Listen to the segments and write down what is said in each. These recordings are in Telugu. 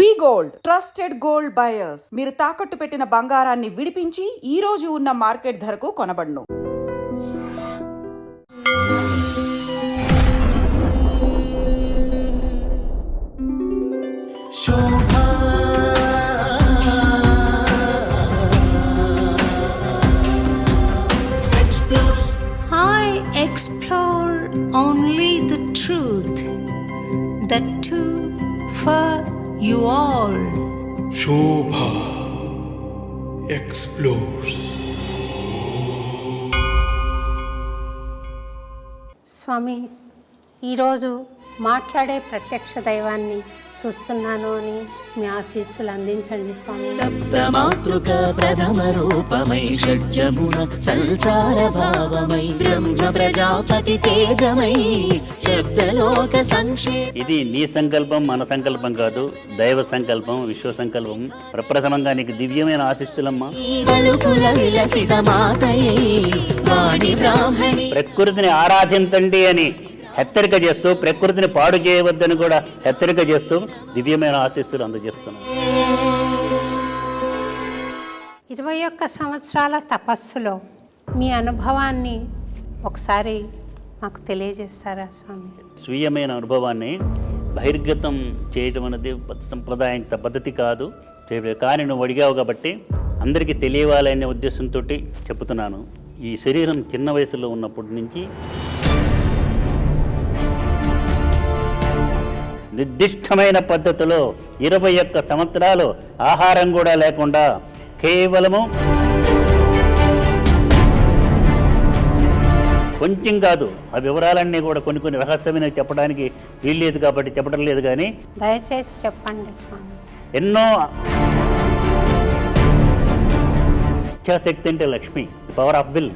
వి గోల్డ్ ట్రస్టెడ్ గోల్డ్ బయర్స్. మీరు తాకట్టు పెట్టిన బంగారాన్ని విడిపించి ఈ రోజు ఉన్న మార్కెట్ ధరకు కొనబడును. Explore only the truth, the two for you all. Shobha explores. స్వామి, ఈరోజు మాట్లాడే ప్రత్యక్ష దైవాన్ని చూస్తున్నాను అని మీ ఆశీస్సులు అందించండి స్వామి. సప్తమాతృక ప్రథమ రూపమై షడ్జమున సంచార భావమై బ్రహ్మ ప్రజాపతి తేజమై శబ్దలోక సంక్షేప. ఇది నీ సంకల్పం, మన సంకల్పం కాదు, దైవ సంకల్పం, విశ్వ సంకల్పం. ప్రప్రథమంగా నీకు దివ్యమైన ఆశీస్సులమ్మా. పలుకుల విలసిత మాతయై వాణి బ్రాహ్మణి. ప్రకృతిని ఆరాధించండి అని హెచ్చరిక చేస్తూ, ప్రకృతిని పాడు చేయవద్దని కూడా హెచ్చరిక చేస్తూ దివ్యమైన ఆశీస్సులు అందజేస్తున్నాను. 21 సంవత్సరాల తపస్సులో మీ అనుభవాన్ని ఒకసారి మాకు తెలియజేస్తారా స్వామి? స్వీయమైన అనుభవాన్ని బహిర్గతం చేయడం అనేది సంప్రదాయం పద్ధతి కాదు, కానీ నువ్వు అడిగావు కాబట్టి అందరికీ తెలియవాలనే ఉద్దేశంతో చెప్తున్నాను. ఈ శరీరం చిన్న వయసులో ఉన్నప్పటి నుంచి నిర్దిష్టమైన పద్ధతిలో 21 సంవత్సరాలు ఆహారం కూడా లేకుండా కేవలము కొంచెం కాదు, ఆ వివరాలన్నీ కూడా కొన్ని రహస్యమైన చెప్పడానికి వీల్లేదు కాబట్టి చెప్పడం లేదు. కానీ దయచేసి చెప్పండి స్వామి. ఎన్నో ఇచ్ఛాశక్తి అంటే లక్ష్మి, పవర్ ఆఫ్ విల్.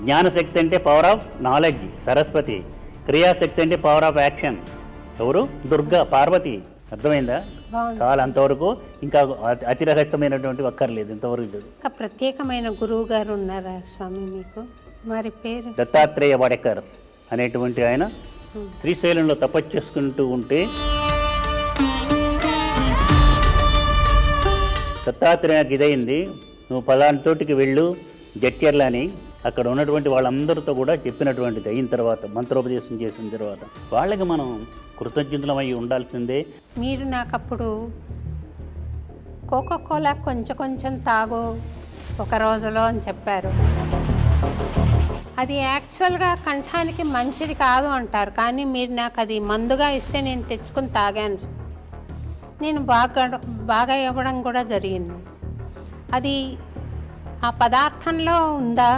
జ్ఞానశక్తి అంటే పవర్ ఆఫ్ నాలెడ్జ్, సరస్వతి. క్రియాశక్తి అంటే పవర్ ఆఫ్ యాక్షన్, ఎవరు? దుర్గా, పార్వతి. అర్థమైందా? చాలా, అంతవరకు. ఇంకా అతి రహస్యమైనటువంటి అక్కర్లేదు ఇంతవరకు. ఒక ప్రత్యేకమైన గురువు గారు ఉన్నారా స్వామి మీకు? మరి పేరు? దత్తాత్రేయ వడేకర్ అనేటువంటి ఆయన శ్రీశైలంలో తపస్సు చేసుకుంటూ ఉంటే దత్తాత్రేయకి ఇదైంది, నువ్వు పలానా చోటికి వెళ్ళు జడ్చర్ల అని. అక్కడ ఉన్నటువంటి వాళ్ళందరితో కూడా చెప్పినటువంటిది అయిన తర్వాత, మంత్రోపదేశం చేసిన తర్వాత వాళ్ళకి మనం కృతజ్ఞతలమై ఉండాల్సిందే. మీరు నాకు అప్పుడు కోకోకోలా కొంచెం తాగు ఒక రోజులో అని చెప్పారు. అది యాక్చువల్గా కంఠానికి మంచిది కాదు అంటారు, కానీ మీరు నాకు అది మందుగా ఇస్తే నేను తెచ్చుకుని తాగాను. నేను బాగా ఇవ్వడం కూడా జరిగింది. అది ఆ పదార్థంలో ఉందా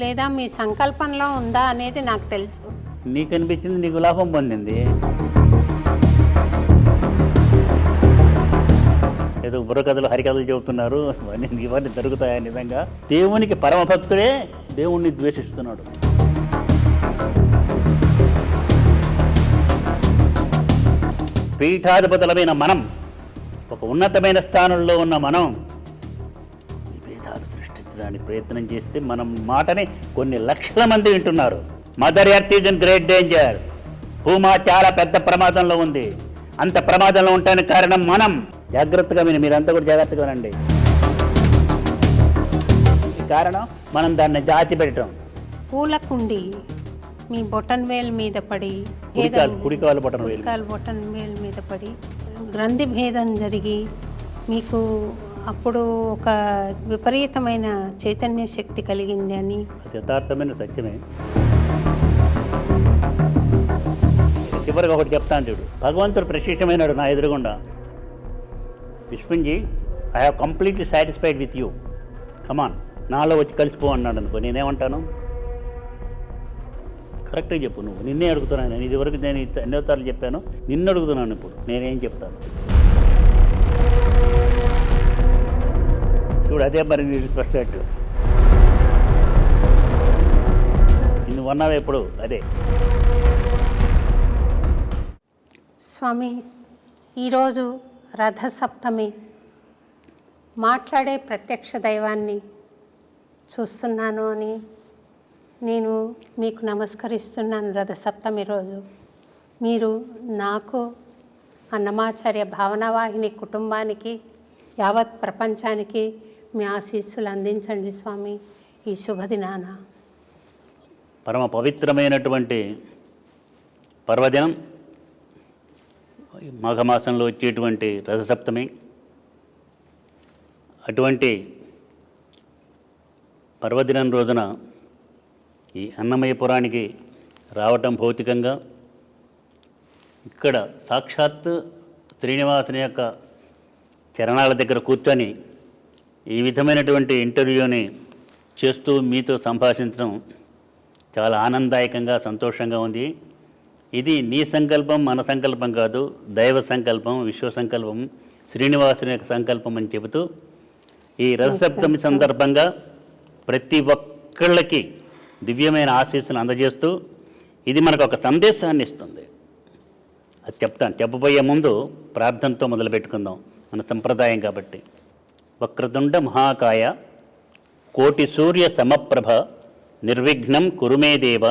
లేదా మీ సంకల్పంలో ఉందా అనేది నాకు తెలుసు. నీకు అనిపించింది, నీకు లాభం పొందింది. ఏదో బుర్రకథలు, హరికథలు చెబుతున్నారు, ఇవన్నీ జరుగుతాయా? నిజంగా దేవునికి పరమభక్తుడే దేవుణ్ణి ద్వేషిస్తున్నాడు. పీఠాధిపతులమైన మనం, ఒక ఉన్నతమైన స్థానంలో ఉన్న మనం విభేదాలు సృష్టించడానికి ప్రయత్నం చేస్తే మనం మాటని కొన్ని లక్షల మంది వింటున్నారు. Mother earth is in great danger. Bhuma చాలా పెద్ద ప్రమాదంలో ఉంది. అంత ప్రమాదంలో ఉండడానికి కారణం మనం. జాగ్రత్తగా మీరంతా కూడా జాగ్రత్తగా రండి. కారణం మనం దాన్ని దాచి పెట్టడం. పూల కుండి మీ బొటన్ వేల్ మీద పడి, కుడికాలు బొటన్ వేల్ మీద పడి గ్రంథి భేదం జరిగి మీకు అప్పుడు ఒక విపరీతమైన చైతన్య శక్తి కలిగింది అని. అది యథార్థమైన సత్యమే. చివరిగా ఒకటి చెప్తాను చూడు. భగవంతుడు ప్రత్యక్షమైనాడు నా ఎదురుగుండా. Vishnuji, I have completely satisfied with you, come on నాలో వచ్చి కలిసిపో అన్నాడు అనుకో. నేనేమంటాను? కరెక్ట్గా చెప్పు. నువ్వు నిన్నే అడుగుతున్నాను. నేను ఇదివరకు నేను ఎన్నోసార్లు చెప్పాను, నిన్ను అడుగుతున్నాను. ఇప్పుడు నేనేం చెప్తాను చూడు. అదే మరి మీరు స్పష్టట్టు నువ్వు అన్నావు ఎప్పుడు అదే. స్వామి, ఈరోజు రథసప్తమి. మాట్లాడే ప్రత్యక్ష దైవాన్ని చూస్తున్నాను అని నేను మీకు నమస్కరిస్తున్నాను. రథసప్తమి రోజు మీరు నాకు అన్నమాచార్య భావనవాహిని కుటుంబానికి, యావత్ ప్రపంచానికి మీ ఆశీస్సులు అందించండి స్వామి ఈ శుభదినాన. పరమ పవిత్రమైనటువంటి పర్వదినం, మాఘమాసంలో వచ్చేటువంటి రథసప్తమి. అటువంటి పర్వదినం రోజున ఈ అన్నమయపురానికి రావటం భౌతికంగా, ఇక్కడ సాక్షాత్ శ్రీనివాసుని యొక్క చరణాల దగ్గర కూర్చొని ఈ విధమైనటువంటి ఇంటర్వ్యూని చేస్తూ మీతో సంభాషించడం చాలా ఆనందదాయకంగా, సంతోషంగా ఉంది. ఇది నీ సంకల్పం, మన సంకల్పం కాదు, దైవ సంకల్పం, విశ్వ సంకల్పం, శ్రీనివాసుని యొక్క సంకల్పం అని చెబుతూ ఈ రథసప్తమి సందర్భంగా ప్రతి ఒక్కళ్ళకి దివ్యమైన ఆశీస్సులు అందజేస్తూ ఇది మనకు ఒక సందేశాన్ని ఇస్తుంది. అది చెప్తాను. చెప్పబోయే ముందు ప్రార్థనతో మొదలు పెట్టుకుందాం, మన సంప్రదాయం కాబట్టి. వక్రతుండ మహాకాయ కోటి సూర్య సమప్రభ నిర్విఘ్నం కురుమే దేవ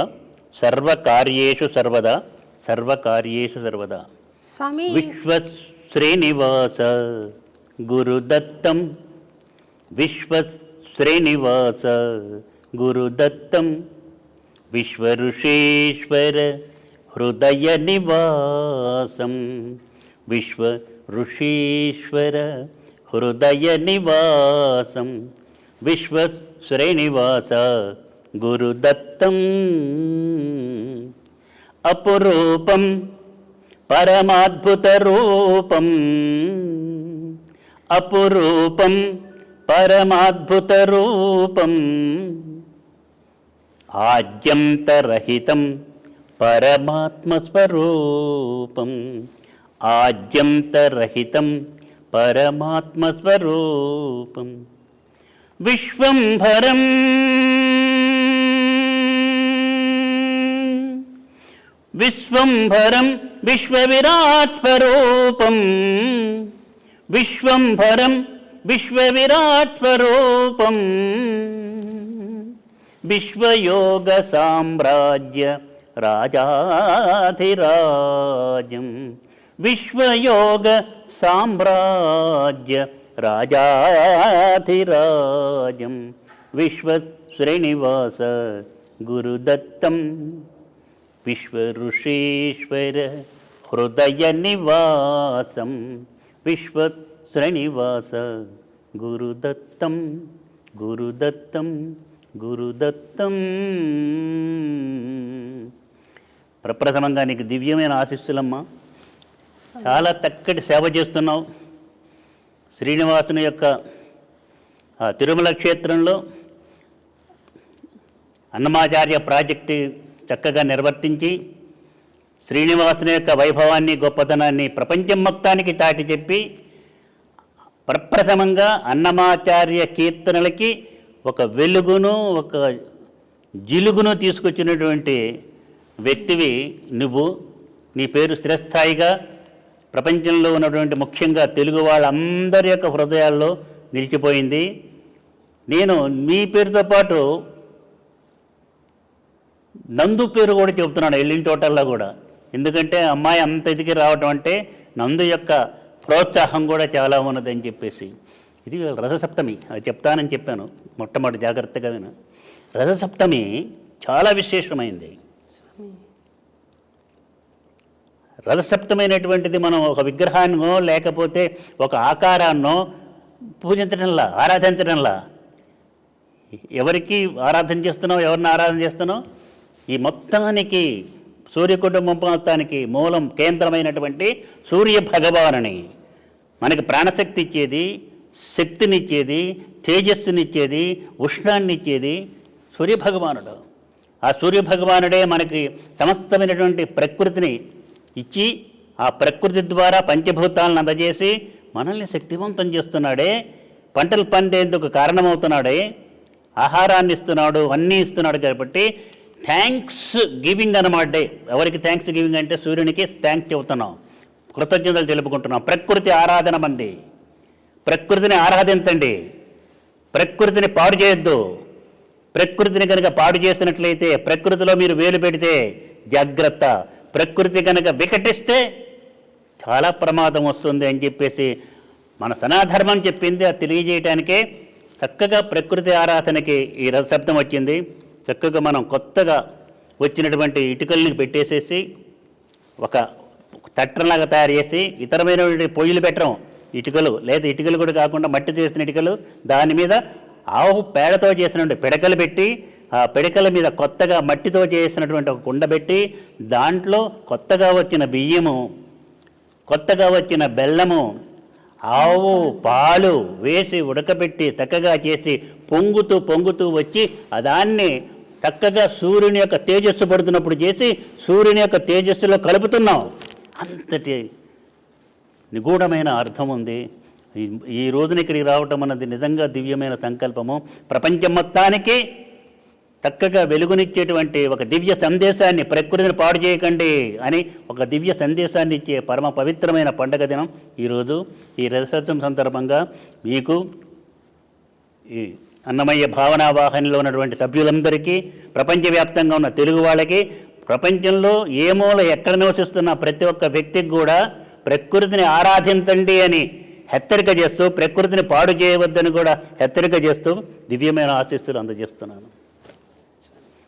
సర్వకార్యేషు సర్వదా సర్వకార్యేషు సర్వదా. స్వామి విశ్వశ్రీనివాస గురుదత్తం విశ్వశ్రీనివాస గురుదత్తం విశ్వఋషీశ్వర హృదయ నివాసం విశ్వఋషీశ్వర హృదయ నివాసం విశ్వశ్రీనివాస గురుదత్తం అపురూపం పరమాద్భుత రూపం అపురూపం పరమాద్భుత రూపం ఆద్యంతరహితం పరమాత్మస్వరూపం ఆద్యంతరహితం పరమాత్మస్వరూపం విశ్వంభరం విశ్వంభరం విశ్వవిరాట్ స్వరూపం విశ్వంభరం విశ్వవిరాట్ స్వరూపం విశ్వయోగ సామ్రాజ్య రాజాధిరాజం విశ్వయోగ సామ్రాజ్య రాజాధిరాజం విశ్వశ్రీనివాస గురుదత్తం విశ్వఋషీశ్వర హృదయ నివాసం విశ్వశ్రీనివాస గురుదత్తం గురుదత్తం గురుదత్తం. ప్రప్రథమంగా నీకు దివ్యమైన ఆశీస్సులమ్మా. చాలా చక్కటి సేవ చేస్తున్నావు. శ్రీనివాసుని యొక్క తిరుమల క్షేత్రంలో అన్నమాచార్య ప్రాజెక్టు చక్కగా నిర్వర్తించి శ్రీనివాసుని యొక్క వైభవాన్ని, గొప్పతనాన్ని ప్రపంచం మొత్తానికి చాటి చెప్పి ప్రప్రథమంగా అన్నమాచార్య కీర్తనలకి ఒక వెలుగును, ఒక జిలుగును తీసుకొచ్చినటువంటి వ్యక్తివి నువ్వు. నీ పేరు స్థిరస్థాయిగా ప్రపంచంలో ఉన్నటువంటి ముఖ్యంగా తెలుగు వాళ్ళందరి యొక్క హృదయాల్లో నిలిచిపోయింది. నేను మీ పేరుతో పాటు నందు పేరు కూడా చెబుతున్నాను వెళ్ళిన టోటల్లో కూడా. ఎందుకంటే అమ్మాయి అంత ఇదికి రావటం అంటే నందు యొక్క ప్రోత్సాహం కూడా చాలా ఉన్నదని చెప్పేసి. ఇది రథసప్తమి, అది చెప్తానని చెప్పాను మొట్టమొదటి, జాగ్రత్తగా విను. రథసప్తమి చాలా విశేషమైంది. రథసప్తమైనటువంటిది మనం ఒక విగ్రహాన్నో లేకపోతే ఒక ఆకారాన్నో పూజించడంలా, ఆరాధించడంలా. ఎవరికి ఆరాధన చేస్తున్నావు, ఎవరిని ఆరాధన చేస్తున్నావు? ఈ మొత్తానికి సూర్య కుటుంబం మొత్తానికి మూలం, కేంద్రమైనటువంటి సూర్య భగవానుని, మనకి ప్రాణశక్తి ఇచ్చేది, శక్తినిచ్చేది, తేజస్సునిచ్చేది, ఉష్ణాన్నిచ్చేది సూర్యభగవానుడు. ఆ సూర్యభగవానుడే మనకి సమస్తమైనటువంటి ప్రకృతిని ఇచ్చి ఆ ప్రకృతి ద్వారా పంచభూతాలను అందజేసి మనల్ని శక్తివంతం చేస్తున్నాడే, పంటలు పండేందుకు కారణమవుతున్నాడే, ఆహారాన్ని ఇస్తున్నాడు, అన్నీ ఇస్తున్నాడు. కాబట్టి థ్యాంక్స్ గివింగ్ అన్నమాట. ఎవరికి థ్యాంక్స్ గివింగ్ అంటే సూర్యునికి థ్యాంక్స్ చెబుతున్నాం, కృతజ్ఞతలు తెలుపుకుంటున్నాం. ప్రకృతి ఆరాధన మంది. ప్రకృతిని ఆరాధించండి, ప్రకృతిని పాడు చేయొద్దు. ప్రకృతిని కనుక పాడు చేసినట్లయితే, ప్రకృతిలో మీరు వేలు పెడితే జాగ్రత్త. ప్రకృతి కనుక వికటిస్తే చాలా ప్రమాదం వస్తుంది అని చెప్పేసి మన సనాధర్మం చెప్పింది. అది తెలియజేయడానికే చక్కగా ప్రకృతి ఆరాధనకి ఈ రథశబ్దం వచ్చింది. చక్కగా మనం కొత్తగా వచ్చినటువంటి ఇటుకల్ని పెట్టేసేసి ఒక తట్టంలాగా తయారు చేసి ఇతరమైనటువంటి పొయ్యిలు పెట్టడం, ఇటుకలు లేదా ఇటుకలు కూడా కాకుండా మట్టి చేసిన ఇటుకలు, దాని మీద ఆవు పేడతో చేసినటువంటి పిడకలు పెట్టి ఆ పిడకల మీద కొత్తగా మట్టితో చేసినటువంటి ఒక కుండ పెట్టి దాంట్లో కొత్తగా వచ్చిన బియ్యము, కొత్తగా వచ్చిన బెల్లము, ఆవు పాలు వేసి ఉడకబెట్టి చక్కగా చేసి పొంగుతూ వచ్చి దాన్ని చక్కగా సూర్యుని యొక్క తేజస్సు పడుతున్నప్పుడు చేసి సూర్యుని యొక్క తేజస్సులో కలుపుతున్నాం. అంతటి నిగూఢమైన అర్థం ఉంది. ఈ రోజున ఇక్కడికి రావటం అన్నది నిజంగా దివ్యమైన సంకల్పము. ప్రపంచం మొత్తానికి చక్కగా వెలుగునిచ్చేటువంటి ఒక దివ్య సందేశాన్ని, ప్రకృతిని పాడు చేయకండి అని ఒక దివ్య సందేశాన్ని ఇచ్చే పరమ పవిత్రమైన పండగ దినం ఈరోజు. ఈ రథోత్సవం సందర్భంగా మీకు ఈ అన్నమయ్య భావనా వాహినిలో ఉన్నటువంటి సభ్యులందరికీ, ప్రపంచవ్యాప్తంగా ఉన్న తెలుగు వాళ్ళకి, ప్రపంచంలో ఏ మూల ఎక్కడ నివసిస్తున్న ప్రతి ఒక్క వ్యక్తికి కూడా ప్రకృతిని ఆరాధించండి అని హెచ్చరిక చేస్తూ, ప్రకృతిని పాడు చేయవద్దని కూడా హెచ్చరిక చేస్తూ దివ్యమైన ఆశీస్సులు అందజేస్తున్నాను.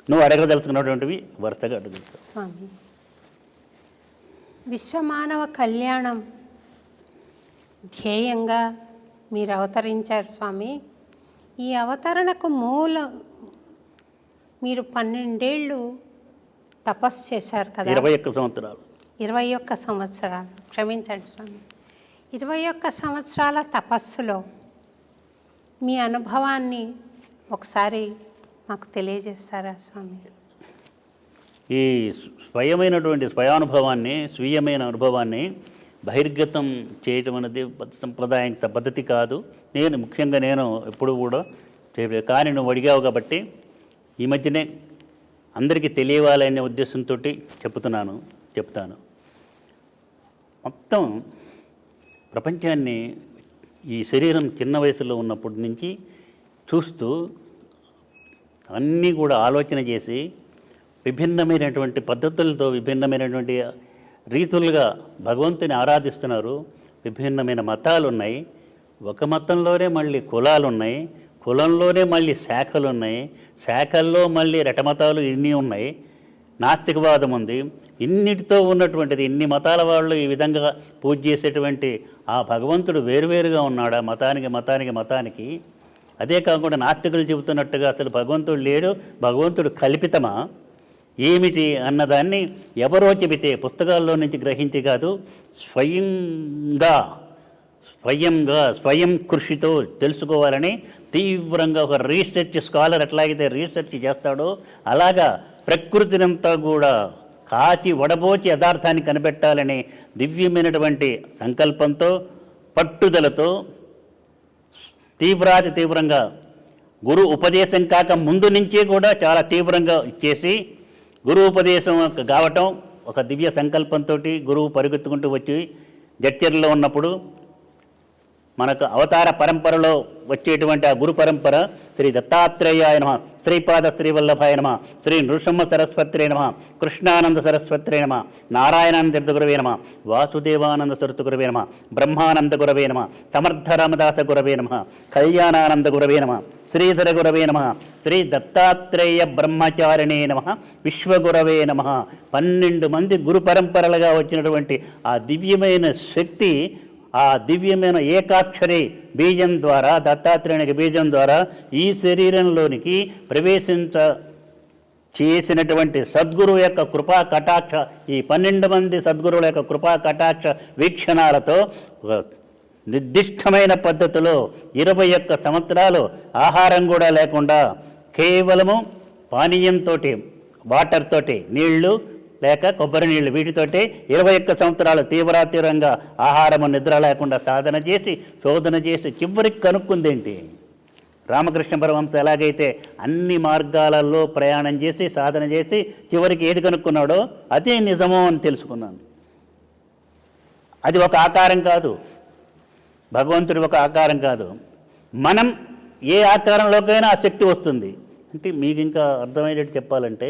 నువ్వు అడగదలుచుకున్నటువంటివి వరుసగా అడుగుతావు. స్వామి, విశ్వమానవ కళ్యాణం ధ్యేయంగా మీరు అవతరించారు స్వామి. ఈ అవతరణకు మీరు 12 ఏళ్ళు తపస్సు చేశారు కదా. 21 సంవత్సరాలు. 21 సంవత్సరాలు, క్షమించండి స్వామి. 21 సంవత్సరాల తపస్సులో మీ అనుభవాన్ని ఒకసారి మాకు తెలియజేస్తారా స్వామి? ఈ స్వీయమైన అనుభవాన్ని బహిర్గతం చేయటం అనేది సంప్రదాయం పద్ధతి కాదు. ముఖ్యంగా నేను ఎప్పుడు కూడా చేయలేదు. కానీ నువ్వు అడిగావు కాబట్టి ఈ మధ్యనే అందరికీ తెలియాలనే ఉద్దేశంతో చెప్తాను. మొత్తం ప్రపంచాన్ని ఈ శరీరం చిన్న వయసులో ఉన్నప్పటి నుంచి చూస్తూ అన్నీ కూడా ఆలోచన చేసి విభిన్నమైనటువంటి పద్ధతులతో, విభిన్నమైనటువంటి రీతులుగా భగవంతుని ఆరాధిస్తున్నారు. విభిన్నమైన మతాలు ఉన్నాయి. ఒక మతంలోనే మళ్ళీ కులాలు ఉన్నాయి, కులంలోనే మళ్ళీ శాఖలు ఉన్నాయి, శాఖల్లో మళ్ళీ రటమతాలు ఇన్ని ఉన్నాయి, నాస్తికవాదం ఉంది. ఇన్నిటితో ఉన్నటువంటిది, ఇన్ని మతాల వాళ్ళు ఈ విధంగా పూజ చేసేటువంటి ఆ భగవంతుడు వేరువేరుగా ఉన్నాడా మతానికి? అదే కాకుండా నాస్తికులు చెబుతున్నట్టుగా అసలు భగవంతుడు లేడు, భగవంతుడు కల్పితమా ఏమిటి అన్నదాన్ని ఎవరో చెబితే పుస్తకాల్లో నుంచి గ్రహించి కాదు, స్వయం కృషితో తెలుసుకోవాలని తీవ్రంగా ఒక రీసెర్చ్ స్కాలర్ ఎట్లాగైతే రీసెర్చ్ చేస్తాడో అలాగా ప్రకృతినంతా కూడా కాచి వడబోచి యథార్థాన్ని కనిపెట్టాలని దివ్యమైనటువంటి సంకల్పంతో, పట్టుదలతో తీవ్రంగా గురు ఉపదేశం కాక ముందు నుంచే కూడా చాలా తీవ్రంగా చేసి గురు ఉపదేశం కావటం ఒక దివ్య సంకల్పంతో గురువు పరిగెత్తుకుంటూ వచ్చి జడ్చర్లో ఉన్నప్పుడు మనకు అవతార పరంపరలో వచ్చేటువంటి ఆ గురు పరంపర శ్రీ దత్తాత్రేయాయ నమః, శ్రీపాద శ్రీవల్లభాయ నమః, శ్రీ నృసింహ సరస్వత్రే నమః, కృష్ణానంద సరస్వత్రే నమః, నారాయణానంద గురవే నమః, వాసుదేవానంద సరస్వతి గురవే నమః, బ్రహ్మానంద గురవే నమః, సమర్థ రామదాస గురవే నమః, కళ్యాణానంద గురవే నమః, శ్రీధర గురవే నమః, శ్రీ దత్తాత్రేయ బ్రహ్మచారిణే నమః, విశ్వగురవే నమః. 12 మంది గురు పరంపరలుగా వచ్చినటువంటి ఆ దివ్యమైన శక్తి, ఆ దివ్యమైన ఏకాక్షరి బీజం ద్వారా, దత్తాత్రేయునికి బీజం ద్వారా ఈ శరీరంలోనికి చేసినటువంటి సద్గురువు యొక్క కృపా కటాక్ష, ఈ 12 మంది సద్గురువుల యొక్క కృపా కటాక్ష వీక్షణాలతో నిర్దిష్టమైన పద్ధతిలో 21 సంవత్సరాలు ఆహారం కూడా లేకుండా కేవలము పానీయంతో, వాటర్ తోటి, నీళ్లు లేక కొబ్బరి నీళ్ళు, వీటితోటి 21 సంవత్సరాలు తీవ్రంగా ఆహారము నిద్ర లేకుండా సాధన చేసి, శోధన చేసి చివరికి కనుక్కుందేంటి? రామకృష్ణ పరమహంస ఎలాగైతే అన్ని మార్గాలలో ప్రయాణం చేసి సాధన చేసి చివరికి ఏది కనుక్కున్నాడో అదే నిజమో అని తెలుసుకున్నాను. అది ఒక ఆకారం కాదు, భగవంతుడి ఒక ఆకారం కాదు. మనం ఏ ఆకారంలోకైనా ఆ శక్తి వస్తుంది. అంటే మీకు ఇంకా అర్థమయ్యేటట్టు చెప్పాలంటే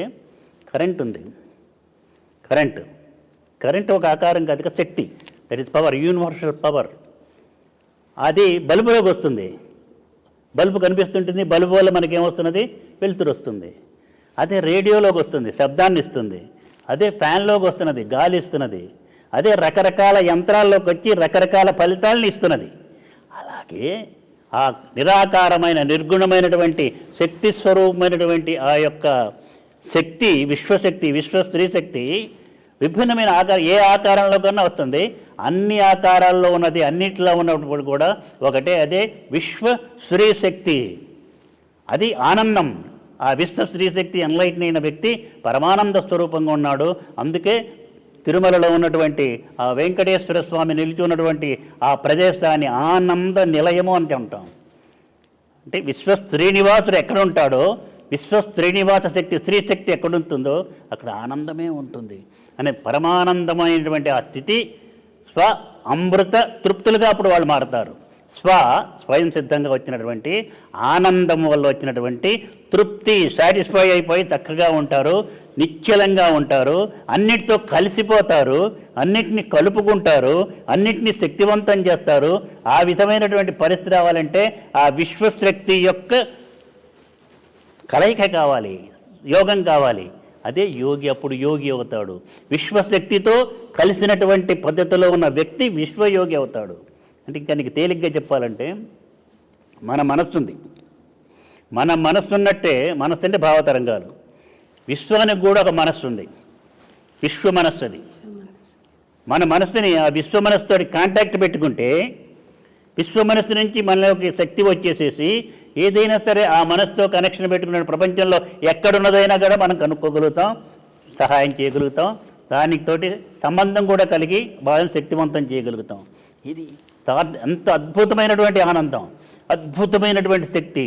కరెంట్ ఉంది. కరెంట్ ఒక ఆకారం కాదు, శక్తి. That is power, universal power. అది బల్బులోకి వస్తుంది. బల్బు కనిపిస్తుంటుంది, బల్బు వల్ల మనకేమొస్తున్నది? వెలుతురు వస్తుంది. అదే రేడియోలోకి వస్తుంది, శబ్దాన్ని ఇస్తుంది. అదే ఫ్యాన్లోకి వస్తున్నది, గాలి ఇస్తున్నది. అదే రకరకాల యంత్రాల్లోకి వచ్చి రకరకాల ఫలితాలను ఇస్తున్నది. అలాగే ఆ నిరాకారమైన నిర్గుణమైనటువంటి శక్తి స్వరూపమైనటువంటి ఆ యొక్క శక్తి, విశ్వశక్తి, విశ్వ స్త్రీ శక్తి విభిన్నమైన ఏ ఆకారంలో కన్నా వస్తుంది. అన్ని ఆకారాల్లో ఉన్నది, అన్నిట్లో ఉన్నప్పుడు కూడా ఒకటే, అదే విశ్వ స్త్రీ శక్తి. అది ఆనందం. ఆ విశ్వ స్త్రీ శక్తి ఎన్లైట్న్ అయిన వ్యక్తి పరమానంద స్వరూపంగా ఉన్నాడు. అందుకే తిరుమలలో ఉన్నటువంటి ఆ వెంకటేశ్వర స్వామి నిలిచి ఉన్నటువంటి ఆ ప్రదేశాన్ని ఆనంద నిలయము అని అంటాం. అంటే విశ్వ శ్రీనివాసుడు ఎక్కడ ఉంటాడో, విశ్వ శ్రీనివాస శక్తి, స్త్రీ శక్తి ఎక్కడుంటుందో అక్కడ ఆనందమే ఉంటుంది అనే పరమానందమైనటువంటి ఆ స్థితి స్వ అమృత తృప్తులుగా అప్పుడు వాళ్ళు మారుతారు. స్వయం సిద్ధంగా వచ్చినటువంటి ఆనందం వల్ల వచ్చినటువంటి తృప్తి, సాటిస్ఫై అయిపోయి చక్కగా ఉంటారు, నిశ్చలంగా ఉంటారు, అన్నిటితో కలిసిపోతారు, అన్నిటిని కలుపుకుంటారు, అన్నిటినీ శక్తివంతం చేస్తారు. ఆ విధమైనటువంటి పరిస్థితి రావాలంటే ఆ విశ్వశక్తి యొక్క కలయిక కావాలి, యోగం కావాలి. అదే యోగి. అప్పుడు యోగి అవుతాడు. విశ్వశక్తితో కలిసినటువంటి పద్ధతిలో ఉన్న వ్యక్తి విశ్వయోగి అవుతాడు. అంటే ఇంకా నీకు తేలిగ్గా చెప్పాలంటే, మన మనస్సు ఉంది. మన మనస్సు ఉన్నట్టే, మనస్సు అంటే భావతరంగాలు. విశ్వానికి కూడా ఒక మనస్సు ఉంది, విశ్వ మనస్సు. అది మన మనస్సుని ఆ విశ్వ మనస్సుతో కాంటాక్ట్ పెట్టుకుంటే విశ్వ మనస్సు నుంచి మనలోకి శక్తి వచ్చేసేసి ఏదైనా సరే ఆ మనస్సుతో కనెక్షన్ పెట్టుకున్న ప్రపంచంలో ఎక్కడున్నదైనా కూడా మనం కనుక్కోగలుగుతాం, సహాయం చేయగలుగుతాం, దానితోటి సంబంధం కూడా కలిగి బాగా శక్తివంతం చేయగలుగుతాం. ఇది ఎంత అద్భుతమైనటువంటి ఆనందం, అద్భుతమైనటువంటి శక్తి.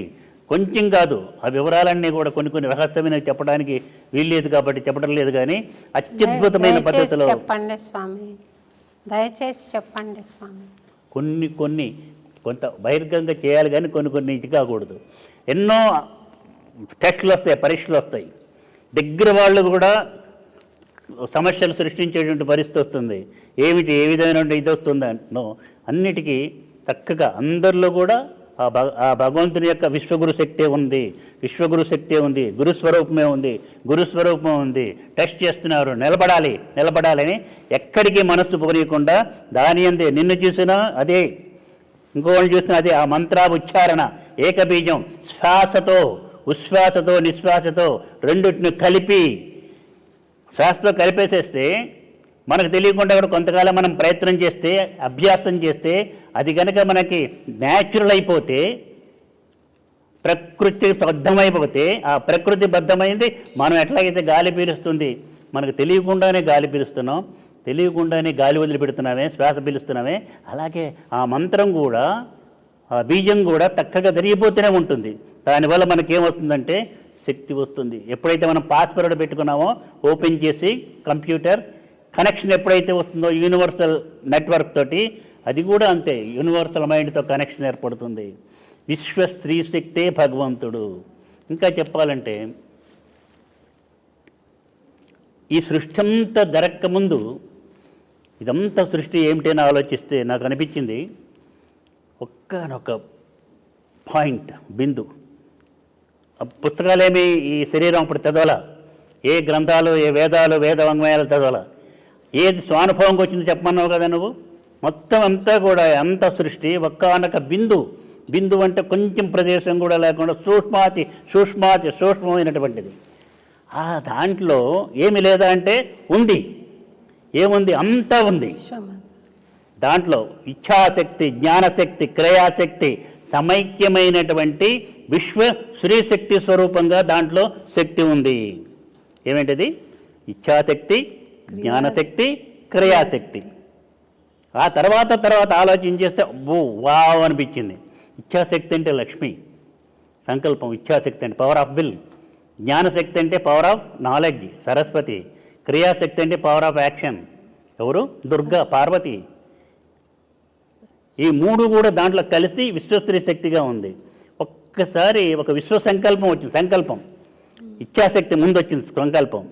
కొంచెం కాదు, ఆ వివరాలన్నీ కూడా కొన్ని రహస్యమైనవి చెప్పడానికి వీల్లేదు కాబట్టి చెప్పడం లేదు. కానీ అత్యద్భుతమైన పద్ధతిలో చెప్పండి స్వామి, దయచేసి చెప్పండి స్వామి. కొంత బహిర్గంగా చేయాలి, కానీ కొన్ని ఇది కాకూడదు. ఎన్నో టెస్టులు వస్తాయి, పరీక్షలు వస్తాయి. దగ్గర వాళ్ళు కూడా సమస్యలు సృష్టించేటువంటి పరిస్థితి వస్తుంది. ఏమిటి, ఏ విధమైన ఇది వస్తుందనో అన్నిటికీ చక్కగా అందరిలో కూడా ఆ భగవంతుని యొక్క విశ్వగురు శక్తే ఉంది, విశ్వగురు శక్తే ఉంది, గురుస్వరూపమే ఉంది, గురుస్వరూపం ఉంది. టెస్ట్ చేస్తున్నారు, నిలబడాలని ఎక్కడికి మనస్సు పోనీయకుండా దాని అందే. నిన్ను చూసినా అదే, ఇంకోళ్ళు చూసినా అదే. ఆ మంత్ర ఉచ్చారణ ఏకబీజం, శ్వాసతో, ఉశ్వాసతో, నిశ్వాసతో రెండింటిని కలిపి శ్వాసతో కలిపేసేస్తే మనకు తెలియకుండా కూడా కొంతకాలం మనం ప్రయత్నం చేస్తే, అభ్యాసం చేస్తే, అది కనుక మనకి న్యాచురల్ అయిపోతే, ప్రకృతి బద్ధమైపోతే, ఆ ప్రకృతి బద్ధమైంది మనం ఎట్లాగైతే గాలి పీలుస్తుంది, మనకు తెలియకుండానే గాలి పీలుస్తున్నాం, తెలియకుండానే గాలి వదిలిపెడుతున్నామే, శ్వాస పీలుస్తున్నామే, అలాగే ఆ మంత్రం కూడా, ఆ బీజం కూడా చక్కగా జరిగిపోతూనే ఉంటుంది. దానివల్ల మనకేమొస్తుందంటే శక్తి వస్తుంది. ఎప్పుడైతే మనం పాస్వర్డ్ పెట్టుకున్నామో ఓపెన్ చేసి కంప్యూటర్ కనెక్షన్ ఎప్పుడైతే వస్తుందో యూనివర్సల్ నెట్వర్క్ తోటి, అది కూడా అంతే, యూనివర్సల్ మైండ్తో కనెక్షన్ ఏర్పడుతుంది. విశ్వ స్త్రీ శక్తే భగవంతుడు. ఇంకా చెప్పాలంటే ఈ సృష్టి అంతా జరగకముందు, ఇదంతా సృష్టి ఏమిటి అని ఆలోచిస్తే నాకు అనిపించింది, ఒక్కనొక పాయింట్, బిందు. పుస్తకాలేమి ఈ శరీరం అప్పుడు చదవాల, ఏ గ్రంథాలు, ఏ వేదాలు, వేద వాంగ్మయాలు చదవాల. ఏది స్వానుభవంకి వచ్చిందో చెప్పమన్నావు కదా నువ్వు. మొత్తం అంతా కూడా అంత సృష్టి ఒక్కనొక బిందు అంటే కొంచెం ప్రదేశం కూడా లేకుండా సూక్ష్మమైనటువంటిది. ఆ దాంట్లో ఏమి లేదా అంటే ఉంది. ఏముంది? అంతా ఉంది. దాంట్లో ఇచ్ఛాశక్తి, జ్ఞానశక్తి, క్రియాశక్తి సమైక్యమైనటువంటి విశ్వ శ్రీశక్తి స్వరూపంగా దాంట్లో శక్తి ఉంది. ఏమేంటిది? ఇచ్ఛాశక్తి, జ్ఞానశక్తి, క్రియాశక్తి. ఆ తర్వాత ఆలోచించేస్తే వావ్ అనిపించింది. ఇచ్ఛాశక్తి అంటే లక్ష్మి, సంకల్పం. ఇచ్ఛాశక్తి అంటే పవర్ ఆఫ్ విల్. జ్ఞానశక్తి అంటే పవర్ ఆఫ్ నాలెడ్జ్, సరస్వతి. క్రియాశక్తి అంటే పవర్ ఆఫ్ యాక్షన్, ఎవరు? దుర్గా, పార్వతి. ఈ మూడు కూడా దాంట్లో కలిసి విశ్వస్త్రీ శక్తిగా ఉంది. ఒక్కసారి ఒక విశ్వ సంకల్పం వచ్చింది. సంకల్పం, ఇచ్ఛాశక్తి ముందు వచ్చింది సంకల్పం,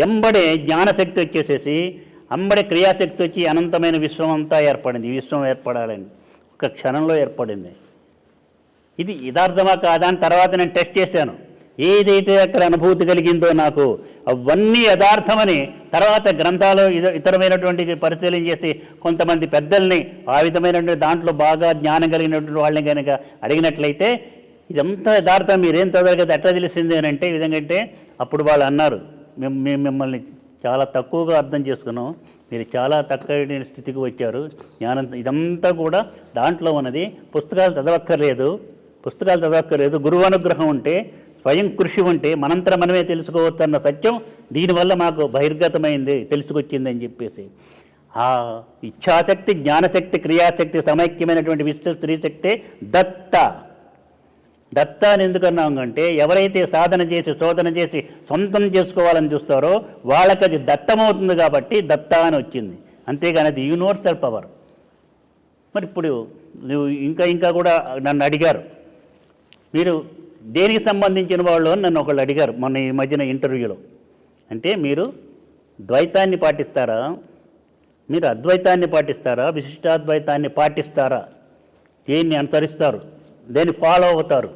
ఎంబడే జ్ఞానశక్తి వచ్చేసేసి అమ్మడి క్రియాశక్తి వచ్చి అనంతమైన విశ్వం అంతా ఏర్పడింది. ఈ విశ్వం ఏర్పడాలని ఒక క్షణంలో ఏర్పడింది. ఇది యథార్థమా కాదా అని తర్వాత నేను టెస్ట్ చేశాను. ఏదైతే అక్కడ అనుభూతి కలిగిందో నాకు అవన్నీ యథార్థమని తర్వాత గ్రంథాలు ఇతరమైనటువంటి పరిశీలన చేసి కొంతమంది పెద్దల్ని ఆ విధమైనటువంటి దాంట్లో బాగా జ్ఞానం కలిగినటువంటి వాళ్ళని కనుక అడిగినట్లయితే ఇదంతా యథార్థం మీరేం చదవరు కదా ఎట్లా తెలిసింది అని అంటే ఈ విధంగా అంటే అప్పుడు వాళ్ళు అన్నారు, మేము మిమ్మల్ని చాలా తక్కువగా అర్థం చేసుకున్నాం, మీరు చాలా తక్కువ స్థితికి వచ్చారు, జ్ఞానం ఇదంతా కూడా దాంట్లో ఉన్నది. పుస్తకాలు చదవక్కర్లేదు, గురువు అనుగ్రహం ఉంటే, స్వయం కృషి ఉంటే మనంతర మనమే తెలుసుకోవచ్చు అన్న సత్యం దీనివల్ల మాకు బహిర్గతమైంది, తెలుసుకొచ్చిందని చెప్పేసి ఆ ఇచ్ఛాశక్తి, జ్ఞానశక్తి, క్రియాశక్తి సమైక్యమైనటువంటి విశ్వ స్త్రీశక్తే దత్త అని ఎందుకన్నాం అంటే ఎవరైతే సాధన చేసి శోధన చేసి సొంతం చేసుకోవాలని చూస్తారో వాళ్ళకి అది దత్తమవుతుంది కాబట్టి దత్త అని వచ్చింది. అంతేగాని అది యూనివర్సల్ పవర్. మరి ఇప్పుడు నువ్వు ఇంకా కూడా నన్ను అడిగారు, మీరు దేనికి సంబంధించిన వాళ్ళు అని నన్ను ఒకళ్ళు అడిగారు మొన్న ఈ మధ్యన ఇంటర్వ్యూలో. అంటే మీరు ద్వైతాన్ని పాటిస్తారా, మీరు అద్వైతాన్ని పాటిస్తారా, విశిష్టాద్వైతాన్ని పాటిస్తారా, దేన్ని అనుసరిస్తారు, దేన్ని ఫాలో అవుతారు?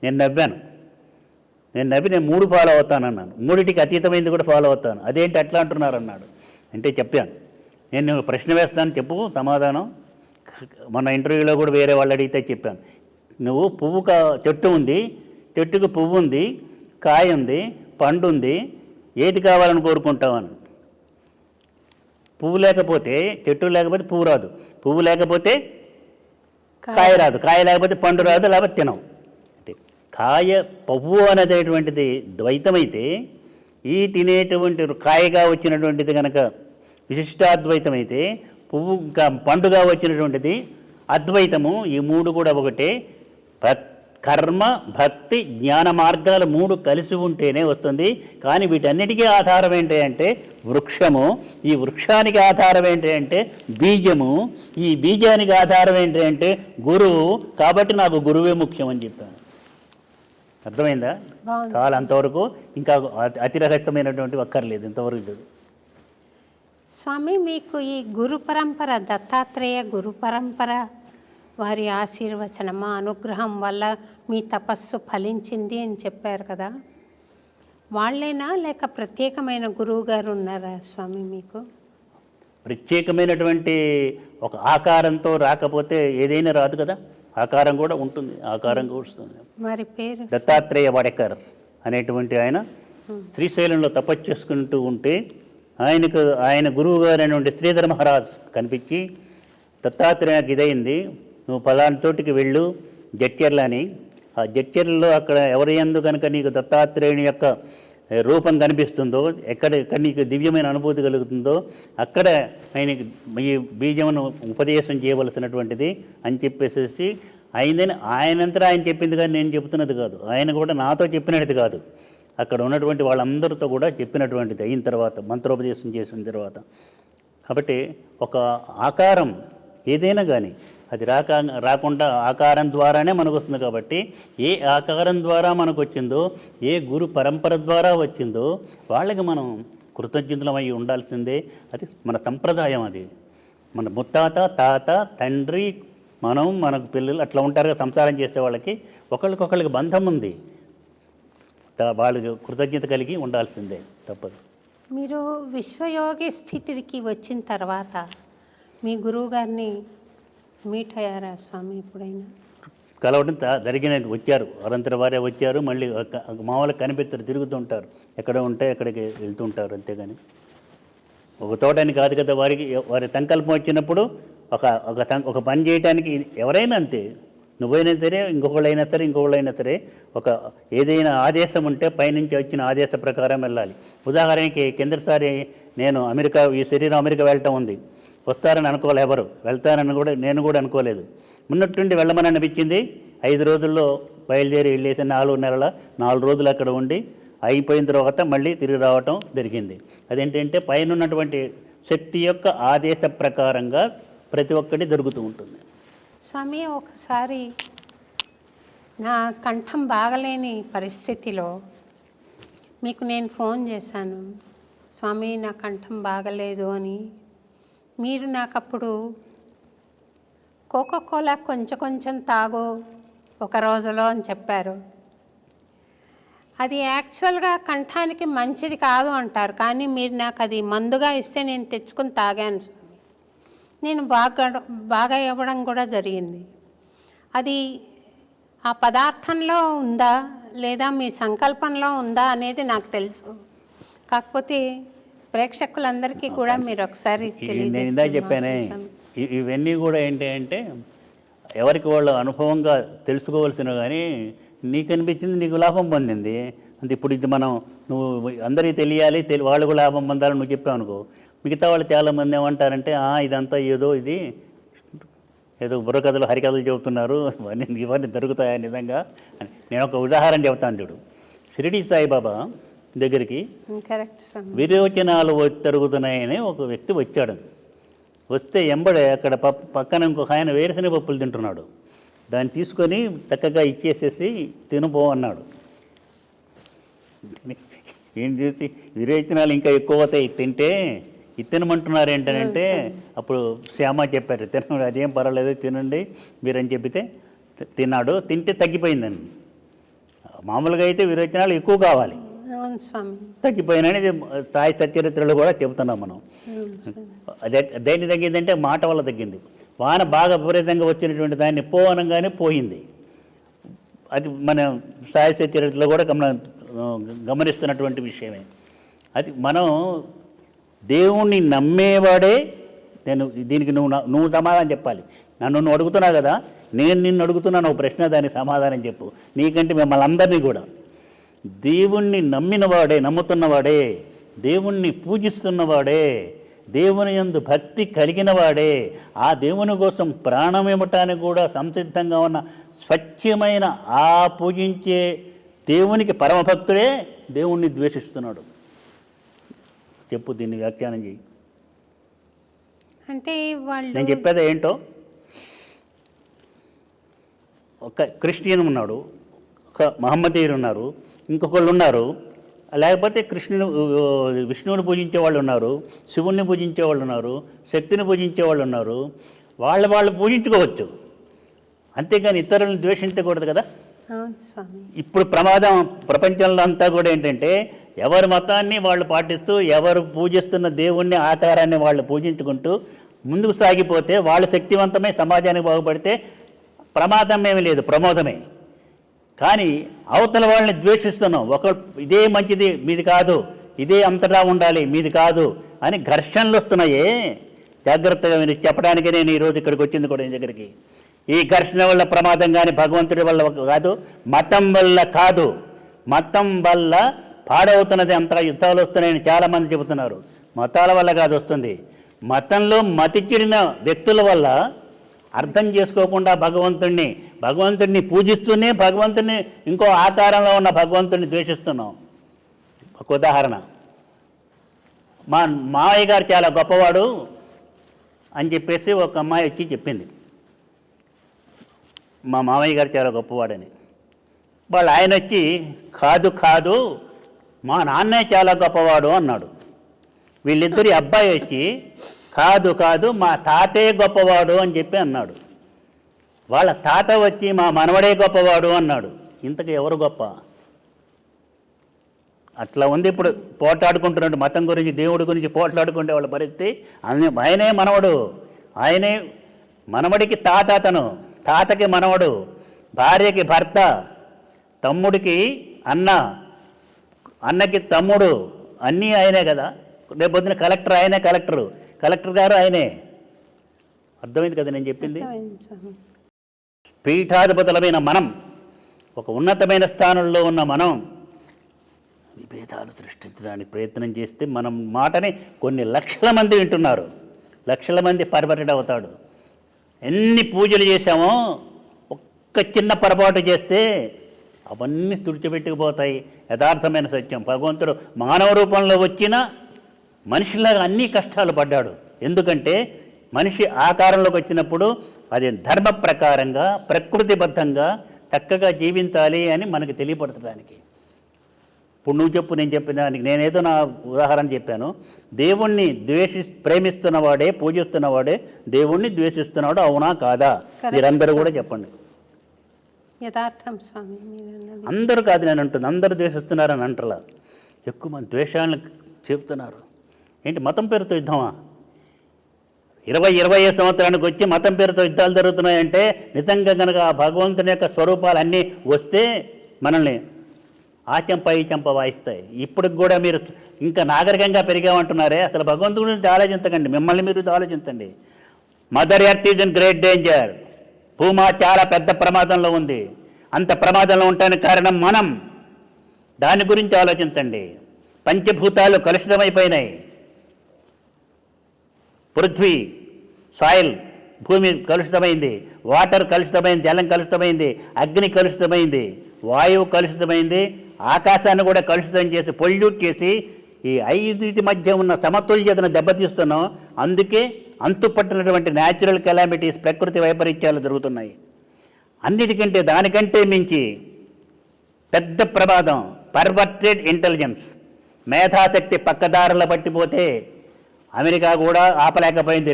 నేను నవ్వి నేను 3 ఫాలో అవుతానన్నాను. 3టికి అతీతమైంది కూడా ఫాలో అవుతాను. అదేంటి అట్లా అంటున్నారు అన్నాడు. అంటే చెప్పాను, నేను ప్రశ్న వేస్తాను, చెప్పు సమాధానం. మన ఇంటర్వ్యూలో కూడా వేరే వాళ్ళు అడిగితే చెప్పాను, నువ్వు చెట్టు ఉంది, చెట్టుకు పువ్వు ఉంది, కాయ ఉంది, పండు ఉంది, ఏది కావాలని కోరుకుంటామని. పువ్వు లేకపోతే చెట్టు లేకపోతే పువ్వు రాదు, పువ్వు లేకపోతే కాయ రాదు, కాయ లేకపోతే పండు రాదు, లేకపోతే తినవు. అంటే పువ్వు అనేటటువంటిది ద్వైతమైతే ఈ తినేటువంటి కాయగా వచ్చినటువంటిది కనుక విశిష్టాద్వైతమైతే పువ్వు పండుగా వచ్చినటువంటిది అద్వైతము. ఈ 3 కూడా ఒకటే. కర్మ, భక్తి, జ్ఞాన మార్గాలు 3 కలిసి ఉంటేనే వస్తుంది. కానీ వీటన్నిటికీ ఆధారం ఏంటి అంటే వృక్షము, ఈ వృక్షానికి ఆధారం ఏంటి అంటే బీజము, ఈ బీజానికి ఆధారం ఏంటి అంటే గురువు. కాబట్టి నాకు గురువే ముఖ్యం అని చెప్పాను. అర్థమైందా? చాలా అంతవరకు. ఇంకా అతి రహస్యమైనటువంటి అక్కర్లేదు ఇంతవరకు. స్వామి, మీకు ఈ గురు పరంపర, దత్తాత్రేయ గురు పరంపర వారి ఆశీర్వచనమా అనుగ్రహం వల్ల మీ తపస్సు ఫలించింది అని చెప్పారు కదా, వాళ్ళేనా లేక ప్రత్యేకమైన గురువు గారు ఉన్నారా స్వామి మీకు? ప్రత్యేకమైనటువంటి ఒక ఆకారంతో రాకపోతే ఏదైనా రాదు కదా, ఆకారం కూడా ఉంటుంది, ఆకారం కూడా వస్తుంది. మరి పేరు? దత్తాత్రేయ వాడేకర్ అనేటువంటి ఆయన శ్రీశైలంలో తపస్సు చేసుకుంటూ ఉంటే ఆయన గురువు గారు అయినటువంటి శ్రీధర మహారాజ్ కనిపించి, దత్తాత్రేయకి ఇదైంది, నువ్వు పలానా చోటికి వెళ్ళు జడ్చర్ల అని. ఆ జడ్చర్లలో అక్కడ ఎవరి యందు కనుక నీకు దత్తాత్రేయుని యొక్క రూపం కనిపిస్తుందో, ఎక్కడ నీకు దివ్యమైన అనుభూతి కలుగుతుందో అక్కడ ఆయనకి ఈ బీజమును ఉపదేశం చేయవలసినటువంటిది అని చెప్పేసి ఆయనంతా ఆయన చెప్పింది కానీ నేను చెప్తున్నది కాదు, ఆయన కూడా నాతో చెప్పినది కాదు, అక్కడ ఉన్నటువంటి వాళ్ళందరితో కూడా చెప్పినటువంటిది అయిన తర్వాత, మంత్రోపదేశం చేసిన తర్వాత. కాబట్టి ఒక ఆకారం ఏదైనా కానీ అది రాకుండా ఆకారం ద్వారానే మనకు వస్తుంది. కాబట్టి ఏ ఆకారం ద్వారా మనకు వచ్చిందో, ఏ గురు పరంపర ద్వారా వచ్చిందో వాళ్ళకి మనం కృతజ్ఞతలమై ఉండాల్సిందే. అది మన సంప్రదాయం. అది మన ముత్తాత, తాత, తండ్రి, మనకు పిల్లలు అట్లా ఉంటారు కదా. సంసారం చేసే వాళ్ళకి ఒకళ్ళకి బంధం ఉంది, వాళ్ళకి కృతజ్ఞత కలిగి ఉండాల్సిందే, తప్పదు. మీరు విశ్వయోగి స్థితికి వచ్చిన తర్వాత మీ గురువు గారిని మీట్ అయ్యారా స్వామి ఎప్పుడైనా? కలవడం జరిగిన వచ్చారు, అనంతరం వారే వచ్చారు, మళ్ళీ మామూలుగా కనిపెత్తారు, తిరుగుతూ ఉంటారు, ఎక్కడ ఉంటే అక్కడికి వెళ్తూ ఉంటారు. అంతేగాని ఒక తోటని కాదు కదా. వారి సంకల్పం వచ్చినప్పుడు ఒక పని చేయడానికి ఎవరైనా అంతే, నువ్వైనా సరే, ఇంకొకళ్ళైనా సరే ఒక ఏదైనా ఆదేశం ఉంటే పైనుంచి వచ్చిన ఆదేశ ప్రకారం వెళ్ళాలి. ఉదాహరణకి కిందసారి నేను ఈ శరీరం అమెరికా వెళ్ళటం ఉంది, వస్తారని అనుకోవాలి ఎవరు, వెళ్తారని కూడా నేను కూడా అనుకోలేదు. ఉన్నట్టుండి వెళ్ళమని అనిపించింది. 5 రోజుల్లో బయలుదేరి వెళ్ళేసి 4 రోజులు అక్కడ ఉండి అయిపోయిన తర్వాత మళ్ళీ తిరిగి రావటం జరిగింది. అదేంటంటే పైన ఉన్నటువంటి శక్తి యొక్క ఆదేశ ప్రకారంగా ప్రతి ఒక్కటి జరుగుతూ ఉంటుంది. స్వామి, ఒకసారి నా కంఠం బాగలేని పరిస్థితిలో మీకు నేను ఫోన్ చేశాను. స్వామి నా కంఠం బాగలేదు అని. మీరు నాకు అప్పుడు కోకోకోలా కొంచెం కొంచెం తాగు ఒక రోజులో అని చెప్పారు. అది యాక్చువల్గా కంఠానికి మంచిది కాదు అంటారు, కానీ మీరు నాకు అది మందుగా ఇస్తే నేను తెచ్చుకుని తాగాను స్వామి. నేను బాగా ఇవ్వడం కూడా జరిగింది. అది ఆ పదార్థంలో ఉందా లేదా మీ సంకల్పంలో ఉందా అనేది నాకు తెలుసు. కాకపోతే ప్రేక్షకులందరికీ కూడా మీరు ఒకసారి నేను ఇందాక చెప్పానే, ఇవన్నీ కూడా ఏంటి అంటే ఎవరికి వాళ్ళు అనుభవంగా తెలుసుకోవాల్సినవి. కానీ నీకు అనిపించింది, నీకు లాభం పొందింది అంటే ఇప్పుడు ఇది మనం నువ్వు అందరికీ తెలియాలి, వాళ్ళు కూడా లాభం పొందాలని నువ్వు చెప్పావు అనుకో, మిగతా వాళ్ళు చాలామంది ఏమంటారంటే ఇదంతా ఏదో బుర్రకథలు హరికథలు చెబుతున్నారు, ఇవన్నీ దొరుకుతాయా నిజంగా అని. నేను ఒక ఉదాహరణ చెబుతాను చూడు. షిరిడి సాయిబాబా దగ్గరికి విరోచనాలు తరుగుతున్నాయని ఒక వ్యక్తి వచ్చాడు. వస్తే ఎంబడే అక్కడ పక్కన ఇంకొక ఆయన వేరుశనగ పప్పులు తింటున్నాడు. దాన్ని తీసుకొని చక్కగా ఇచ్చేసేసి తినుపో అన్నాడు. ఏం చేసి విరేచనాలు ఇంకా ఎక్కువ అవుతాయి తింటే, ఇది తినమంటున్నారు ఏంటంటే అప్పుడు శ్యామ చెప్పారు, తినడు అదేం పర్వాలేదు తినండి మీరని చెప్పితే తిన్నాడు. తింటే తగ్గిపోయిందండి. మామూలుగా అయితే విరేచనాలు ఎక్కువ కావాలి, తగ్గిపోయినని సాయి సచరిత్రలో కూడా చెబుతున్నాం మనం. అదే దేని తగ్గిందంటే మాట వల్ల తగ్గింది. వాన బాగా విపరీతంగా వచ్చినటువంటి దాన్ని అనగానే పోయింది. అది మన సాయి సచరిత్రలో కూడా గమనిస్తున్నటువంటి విషయమే. అది మనం దేవుణ్ణి నమ్మేవాడే. నేను దీనికి నువ్వు సమాధానం చెప్పాలి. నన్ను అడుగుతున్నావు కదా, నేను నిన్ను అడుగుతున్నాను ఒక ప్రశ్న, దానికి సమాధానం చెప్పు. నీకంటే మిమ్మల్ని అందరినీ కూడా దేవుణ్ణి నమ్మినవాడే, నమ్ముతున్నవాడే, దేవుణ్ణి పూజిస్తున్నవాడే, దేవుని యందు భక్తి కలిగినవాడే, ఆ దేవుని కోసం ప్రాణం ఇవ్వటానికి కూడా సంసిద్ధంగా ఉన్న స్వచ్ఛమైన ఆ పూజించే దేవునికి పరమభక్తుడే దేవుణ్ణి ద్వేషిస్తున్నాడు. చెప్పు, దీన్ని వ్యాఖ్యానం చేయి. అంటే నేను చెప్పేది ఏంటో, ఒక క్రిస్టియన్ ఉన్నాడు, ఒక మహమ్మదీయులు ఉన్నారు, ఇంకొకళ్ళు ఉన్నారు. లేకపోతే విష్ణువుని పూజించే వాళ్ళు ఉన్నారు, శివుణ్ణి పూజించే వాళ్ళు ఉన్నారు, శక్తిని పూజించే వాళ్ళు ఉన్నారు. వాళ్ళు పూజించుకోవచ్చు, అంతేగాని ఇతరులను ద్వేషించకూడదు కదా. ఇప్పుడు ప్రమాదం ప్రపంచంలో అంతా కూడా ఏంటంటే ఎవరి మతాన్ని వాళ్ళు పాటిస్తూ, ఎవరు పూజిస్తున్న దేవుణ్ణి ఆకారాన్ని వాళ్ళు పూజించుకుంటూ ముందుకు సాగిపోతే, వాళ్ళు శక్తివంతమై సమాజానికి బాగుపడితే ప్రమాదం ఏమీ లేదు, ప్రమోదమే. కానీ అవతల వాళ్ళని ద్వేషిస్తున్నాం. ఇదే మంచిది, మీది కాదు, ఇదే అంతటా ఉండాలి, మీది కాదు అని ఘర్షణలు వస్తున్నాయే. జాగ్రత్తగా మీరు చెప్పడానికి నేను ఈరోజు ఇక్కడికి వచ్చింది కూడా ఈ దగ్గరికి. ఈ ఘర్షణ వల్ల ప్రమాదం కానీ భగవంతుడి వల్ల కాదు, మతం వల్ల కాదు. మతం వల్ల పాడవుతున్నది, అంతగా యుద్ధాలు వస్తున్నాయని చాలామంది చెబుతున్నారు. మతాల వల్ల కాదు వస్తుంది, మతంలో మతి చెడిన వ్యక్తుల వల్ల అర్థం చేసుకోకుండా భగవంతుడిని పూజిస్తూనే భగవంతుడిని ఇంకో ఆకారంలో ఉన్న భగవంతుడిని ద్వేషిస్తున్నాం. ఒక ఉదాహరణ, మా మావయ్య గారు చాలా గొప్పవాడు అని చెప్పేసి ఒక అమ్మాయి వచ్చి చెప్పింది, మా మావయ్య గారు చాలా గొప్పవాడని. వాళ్ళు ఆయన వచ్చి కాదు మా నాన్నే చాలా గొప్పవాడు అన్నాడు. వీళ్ళిద్దరి అబ్బాయి వచ్చి కాదు మా తాతే గొప్పవాడు అని చెప్పి అన్నాడు. వాళ్ళ తాత వచ్చి మా మనవడే గొప్పవాడు అన్నాడు. ఇంతకు ఎవరు గొప్ప? అట్లా ఉంది ఇప్పుడు పోట్లాడుకుంటున్నాడు మతం గురించి, దేవుడి గురించి పోట్లాడుకుంటే వాళ్ళ పరిస్థితి. ఆయనే మనవడు, ఆయనే మనవడికి తాత, అతను తాతకి మనవడు, భార్యకి భర్త, తమ్ముడికి అన్న, అన్నకి తమ్ముడు, అన్నీ ఆయనే కదా. రేపొద్దున కలెక్టర్ ఆయనే, కలెక్టర్ గారు ఆయనే. అర్థమైంది కదా నేను చెప్పింది? పీఠాధిపతులమైన మనం, ఒక ఉన్నతమైన స్థానంలో ఉన్న మనం విభేదాలు సృష్టించడానికి ప్రయత్నం చేస్తే మనం మాటని కొన్ని లక్షల మంది వింటున్నారు, లక్షల మంది పర్వర్టెడ్ అవుతాడు. ఎన్ని పూజలు చేశామో ఒక్క చిన్న పొరపాటు చేస్తే అవన్నీ తుడిచిపెట్టుకుపోతాయి. యథార్థమైన సత్యం, భగవంతుడు మానవ రూపంలో వచ్చిన మనిషిలాగా అన్ని కష్టాలు పడ్డాడు. ఎందుకంటే మనిషి ఆకారంలోకి వచ్చినప్పుడు అది ధర్మ ఇప్పుడు నువ్వు చెప్పు, నేను చెప్పిన దానికి నేనేదో నా ఉదాహరణ చెప్పాను. దేవుణ్ణి ప్రేమిస్తున్నవాడే, పూజిస్తున్నవాడే దేవుణ్ణి ద్వేషిస్తున్నాడు, అవునా కాదా? మీరందరూ కూడా చెప్పండి. యథార్థం స్వామి మీరు అన్నది. అందరూ కాదు నేను అంటుంది, అందరూ ద్వేషిస్తున్నారని అంటలా. ఎక్కువ మంది ద్వేషాలను చెప్తున్నారు. ఏంటి మతం పేరుతో యుద్ధమా? 25 సంవత్సరానికి వచ్చి మతం పేరుతో యుద్ధాలు జరుగుతున్నాయంటే నిజంగా కనుక ఆ భగవంతుని యొక్క స్వరూపాలు అన్నీ వస్తే మనల్ని ఆ చెంప ఈ చెంప వాయిస్తాయి. ఇప్పటికి కూడా మీరు ఇంకా నాగరికంగా పెరిగామంటున్నారే, అసలు భగవంతుడి గురించి ఆలోచించకండి, మిమ్మల్ని మీరు ఆలోచించండి. Mother earth is in great danger. Bhuma చాలా పెద్ద ప్రమాదంలో ఉంది. అంత ప్రమాదంలో ఉండడానికి కారణం మనం. దాని గురించి ఆలోచించండి. పంచభూతాలు కలుషితమైపోయినాయి. పృథ్వీ, సాయిల్, భూమి కలుషితమైంది, వాటర్ కలుషితమైంది, జలం కలుషితమైంది, అగ్ని కలుషితమైంది, వాయువు కలుషితమైంది, ఆకాశాన్ని కూడా కలుషితం చేసి పొల్యూట్ చేసి ఈ 5 మధ్య ఉన్న సమతుల్యతను దెబ్బతీస్తున్నాం. అందుకే అంతుపట్టినటువంటి న్యాచురల్ కెలామిటీస్, ప్రకృతి వైపరీత్యాలు జరుగుతున్నాయి. అన్నిటికంటే దానికంటే మించి పెద్ద ప్రమాదం పర్వర్టెడ్ ఇంటెలిజెన్స్. మేధాశక్తి పక్కదారుల పట్టిపోతే అమెరికా కూడా ఆపలేకపోయింది.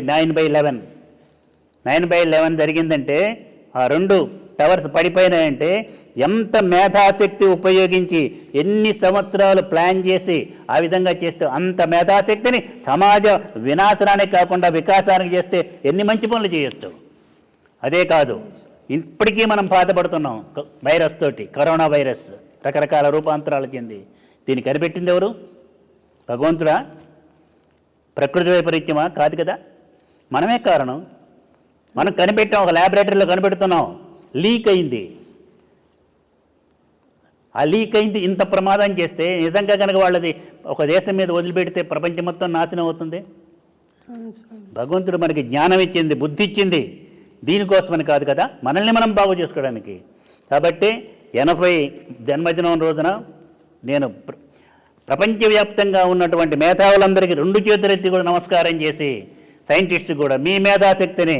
9/11 జరిగిందంటే ఆ 2 టవర్స్ పడిపోయినాయంటే ఎంత మేధాశక్తి ఉపయోగించి ఎన్ని సంవత్సరాలు ప్లాన్ చేసి ఆ విధంగా చేస్తే అంత మేధాశక్తిని సమాజ వినాశనానికి కాకుండా వికాసానికి చేస్తే ఎన్ని మంచి పనులు చేయొచ్చు. అదే కాదు, ఇప్పటికీ మనం బాధపడుతున్నాం వైరస్ తోటి. కరోనా వైరస్ రకరకాల రూపాంతరాలు చెంది దీన్ని కనిపెట్టింది ఎవరు? భగవంతుడా? ప్రకృతి వైపరీత్యమా? కాదు కదా, మనమే కారణం. మనం కనిపెట్టాం, ఒక ల్యాబొరేటరీలో కనిపెడుతున్నాం, లీక్ అయింది. ఆ లీక్ అయింది, ఇంత ప్రమాదం చేస్తే నిజంగా కనుక వాళ్ళది ఒక దేశం మీద వదిలిపెడితే ప్రపంచం మొత్తం నాశనం అవుతుంది. భగవంతుడు మనకి జ్ఞానం ఇచ్చింది, బుద్ధి ఇచ్చింది దీనికోసమని కాదు కదా, మనల్ని మనం బాగు చేసుకోవడానికి. కాబట్టి 80 జన్మదినం రోజున నేను ప్రపంచవ్యాప్తంగా ఉన్నటువంటి మేధావులందరికీ 2 చేతులెత్తి కూడా నమస్కారం చేసి, సైంటిస్టు కూడా మీ మేధాశక్తిని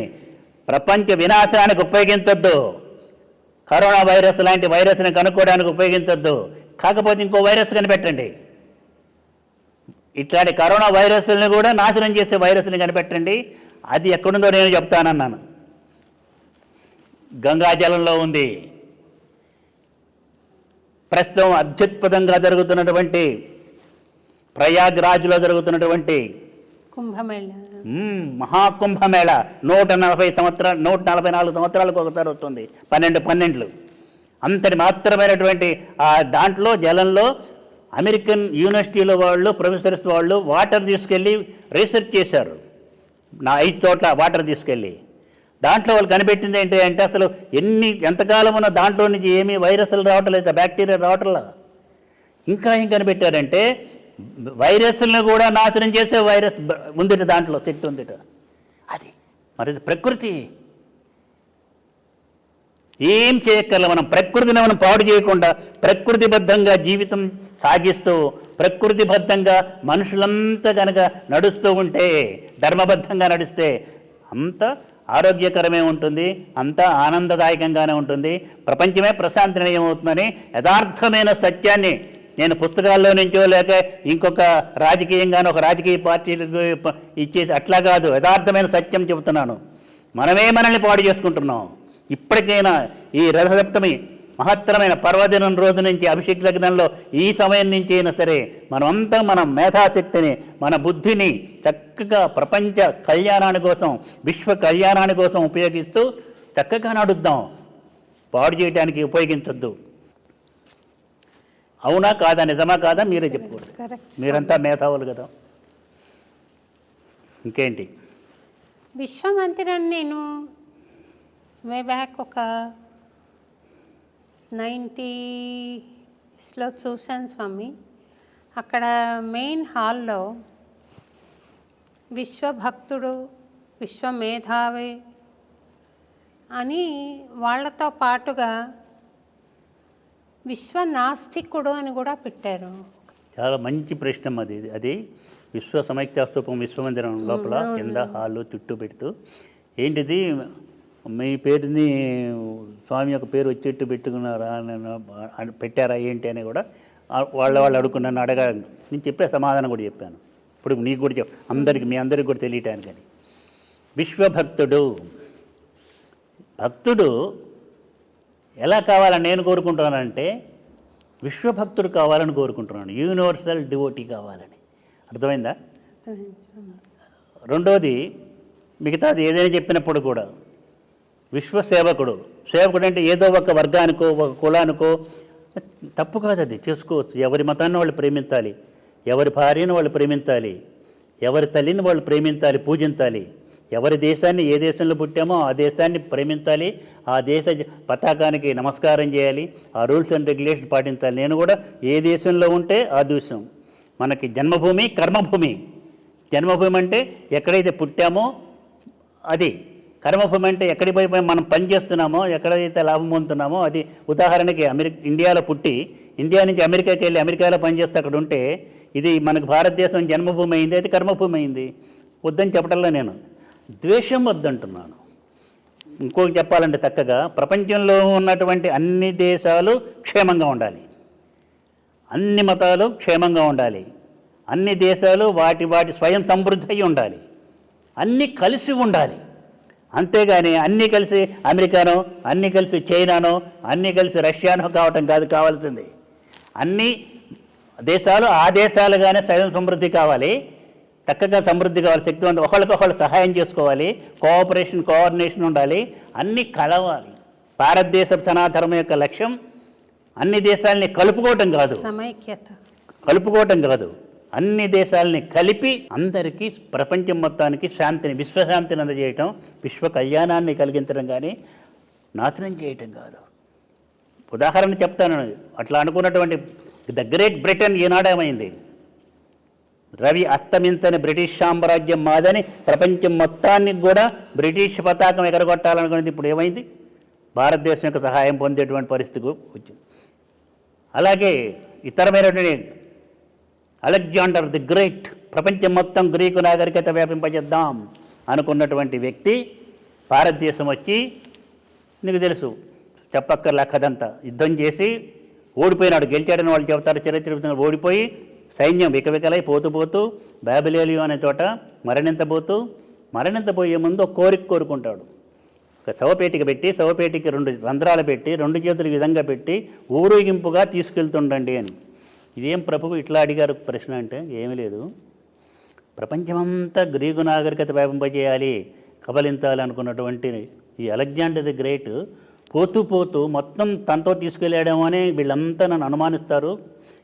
ప్రపంచ వినాశానికి ఉపయోగించొద్దు. కరోనా వైరస్ లాంటి వైరస్ని కనుక్కోవడానికి ఉపయోగించొద్దు. కాకపోతే ఇంకో వైరస్ కనిపెట్టండి. ఇట్లాంటి కరోనా వైరస్ని కూడా నాశనం చేసే వైరస్ని కనిపెట్టండి. అది ఎక్కడుందో నేను చెప్తానన్నాను. గంగాజలంలో ఉంది. ప్రస్తుతం అత్యద్భుతంగా జరుగుతున్నటువంటి ప్రయాగ్రాజ్లో జరుగుతున్నటువంటి కుంభమేళ, మహాకుంభమేళ 144 సంవత్సరాలకు ఒకసారి వస్తుంది. 12 అంతటి మాత్రమైనటువంటి ఆ దాంట్లో జలంలో అమెరికన్ యూనివర్సిటీలో వాళ్ళు, ప్రొఫెసర్స్ వాళ్ళు వాటర్ తీసుకెళ్ళి రీసెర్చ్ చేశారు. 5 చోట్ల వాటర్ తీసుకెళ్ళి దాంట్లో వాళ్ళు కనిపెట్టింది ఏంటి అంటే అసలు ఎంతకాలం ఉన్న దాంట్లో నుంచి ఏమీ వైరస్లు రావటం లేదు, బ్యాక్టీరియా రావటంలా. ఇంకా ఏం కనిపెట్టారంటే వైరస్లను కూడా నాశనం చేసే వైరస్ ఉందిట, దాంట్లో శక్తి ఉందిట. అది మరి ప్రకృతి. ఏం చేయక్కర్లే, మనం ప్రకృతిని మనం పాడు చేయకుండా ప్రకృతిబద్ధంగా జీవితం సాగిస్తూ ప్రకృతిబద్ధంగా మనుషులంతా కనుక నడుస్తూ ఉంటే, ధర్మబద్ధంగా నడిస్తే అంత ఆరోగ్యకరమే ఉంటుంది, అంతా ఆనందదాయకంగానే ఉంటుంది. ప్రపంచమే ప్రశాంతి నిలయం అవుతుందని యథార్థమైన సత్యాన్ని నేను పుస్తకాల్లో నుంచో లేక ఇంకొక రాజకీయంగానో ఒక రాజకీయ పార్టీలకు ఇచ్చేసి అట్లా కాదు, యథార్థమైన సత్యం చెబుతున్నాను. మనమే మనల్ని పాడు చేసుకుంటున్నాం. ఇప్పటికైనా ఈ రథసప్తమి మహత్తరమైన పర్వదినం రోజు నుంచి అభిషేక లగ్నంలో ఈ సమయం నుంచి అయినా సరే మనమంతా మన మేధాశక్తిని, మన బుద్ధిని చక్కగా ప్రపంచ కళ్యాణాని కోసం, విశ్వ కళ్యాణాని కోసం ఉపయోగిస్తూ చక్కగా నడుద్దాం. పాడు చేయడానికి ఉపయోగించొద్దు. అవునా కాదా, నిజమా కాదా మీరే చెప్పుకోండి. మీరంతా మేధావులు కదా. ఇంకేంటి? విశ్వమందిరం నేను వే బ్యాక్ ఒక 90స్లో చూశాను స్వామి. అక్కడ మెయిన్ హాల్లో విశ్వభక్తుడు, విశ్వమేధావి అని వాళ్ళతో పాటుగా విశ్వనాస్తికుడు అని కూడా పెట్టారు. చాలా మంచి ప్రశ్న అది విశ్వ సమైక్యాస్తూపం విశ్వమందిరం లోపల కింద హాల్లో చుట్టూ పెడుతూ ఏంటిది మీ పేరుని స్వామి యొక్క పేరు వచ్చేట్టు పెట్టుకున్నారా, పెట్టారా ఏంటి అని కూడా వాళ్ళు అడుగుకున్నాను నేను చెప్పే సమాధానం కూడా చెప్పాను. ఇప్పుడు నీకు కూడా అందరికి మీ అందరికి కూడా తెలియటానికని. విశ్వభక్తుడు, భక్తుడు ఎలా కావాలని నేను కోరుకుంటున్నానంటే విశ్వభక్తుడు కావాలని కోరుకుంటున్నాను. యూనివర్సల్ డివోటీ కావాలని. అర్థమైందా? రెండోది, మిగతాది ఏదైనా చెప్పినప్పుడు కూడా విశ్వసేవకుడు. సేవకుడు అంటే ఏదో ఒక వర్గానికో ఒక కులానికో తప్పు కాదు, అది చేసుకోవచ్చు. ఎవరి మతాన్ని వాళ్ళు ప్రేమించాలి, ఎవరి భార్యను వాళ్ళు ప్రేమించాలి, ఎవరి తల్లిని వాళ్ళు ప్రేమించాలి, పూజించాలి. ఎవరి దేశాన్ని, ఏ దేశంలో పుట్టామో ఆ దేశాన్ని ప్రేమించాలి, ఆ దేశ పతాకానికి నమస్కారం చేయాలి, ఆ రూల్స్ అండ్ రెగ్యులేషన్ పాటించాలి. నేను కూడా ఏ దేశంలో ఉంటే ఆ దేశం మనకి జన్మభూమి, కర్మభూమి. జన్మభూమి అంటే ఎక్కడైతే పుట్టామో అది, కర్మభూమి అంటే ఎక్కడికి పోయి మనం పని చేస్తున్నామో, ఎక్కడైతే లాభం పొందుతున్నామో అది. ఉదాహరణకి ఇండియాలో పుట్టి ఇండియా నుంచి అమెరికాకి వెళ్ళి అమెరికాలో పనిచేస్తే అక్కడ ఉంటే ఇది మనకు భారతదేశం జన్మభూమి అయింది, అది కర్మభూమి అయింది. వద్దని చెప్పడంలో నేను ద్వేషం వద్దంటున్నాను. ఇంకోటి చెప్పాలంటే చక్కగా ప్రపంచంలో ఉన్నటువంటి అన్ని దేశాలు క్షేమంగా ఉండాలి, అన్ని మతాలు క్షేమంగా ఉండాలి, అన్ని దేశాలు వాటి స్వయం సమృద్ధి అయి ఉండాలి, అన్నీ కలిసి ఉండాలి. అంతేగాని అన్నీ కలిసి అమెరికానో, అన్నీ కలిసి చైనానో, అన్నీ కలిసి రష్యానో కావటం కాదు కావాల్సింది. అన్ని దేశాలు ఆ దేశాలుగానే స్వయం సమృద్ధి కావాలి, చక్కగా సమృద్ధి కావాలి, శక్తివంతం, ఒకళ్ళకొకళ్ళు సహాయం చేసుకోవాలి, కోఆర్డినేషన్ ఉండాలి, అన్నీ కలవాలి. భారతదేశ సనాతనం యొక్క లక్ష్యం అన్ని దేశాలని కలుపుకోవటం కాదు, సమైక్యత, కలుపుకోవటం కాదు, అన్ని దేశాలని కలిపి అందరికీ, ప్రపంచం మొత్తానికి శాంతిని, విశ్వశాంతిని అందజేయటం, విశ్వ కళ్యాణాన్ని కలిగించడం కానీ నాశనం చేయటం కాదు. ఉదాహరణ చెప్తాను. అట్లా అనుకున్నటువంటి ద గ్రేట్ బ్రిటన్ ఈనాడేమైంది? రవి అస్తమించని బ్రిటిష్ సామ్రాజ్యం మాదని ప్రపంచం మొత్తానికి కూడా బ్రిటిష్ పతాకం ఎగరగొట్టాలనుకునేది ఇప్పుడు ఏమైంది? భారతదేశం యొక్క సహాయం పొందేటువంటి పరిస్థితి వచ్చింది. అలాగే ఇతరమైనటువంటి అలెగ్జాండర్ ది గ్రేట్, ప్రపంచం మొత్తం గ్రీకు నాగరికత వ్యాపింపజేద్దాం అనుకున్నటువంటి వ్యక్తి భారతదేశం వచ్చి, నీకు తెలుసు చెప్పక్కర్లే కథంతా, యుద్ధం చేసి ఓడిపోయినాడు. గెలిచాడని వాళ్ళు చెబుతారు, చరిత్ర ఓడిపోయి సైన్యం వికవికలై పోతూ బాబిలోనియా అనే చోట మరణించబోయే ముందు ఒక కోరుకుంటాడు. ఒక శవపేటిక పెట్టి, శవపేటికి 2 రంధ్రాలు పెట్టి, 2 చేతులు విధంగా పెట్టి ఊరేగింపుగా తీసుకెళ్తుండండి అని. ఇదేం ప్రభువు ఇట్లా అడిగారు ప్రశ్న అంటే, ఏమీ లేదు, ప్రపంచమంతా గ్రీకు నాగరికత వ్యాపింపజేయాలి, కబలించాలి అనుకున్నటువంటి ఈ అలెగ్జాండర్ ది గ్రేట్ పోతూ మొత్తం తనతో తీసుకెళ్ళాడేమో అని వీళ్ళంతా నన్ను అనుమానిస్తారు.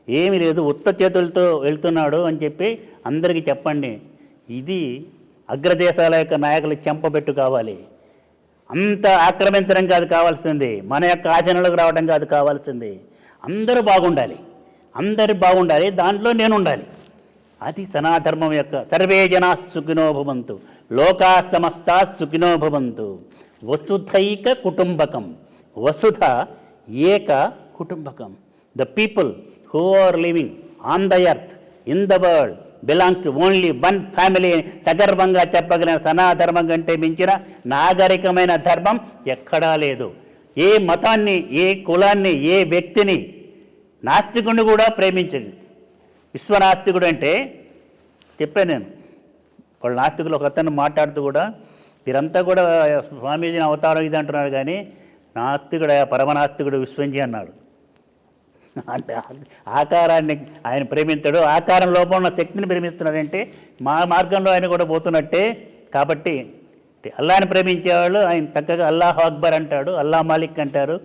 ఏమీ లేదు, ఉత్త చేతులతో వెళ్తున్నాడు అని చెప్పి అందరికీ చెప్పండి. ఇది అగ్రదేశాల యొక్క నాయకులు చెంపబెట్టు కావాలి. అంత ఆక్రమించడం కాదు కావాల్సింది, మన యొక్క ఆచరణలోకి రావడం కాదు కావాల్సింది. అందరూ బాగుండాలి, దాంట్లో నేను ఉండాలి. అది సనాధర్మం యొక్క. సర్వే జనా సుఖినో భవంతు, లోకా సమస్తా సుఖినో భవంతు, వసుధైక కుటుంబకం, వసుధ ఏక కుటుంబకం. The people who are living on the earth, in the world, belong to only one family. సగర్వంగా చెప్పగలిగిన సనాధర్మం కంటే మించిన నాగరికమైన ధర్మం ఎక్కడా లేదు. ఏ మతాన్ని, ఏ కులాన్ని, ఏ వ్యక్తిని, నాస్తికుడిని కూడా ప్రేమించదు. విశ్వనాస్తికుడు అంటే చెప్పాను నేను, వాళ్ళు నాస్తికులు ఒక అతను మాట్లాడుతూ కూడా, వీరంతా కూడా స్వామీజీని అవతారం ఇది అంటున్నారు కానీ నాస్తికుడు, పరమనాస్తికుడు విశ్వంజీ అన్నాడు. అంటే ఆకారాన్ని ఆయన ప్రేమించాడు, ఆకారం లోపల ఉన్న శక్తిని ప్రేమిస్తున్నాడంటే మా మార్గంలో ఆయన కూడా పోతున్నట్టే. కాబట్టి అల్లాని ప్రేమించేవాళ్ళు ఆయన చక్కగా అల్లాహ్ అక్బర్ అంటాడు, అల్లా మాలిక్ అంటారు.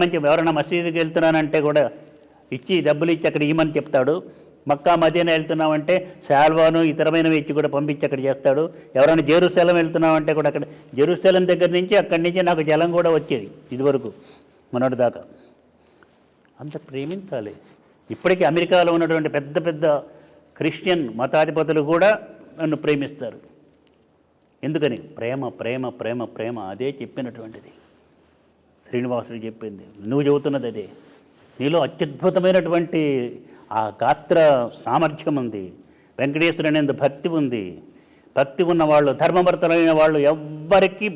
మంచి ఎవరైనా మసీదుకి వెళ్తున్నానంటే కూడా డబ్బులు ఇచ్చి అక్కడ ఇవ్వమని చెప్తాడు. మక్కా మదీనా వెళ్తున్నామంటే శాల్వాను ఇతరమైనవి ఇచ్చి కూడా పంపించి అక్కడ చేస్తాడు. ఎవరైనా జెరూసలేం వెళ్తున్నామంటే కూడా అక్కడ జెరూసలేం దగ్గర నుంచి అక్కడి నుంచి నాకు జలం కూడా వచ్చేది ఇదివరకు మొన్నటి దాకా. అంత ప్రేమించాలి. ఇప్పటికీ అమెరికాలో ఉన్నటువంటి పెద్ద పెద్ద క్రిస్టియన్ మతాధిపతులు కూడా నన్ను ప్రేమిస్తారు. ఎందుకని? ప్రేమ ప్రేమ ప్రేమ ప్రేమ. అదే చెప్పినటువంటిది శ్రీనివాసుడు చెప్పింది, నువ్వు చెబుతున్నది అదే. నీలో అత్యద్భుతమైనటువంటి ఆ గాత్ర సామర్థ్యం ఉంది, వెంకటేశ్వరుని అనేది భక్తి ఉంది. భక్తి ఉన్న వాళ్ళు, ధర్మభర్తలైన వాళ్ళు ఎవ్వరికీ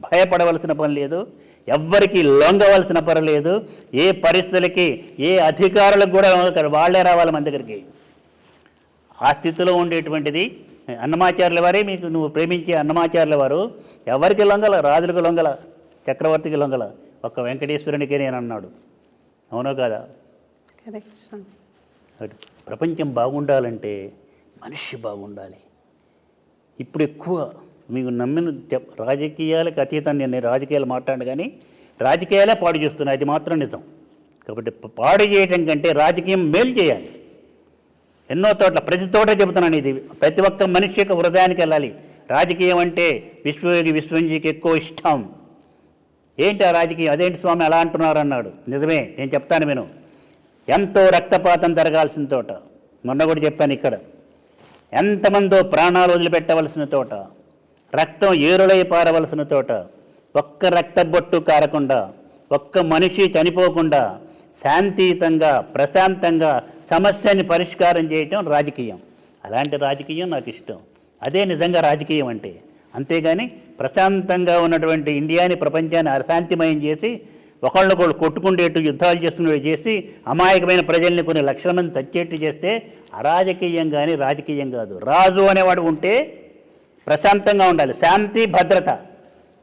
భయపడవలసిన పని లేదు. ఎవ్వరికి లొంగవలసిన పర్లేదు, ఏ పరిస్థితులకి ఏ అధికారులకు కూడా వాళ్ళే రావాలి మన దగ్గరికి. ఆ స్థితిలో ఉండేటువంటిది అన్నమాచార్యుల వారే. మీకు నువ్వు ప్రేమించే అన్నమాచార్యుల వారు ఎవరికి లొంగల, రాజులకు లొంగల, చక్రవర్తికి లొంగల, ఒక్క వెంకటేశ్వరునికే నేను అన్నాడు. అవునో కాదా? కరెక్ట్ స్వామి. ప్రపంచం బాగుండాలంటే మనిషి బాగుండాలి. ఇప్పుడు ఎక్కువ మీకు నమ్మిన రాజకీయాలకు అతీతం, నేను రాజకీయాలు మాట్లాడు కానీ రాజకీయాలే పాడు చేస్తున్నాయి, అది మాత్రం నిజం. కాబట్టి పాడు చేయటం కంటే రాజకీయం మేలు చేయాలి. ఎన్నో చోట్ల, ప్రతి చోట చెబుతున్నాను ఇది, ప్రతి ఒక్క మనిషి యొక్క హృదయానికి వెళ్ళాలి. రాజకీయం అంటే విశ్వయోగి విశ్వంజీకి ఎక్కువ ఇష్టం. ఏంటి ఆ రాజకీయం? అదేంటి స్వామి అలా అంటున్నారు అన్నాడు. నిజమే, నేను చెప్తాను విను. ఎంతో రక్తపాతం జరగాల్సిన తోట, మొన్న కూడా చెప్పాను ఇక్కడ, ఎంతమందో ప్రాణాలు వదిలిపెట్టవలసిన తోట, రక్తం ఏరులై పారవలసిన తోట, ఒక్క రక్తబొట్టు కారకుండా, ఒక్క మనిషి చనిపోకుండా శాంతియుతంగా ప్రశాంతంగా సమస్యని పరిష్కారం చేయటం రాజకీయం. అలాంటి రాజకీయం నాకు ఇష్టం. అదే నిజంగా రాజకీయం అంటే. అంతేగాని ప్రశాంతంగా ఉన్నటువంటి ఇండియాని, ప్రపంచాన్ని అశాంతిమయం చేసి ఒకళ్ళొకళ్ళు కొట్టుకుండేట్టు, యుద్ధాలు చేసుకునేట్టు చేసి అమాయకమైన ప్రజల్ని కొన్ని లక్షల మంది చచ్చేట్టు చేస్తే అరాజకీయం కానీ రాజకీయం కాదు. రాజు అనేవాడు ఉంటే ప్రశాంతంగా ఉండాలి. శాంతి భద్రత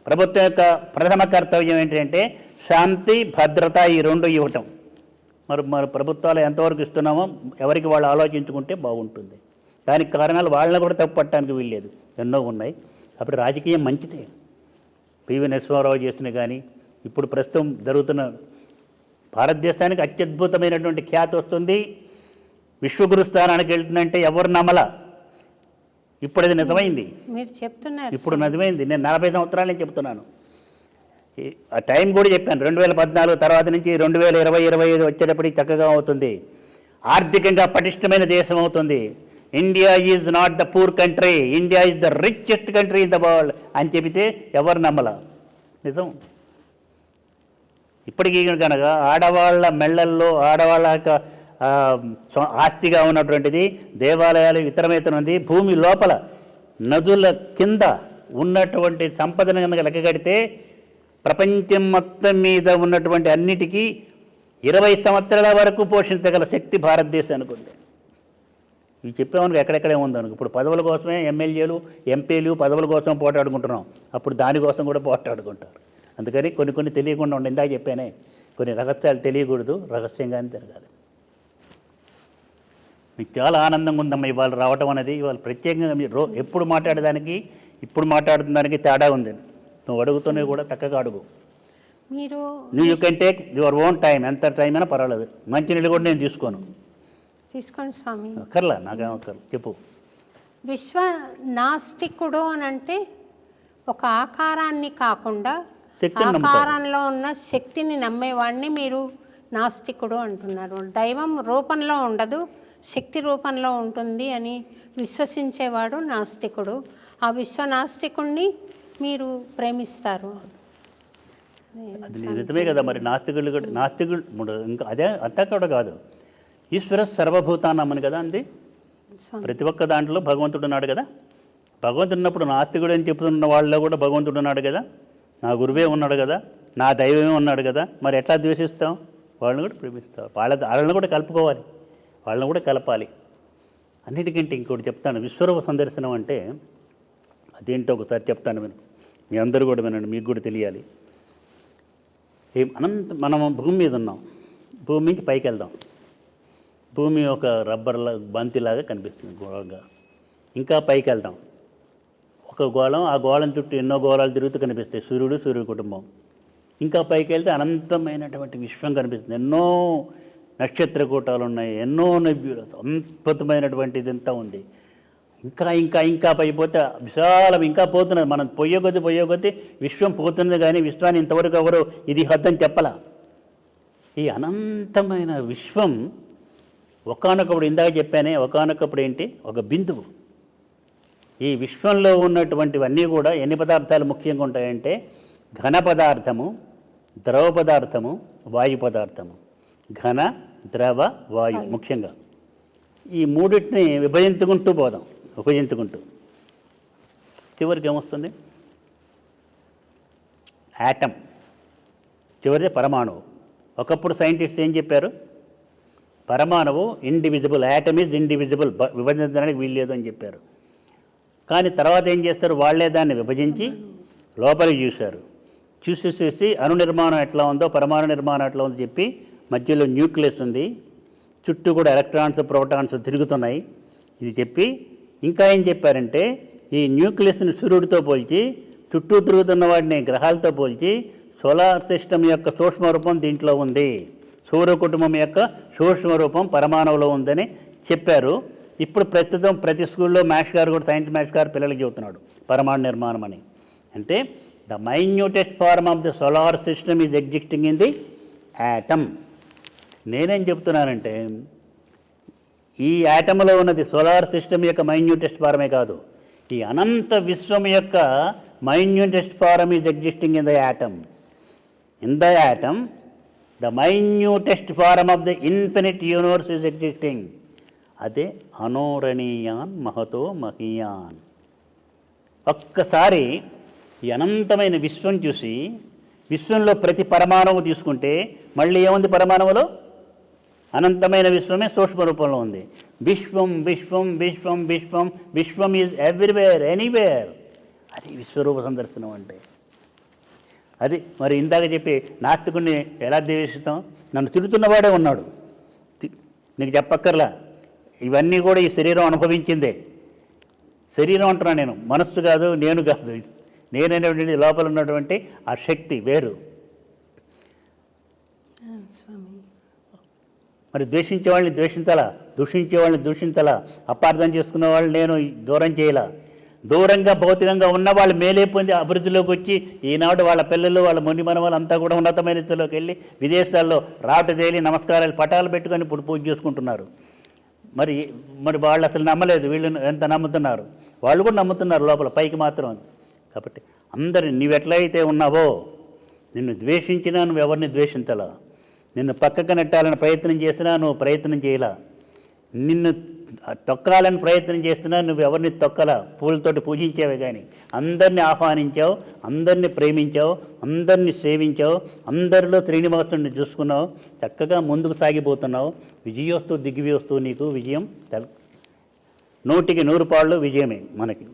ప్రభుత్వం యొక్క ప్రథమ కర్తవ్యం ఏంటంటే శాంతి భద్రత, ఈ రెండు ఇవ్వటం. మరి ప్రభుత్వాలు ఎంతవరకు ఇస్తున్నామో ఎవరికి వాళ్ళు ఆలోచించుకుంటే బాగుంటుంది. దానికి కారణాలు వాళ్ళని కూడా తప్పు పట్టడానికి వీల్లేదు, ఎన్నో ఉన్నాయి. అప్పుడు రాజకీయం మంచిదే. పివి నరసింహారావు చేసిన కానీ ఇప్పుడు ప్రస్తుతం జరుగుతున్న భారతదేశానికి అత్యద్భుతమైనటువంటి ఖ్యాతి వస్తుంది. విశ్వగురు స్థానానికి వెళ్తుందంటే ఎవరు నమ్మల. ఇప్పుడు అది నిజమైంది. మీరు చెప్తున్నారు ఇప్పుడు నిజమైంది. నేను 40 సంవత్సరాల నుంచి చెప్తున్నాను. ఆ టైం కూడా చెప్పాను. 2014 తర్వాత నుంచి 2020-25 వచ్చేటప్పటికి చక్కగా అవుతుంది. ఆర్థికంగా పటిష్టమైన దేశం అవుతుంది. India is not the poor country, India is the richest country in the world అని చెబితే ఎవరు నమ్మల. నిజం. ఇప్పటికీ కనుక ఆడవాళ్ళ మెళ్ళల్లో ఆడవాళ్ళ యొక్క ఆస్తిగా ఉన్నటువంటిది దేవాలయాలు ఇతరమైతున్నది. భూమి లోపల నదుల కింద ఉన్నటువంటి సంపదను కనుక లెక్క కడితే ప్రపంచం మొత్తం మీద ఉన్నటువంటి అన్నిటికీ 20 సంవత్సరాల వరకు పోషించగల శక్తి భారతదేశానికి ఉంది. ఇవి చెప్పేవానికి ఎక్కడెక్కడే ఉందనుకో. ఇప్పుడు పదవుల కోసమే ఎమ్మెల్యేలు ఎంపీలు పదవుల కోసం పోటాడుకుంటున్నాం. అప్పుడు దానికోసం కూడా పోటాడుకుంటారు. అందుకని కొన్ని తెలియకుండా ఉండి, ఇందాక చెప్పానే, కొన్ని రహస్యాలు తెలియకూడదు, రహస్యంగానే తిరగాలి. మీకు చాలా ఆనందంగా ఉందమ్మా ఇవాళ రావటం అనేది. ఇవాళ ప్రత్యేకంగా మీరు ఎప్పుడు మాట్లాడేదానికి ఇప్పుడు మాట్లాడుతున్న దానికి తేడా ఉంది. నువ్వు అడుగుతూనే కూడా చక్కగా అడుగు. మీరు you can take your own time, ఎంత టైం అయినా పర్వాలేదు. మంచినీళ్ళు కూడా నేను తీసుకోను. తీసుకోండి స్వామి. అక్కర్లా, నాకేం అక్కర్లా, చెప్పు. విశ్వ నాస్తికుడు అని అంటే ఒక ఆకారాన్ని కాకుండా శక్తిని నమ్ముతారు. ఆకారంలో ఉన్న శక్తిని నమ్మేవాడిని మీరు నాస్తికుడు అంటున్నారు. దైవం రూపంలో ఉండదు, శక్తి రూపంలో ఉంటుంది అని విశ్వసించేవాడు నాస్తికుడు. ఆ విశ్వ నాస్తికుడిని మీరు ప్రేమిస్తారు. అది నిజమే కదా. మరి నాస్తికుడు ఇంకా అదే అంతా కూడా కాదు. ఈశ్వర సర్వభూతానమ్మని కదా అంది. ప్రతి ఒక్క దాంట్లో భగవంతుడు ఉన్నాడు కదా. భగవంతుడు ఉన్నప్పుడు నాస్తికుడు అని చెప్తున్న వాళ్ళలో కూడా భగవంతుడు ఉన్నాడు కదా. నా గురువే ఉన్నాడు కదా, నా దైవమే ఉన్నాడు కదా. మరి ఎట్లా ద్వేషిస్తాం? వాళ్ళని కూడా ప్రేమిస్తాం. వాళ్ళని కూడా కలుపుకోవాలి, వాళ్ళని కూడా కలపాలి. అన్నిటికంటే ఇంకోటి చెప్తాను. విశ్వరూప సందర్శనం అంటే అదేంటో ఒకసారి చెప్తాను విను. మీ అందరూ కూడా వినండి, మీకు కూడా తెలియాలి. మనం భూమి మీద ఉన్నాం. భూమి నుంచి పైకి వెళ్దాం. భూమి ఒక రబ్బర్లా బంతిలాగా కనిపిస్తుంది గోళంగా. ఇంకా పైకి వెళ్దాం. ఒక గోళం, ఆ గోళం చుట్టూ ఎన్నో గోళాలు తిరుగుతూ కనిపిస్తాయి. సూర్యుడి కుటుంబం. ఇంకా పైకి వెళ్తే అనంతమైనటువంటి విశ్వం కనిపిస్తుంది. ఎన్నో నక్షత్ర కూటాలు ఉన్నాయి, ఎన్నో నెబ్యూలు, అద్భుతమైనటువంటి ఇదంతా ఉంది. ఇంకా ఇంకా ఇంకా పైపోతే విశాలం ఇంకా పోతున్నది. మనం పోయే కొద్దీ విశ్వం పోతున్నది. కానీ విశ్వాన్ని ఇంతవరకు ఎవరు ఇది హద్దని చెప్పలా. ఈ అనంతమైన విశ్వం ఒకానొకప్పుడు, ఇందాక చెప్పానే, ఒకానొకప్పుడు ఏంటి, ఒక బిందువు. ఈ విశ్వంలో ఉన్నటువంటివన్నీ కూడా ఎన్ని పదార్థాలు ముఖ్యంగా ఉంటాయంటే ఘన పదార్థము, ద్రవ పదార్థము, వాయు పదార్థము. ఘన, ద్రవ, వాయు ముఖ్యంగా. ఈ మూడింటిని విభజించుకుంటూ పోదాం. చివరికి ఏమొస్తుంది? యాటమ్. చివరిది పరమాణువు. ఒకప్పుడు సైంటిస్ట్ ఏం చెప్పారు? పరమాణువు ఇండివిజిబుల్, యాటమ్ ఈజ్ ఇండివిజిబుల్, విభజించడానికి వీల్లేదు అని చెప్పారు. కానీ తర్వాత ఏం చేస్తారు? వాళ్ళే దాన్ని విభజించి లోపలికి చూశారు. చూసేసేసి అణు నిర్మాణం ఎట్లా ఉందో, పరమాణు నిర్మాణం ఎట్లా ఉందో చెప్పి మధ్యలో న్యూక్లియస్ ఉంది, చుట్టూ కూడా ఎలక్ట్రాన్స్ ప్రోటాన్స్ తిరుగుతున్నాయి. ఇది చెప్పి ఇంకా ఏం చెప్పారంటే, ఈ న్యూక్లియస్ని సూర్యుడితో పోల్చి, చుట్టూ తిరుగుతున్న వాటిని గ్రహాలతో పోల్చి, సోలార్ సిస్టమ్ యొక్క సూక్ష్మ రూపం దీంట్లో ఉంది, సూర్య కుటుంబం యొక్క సూక్ష్మ రూపం పరమాణువులో ఉందని చెప్పారు. ఇప్పుడు ప్రస్తుతం ప్రతి స్కూల్లో మ్యాథ్స్ గారు కూడా, సైన్స్ మ్యాథ్స్ గారు పిల్లలకి చెబుతున్నాడు పరమాణు నిర్మాణం అని. అంటే the minutest form of the solar system is existing in the atom. నేనేం చెప్తున్నానంటే, ఈ యాటంలో ఉన్నది సోలార్ సిస్టమ్ యొక్క మైన్యూటెస్ట్ ఫారమే కాదు, ఈ అనంత విశ్వం యొక్క minutest form is existing in the atom. In the atom the minutest form of the infinite universe is existing. అదే అనోరణీయాన్ మహతో మహీయాన్. ఒక్కసారి ఈ అనంతమైన విశ్వం చూసి, విశ్వంలో ప్రతి పరమాణువు తీసుకుంటే మళ్ళీ ఏముంది? పరమాణువులో అనంతమైన విశ్వమే సూక్ష్మ రూపంలో ఉంది. విశ్వం విశ్వం విశ్వం విశ్వం విశ్వం ఈజ్ ఎవ్రీవేర్, ఎనీవేర్. అది విశ్వరూప సందర్శనం అంటే. అది మరి ఇందాక చెప్పి నాస్తికుడిని ఎలా ద్వేషిస్తాం? నన్ను తిడుతున్నవాడే ఉన్నాడు, నీకు చెప్పక్కర్లా. ఇవన్నీ కూడా ఈ శరీరం అనుభవించిందే. శరీరం అంటున్నాను నేను, మనస్సు కాదు, నేను కాదు. నేననేటువంటి లోపల ఉన్నటువంటి ఆ శక్తి వేరు. మరి ద్వేషించే వాళ్ళని ద్వేషించాలా, దూషించే వాళ్ళని దూషించాలా, అపార్థం చేసుకునే వాళ్ళని నేను దూరం చేయాలా. దూరంగా భౌతికంగా ఉన్న వాళ్ళు మేలే పొంది అభివృద్ధిలోకి వచ్చి ఈనాడు వాళ్ళ పిల్లలు, వాళ్ళ ముని మనవాళ్ళు అంతా కూడా ఉన్నతమైన స్థితిలోకి వెళ్ళి విదేశాల్లో రాటు తేలి నమస్కారాలు పటాలు పెట్టుకొని ఇప్పుడు పూజ చేసుకుంటున్నారు. మరి మరి వాళ్ళు అసలు నమ్మలేదు, వీళ్ళు ఎంత నమ్ముతున్నారు. వాళ్ళు కూడా నమ్ముతున్నారు లోపల, పైకి మాత్రం. కాబట్టి అందరు నీవెట్లయితే ఉన్నావో, నిన్ను ద్వేషించినా నువ్వు ఎవరిని ద్వేషించాలా, నిన్ను పక్కకు నెట్టాలని ప్రయత్నం చేసినా నువ్వు ప్రయత్నం చేయాల, నిన్ను తొక్కాలని ప్రయత్నం చేసినా నువ్వు ఎవరిని తొక్కలా, పూలతోటి పూజించేవే. కానీ అందరినీ ఆహ్వానించావు, అందరినీ ప్రేమించావు, అందరినీ సేవించావు, అందరిలో శ్రీనివాసుని చూసుకున్నావు, చక్కగా ముందుకు సాగిపోతున్నావు. విజయోస్తు దిగ్వియోస్తు, నీకు విజయం 100కి 100 పాళ్ళు విజయమే. మనకి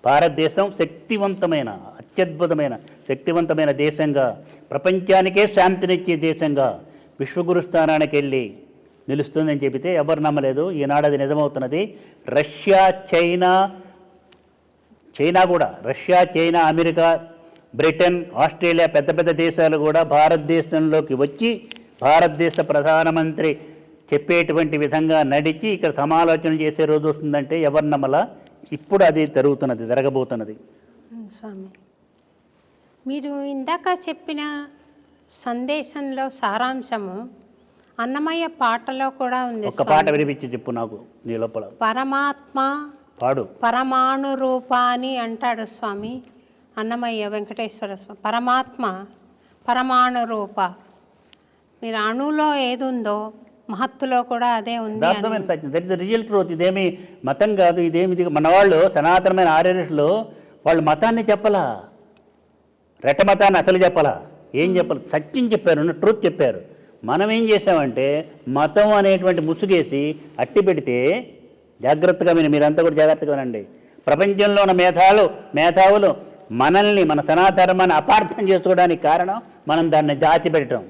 భారతదేశం శక్తివంతమైన, అత్యద్భుతమైన శక్తివంతమైన దేశంగా, ప్రపంచానికే శాంతినిచ్చే దేశంగా విశ్వగురు స్థానానికి వెళ్ళి నిలుస్తుందని చెబితే ఎవరు నమ్మలేదు. ఈనాడు అది నిజమవుతున్నది. రష్యా, చైనా కూడా, Russia, China, America, Britain, Australia పెద్ద పెద్ద దేశాలు కూడా భారతదేశంలోకి వచ్చి భారతదేశ ప్రధానమంత్రి చెప్పేటువంటి విధంగా నడిచి ఇక్కడ సమాలోచన చేసే రోజు వస్తుందంటే ఎవరు నమ్మలా. ఇప్పుడు అది జరగబోతున్నది. స్వామి, మీరు ఇందాక చెప్పిన సందేశంలో సారాంశము అన్నమయ్య పాటలో కూడా ఉంది. ఒక పాట వినిపించి చెప్పు నాకు, నీ లోపల. పరమాత్మ పాడు. పరమాణు రూప అని అంటాడు స్వామి అన్నమయ్య వెంకటేశ్వర స్వామి. పరమాత్మ పరమాణు రూప. మీరు అణులో ఏదుందో మహత్తులో కూడా అదే ఉంది. దార్థమైన సత్యం, that is the real truth. ఇదేమి మతం కాదు, ఇదేమి మన వాళ్ళు సనాతనమైన ఆర్యనులు వాళ్ళు మతాన్ని చెప్పలా, రెట్ట మతాన్ని అసలు చెప్పలా, ఏం చెప్పాలి, సత్యం చెప్పారు, ట్రూత్ చెప్పారు. మనం ఏం చేసామంటే మతం అనేటువంటి ముసుగేసి అట్టి పెడితే, జాగ్రత్తగా మీరంతా కూడా జాగ్రత్తగా వినండి. ప్రపంచంలో ఉన్న మేధావులు మనల్ని, మన సనాతనాన్ని అపార్థం చేసుకోవడానికి కారణం మనం దాన్ని దాచి పెట్టడం.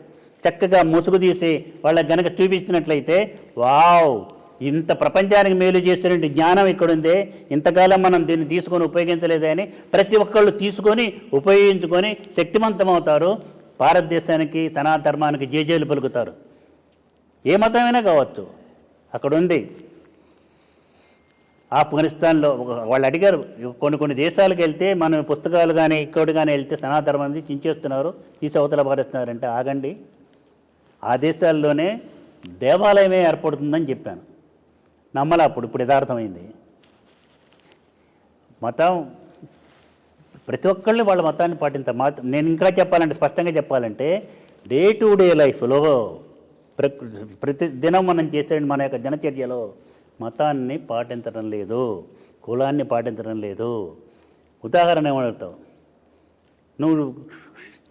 చక్కగా ముసుగు తీసి వాళ్ళకి గనక చూపించినట్లయితే, వావ్, ఇంత ప్రపంచానికి మేలు చేసినటువంటి జ్ఞానం ఇక్కడుందే, ఇంతకాలం మనం దీన్ని తీసుకొని ఉపయోగించలేదే అని ప్రతి ఒక్కళ్ళు తీసుకొని ఉపయోగించుకొని శక్తివంతమవుతారు. భారతదేశానికి, తన ధర్మానికి జేజేలు పలుకుతారు. ఏ మతమైనా కావచ్చు. అక్కడ ఉంది ఆఫ్ఘనిస్తాన్లో వాళ్ళు అడిగారు, కొన్ని దేశాలకు వెళ్తే మనం పుస్తకాలు కానీ ఇక్కడ కానీ వెళ్తే సనాతనం చించేస్తున్నారు, తీసి అవతల పారేస్తున్నారంటే ఆగండి, ఆ దేశాల్లోనే దేవాలయమే ఏర్పడుతుందని చెప్పాను. నమ్మలా ఇప్పుడు యథార్థమైంది. మతం ప్రతి ఒక్కళ్ళు వాళ్ళ మతాన్ని పాటించాలి. నేను ఇంకా చెప్పాలంటే, స్పష్టంగా చెప్పాలంటే, డే టు డే లైఫ్లో ప్రతి దినం మనం చేసే మన యొక్క దినచర్యలో మతాన్ని పాటించడం లేదు, కులాన్ని పాటించడం లేదు. ఉదాహరణ ఏమడుగుతావు, నువ్వు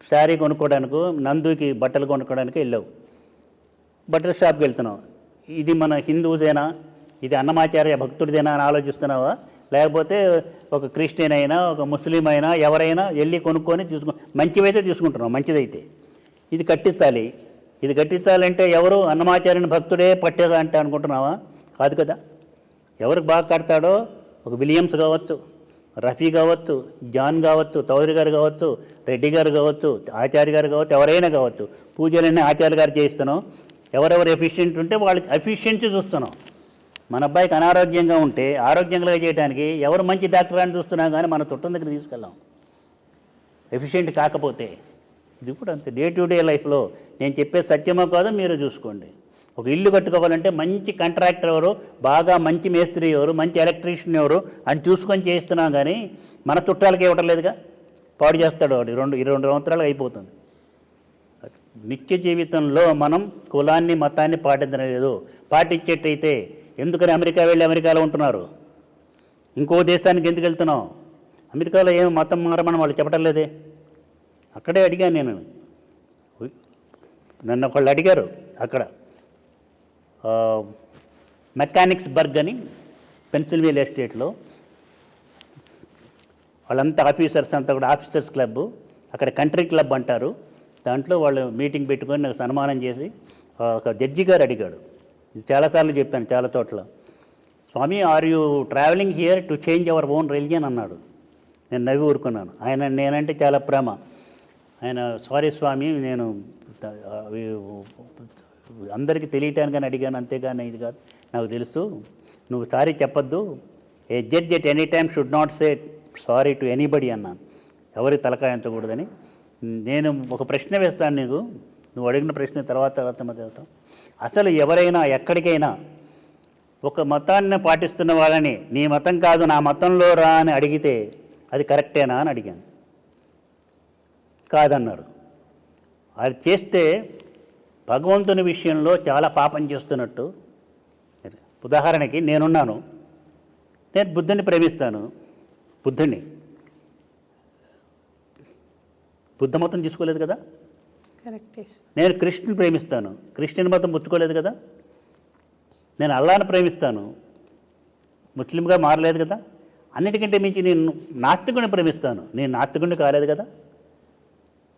శారీ కొనుక్కోవడానికి నందుకి బట్టలు కొనుక్కోవడానికి వెళ్ళావు, బట్టల షాప్కి వెళ్తున్నావు, ఇది మన హిందూదేనా, ఇది అన్నమాచార్య భక్తుడిదేనా అని ఆలోచిస్తున్నావా, లేకపోతే ఒక క్రిస్టియన్ అయినా ఒక ముస్లిం అయినా ఎవరైనా వెళ్ళి కొనుక్కొని మంచివైతే తీసుకుంటున్నావు, మంచిదైతే ఇది కట్టించాలి, ఇది కట్టించాలంటే ఎవరు అన్నమాచార్యుని భక్తుడే పట్టేదా అంటే అనుకుంటున్నావా? కాదు కదా. ఎవరికి బాగా కడతాడో ఒక విలియమ్స్ కావచ్చు, రఫీ కావచ్చు, జాన్ కావచ్చు, చౌదరి గారు కావచ్చు, రెడ్డి గారు కావచ్చు, ఆచార్య గారు కావచ్చు, ఎవరైనా కావచ్చు, పూజలన్నీ ఆచార్య గారు చేయిస్తున్నాం. ఎవరెవరు ఎఫిషియెంట్ ఉంటే వాళ్ళకి ఎఫిషియన్సీ చూస్తున్నాం. మన అబ్బాయికి అనారోగ్యంగా ఉంటే ఆరోగ్యంగా చేయడానికి ఎవరు మంచి డాక్టర్ అని చూస్తున్నాం, కానీ మన చుట్టం దగ్గర తీసుకెళ్ళాం ఎఫిషియెంట్ కాకపోతే. ఇది కూడా అంతే. డే టు డే లైఫ్లో నేను చెప్పే సత్యమో కాదో మీరు చూసుకోండి. ఒక ఇల్లు కట్టుకోవాలంటే మంచి కాంట్రాక్టర్ ఎవరు, బాగా మంచి మేస్త్రి ఎవరు, మంచి ఎలక్ట్రీషియన్ ఎవరు అని చూసుకొని చేస్తున్నాం, కానీ మన చుట్టాలకి ఇవ్వటం లేదుగా. పాడు చేస్తాడు వాడు, 22 సంవత్సరాలు అయిపోతుంది. నిత్య జీవితంలో మనం కులాన్ని మతాన్ని పాటించడం లేదు. పాటించేటైతే ఎందుకని అమెరికా వెళ్ళి అమెరికాలో ఉంటున్నారు, ఇంకో దేశానికి ఎందుకు వెళ్తున్నాం? అమెరికాలో ఏం మతం మారమని వాళ్ళు చెప్పటం లేదే. అక్కడే అడిగాను నేను, నన్ను ఒకళ్ళు అడిగారు అక్కడ మెకానిక్స్ బర్గ్ అని పెన్సిల్వేనియా స్టేట్లో, వాళ్ళంతా ఆఫీసర్స్ అంతా కూడా ఆఫీసర్స్ క్లబ్, అక్కడ కంట్రీ క్లబ్ అంటారు. దాంట్లో వాళ్ళు మీటింగ్ పెట్టుకొని నాకు సన్మానం చేసి ఒక జడ్జి గారు అడిగాడు. ఇది చాలాసార్లు చెప్పాను చాలా చోట్ల, Swami are you travelling here to change our own religion అన్నాడు. నేను నవ్వి ఊరుకున్నాను. నేనంటే చాలా ప్రేమ. ఆయన సారీ స్వామి, నేను అందరికీ తెలియటానికని అడిగాను, అంతేగాని ఇది కాదు, నాకు తెలుసు, నువ్వు సారీ చెప్పొద్దు. ఏ judge at any time should not say sorry to anybody అన్నాను, ఎవరికి తలకాయించకూడదని. నేను ఒక ప్రశ్న వేస్తాను నీకు, నువ్వు అడిగిన ప్రశ్న తర్వాత చదువుతాం. అసలు ఎవరైనా ఎక్కడికైనా ఒక మతాన్ని పాటిస్తున్న వాళ్ళని నీ మతం కాదు నా మతంలో రా అని అడిగితే అది కరెక్టేనా అని అడిగాను. కాదన్నారు. అది చేస్తే భగవంతుని విషయంలో చాలా పాపం చేస్తున్నట్టు. ఉదాహరణకి నేను బుద్ధుని ప్రేమిస్తాను, బుద్ధుని బుద్ధ మతం తీసుకోలేదు కదా. కరెక్ట్. నేను కృష్ణుని ప్రేమిస్తాను, క్రిస్టియన్ మతం పుచ్చుకోలేదు కదా. నేను అల్లాను ప్రేమిస్తాను, ముస్లింగా మారలేదు కదా. అన్నిటికంటే మించి నేను నాస్తికుడిని ప్రేమిస్తాను, నేను నాస్తికుడిని కాలేదు కదా.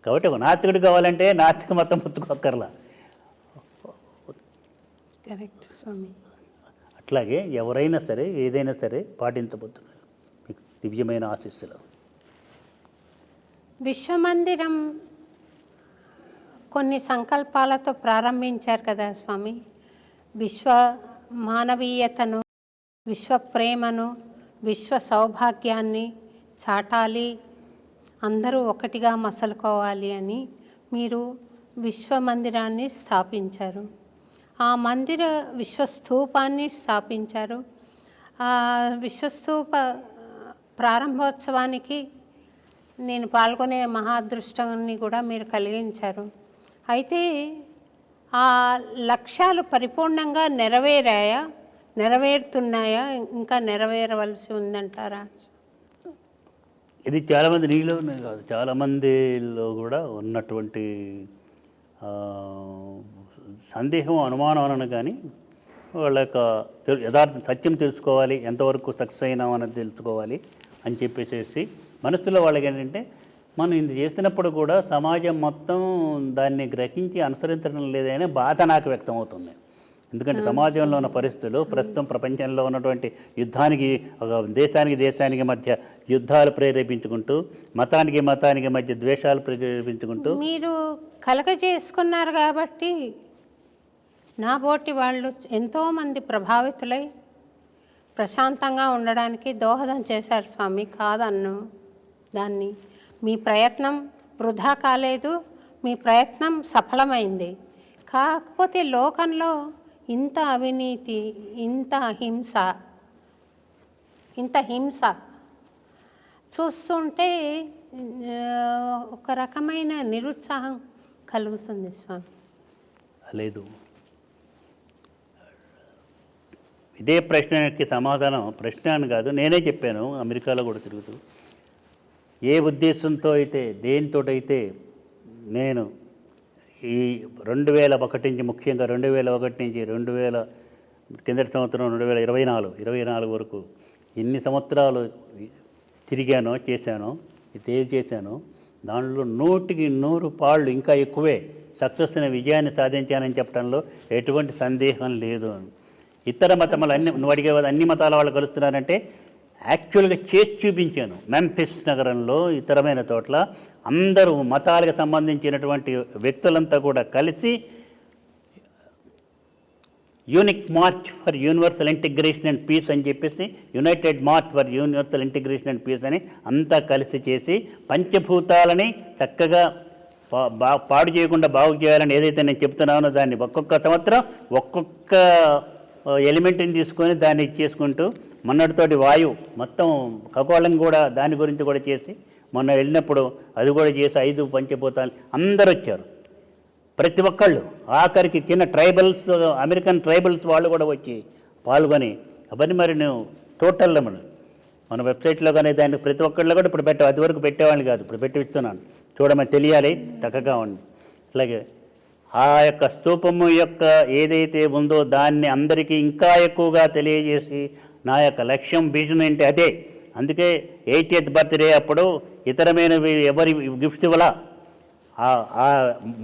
కాబట్టి ఒక నాస్తికుడు కావాలంటే నాస్తిక మతం పుచ్చుకోక్కర్లా. కరెక్ట్ స్వామి. అట్లాగే ఎవరైనా సరే ఏదైనా సరే పాటించబోతున్నారు. మీకు దివ్యమైన ఆశీస్సులు. విశ్వమందిరం కొన్ని సంకల్పాలతో ప్రారంభించారు కదా స్వామి. విశ్వ మానవీయతను, విశ్వ ప్రేమను, విశ్వ సౌభాగ్యాన్ని చాటాలి, అందరూ ఒకటిగా మసలుకోవాలి అని మీరు విశ్వమందిరాన్ని స్థాపించారు. ఆ మందిర విశ్వస్తూపాన్ని స్థాపించారు. ఆ విశ్వస్తూప ప్రారంభోత్సవానికి నేను పాల్గొనే మహాదృష్టాన్ని కూడా మీరు కలిగించారు. అయితే ఆ లక్ష్యాలు పరిపూర్ణంగా నెరవేరుతున్నాయా, ఇంకా నెరవేరవలసి ఉందంటారా? ఇది చాలామంది నీలో కాదు, చాలామందిలో కూడా ఉన్నటువంటి సందేహం, అనుమానం అనను, కానీ వాళ్ళ యొక్క యథార్థ సత్యం తెలుసుకోవాలి, ఎంతవరకు సక్సెస్ అయినాం అన్నది తెలుసుకోవాలి అని చెప్పేసి మనసులో వాళ్ళకి ఏంటంటే, మనం ఇది చేస్తున్నప్పుడు కూడా సమాజం మొత్తం దాన్ని గ్రహించి అనుసరించడం లేదనే బాధ నాకు వ్యక్తం అవుతుంది. ఎందుకంటే సమాజంలో ఉన్న పరిస్థితులు, ప్రస్తుతం ప్రపంచంలో ఉన్నటువంటి యుద్ధానికి, ఒక దేశానికి మధ్య యుద్ధాలు ప్రేరేపించుకుంటూ, మతానికి మధ్య ద్వేషాలు ప్రేరేపించుకుంటూ మీరు కలగజేసుకున్నారు. కాబట్టి నా బోటి వాళ్ళు ఎంతోమంది ప్రభావితులై ప్రశాంతంగా ఉండడానికి దోహదం చేశారు స్వామి, కాదన్ను దాన్ని. మీ ప్రయత్నం వృధా కాలేదు, మీ ప్రయత్నం సఫలమైంది. కాకపోతే లోకంలో ఇంత అవినీతి, ఇంత హింస చూస్తుంటే ఒక రకమైన నిరుత్సాహం కలుగుతుంది స్వామి. లేదు, ఇదే ప్రశ్నకి సమాధానం, ప్రశ్న అని కాదు, నేనే చెప్పాను అమెరికాలో కూడా తిరుగుతూ. ఏ ఉద్దేశంతో అయితే, దేనితోటైతే నేను ఈ 2001 నుంచి, ముఖ్యంగా 2001 నుంచి 2000 కిందటి సంవత్సరం 2024 వరకు ఎన్ని సంవత్సరాలు తిరిగానో చేశానో, ఇది చేశానో దానిలో 100కి 100 పాళ్ళు ఇంకా ఎక్కువే సక్సెస్ అనే విజయాన్ని సాధించానని చెప్పడంలో ఎటువంటి సందేహం లేదు. ఇతర మతములు నువ్వు అడిగే అన్ని మతాల వాళ్ళు కలుస్తున్నారంటే యాక్చువల్గా చేసి చూపించాను. మెంఫిస్ నగరంలో ఇతరమైన చోట్ల అందరూ మతాలకు సంబంధించినటువంటి వ్యక్తులంతా కూడా కలిసి unique march for universal integration and peace అని చెప్పేసి, united march for universal integration and peace అని అంతా కలిసి చేసి పంచభూతాలని చక్కగా పాడు చేయకుండా బాగు చేయాలని ఏదైతే నేను చెప్తున్నానో దాన్ని ఒక్కొక్క సంవత్సరం ఒక్కొక్క ఎలిమెంట్ని తీసుకొని దాన్ని చేసుకుంటూ మొన్నటితోటి వాయువు మొత్తం ఖగోళం కూడా దాని గురించి కూడా చేసి మొన్న వెళ్ళినప్పుడు అది కూడా చేసి 5 పంచభూతాలు అందరూ వచ్చారు. ప్రతి ఒక్కళ్ళు ఆఖరికి చిన్న ట్రైబల్స్, అమెరికన్ ట్రైబల్స్ వాళ్ళు కూడా వచ్చి పాల్గొని అవన్నీ మరి నేను టోటల్లో మన వెబ్సైట్లో కానీ దాన్ని ప్రతి ఒక్కళ్ళు కూడా ఇప్పుడు అది వరకు పెట్టేవాళ్ళు కాదు, ఇప్పుడు పెట్టి ఇస్తున్నాను. చూడమని తెలియాలి, చక్కగా ఉంది. అలాగే ఆ యొక్క స్తూపము యొక్క ఏదైతే ఉందో దాన్ని అందరికీ ఇంకా ఎక్కువగా తెలియజేసి నా యొక్క లక్ష్యం, విజన్ ఏంటి అదే. అందుకే 80th బర్త్డే అప్పుడు ఇతరమైనవి ఎవరి గిఫ్ట్స్ ఇవ్వాలా, ఆ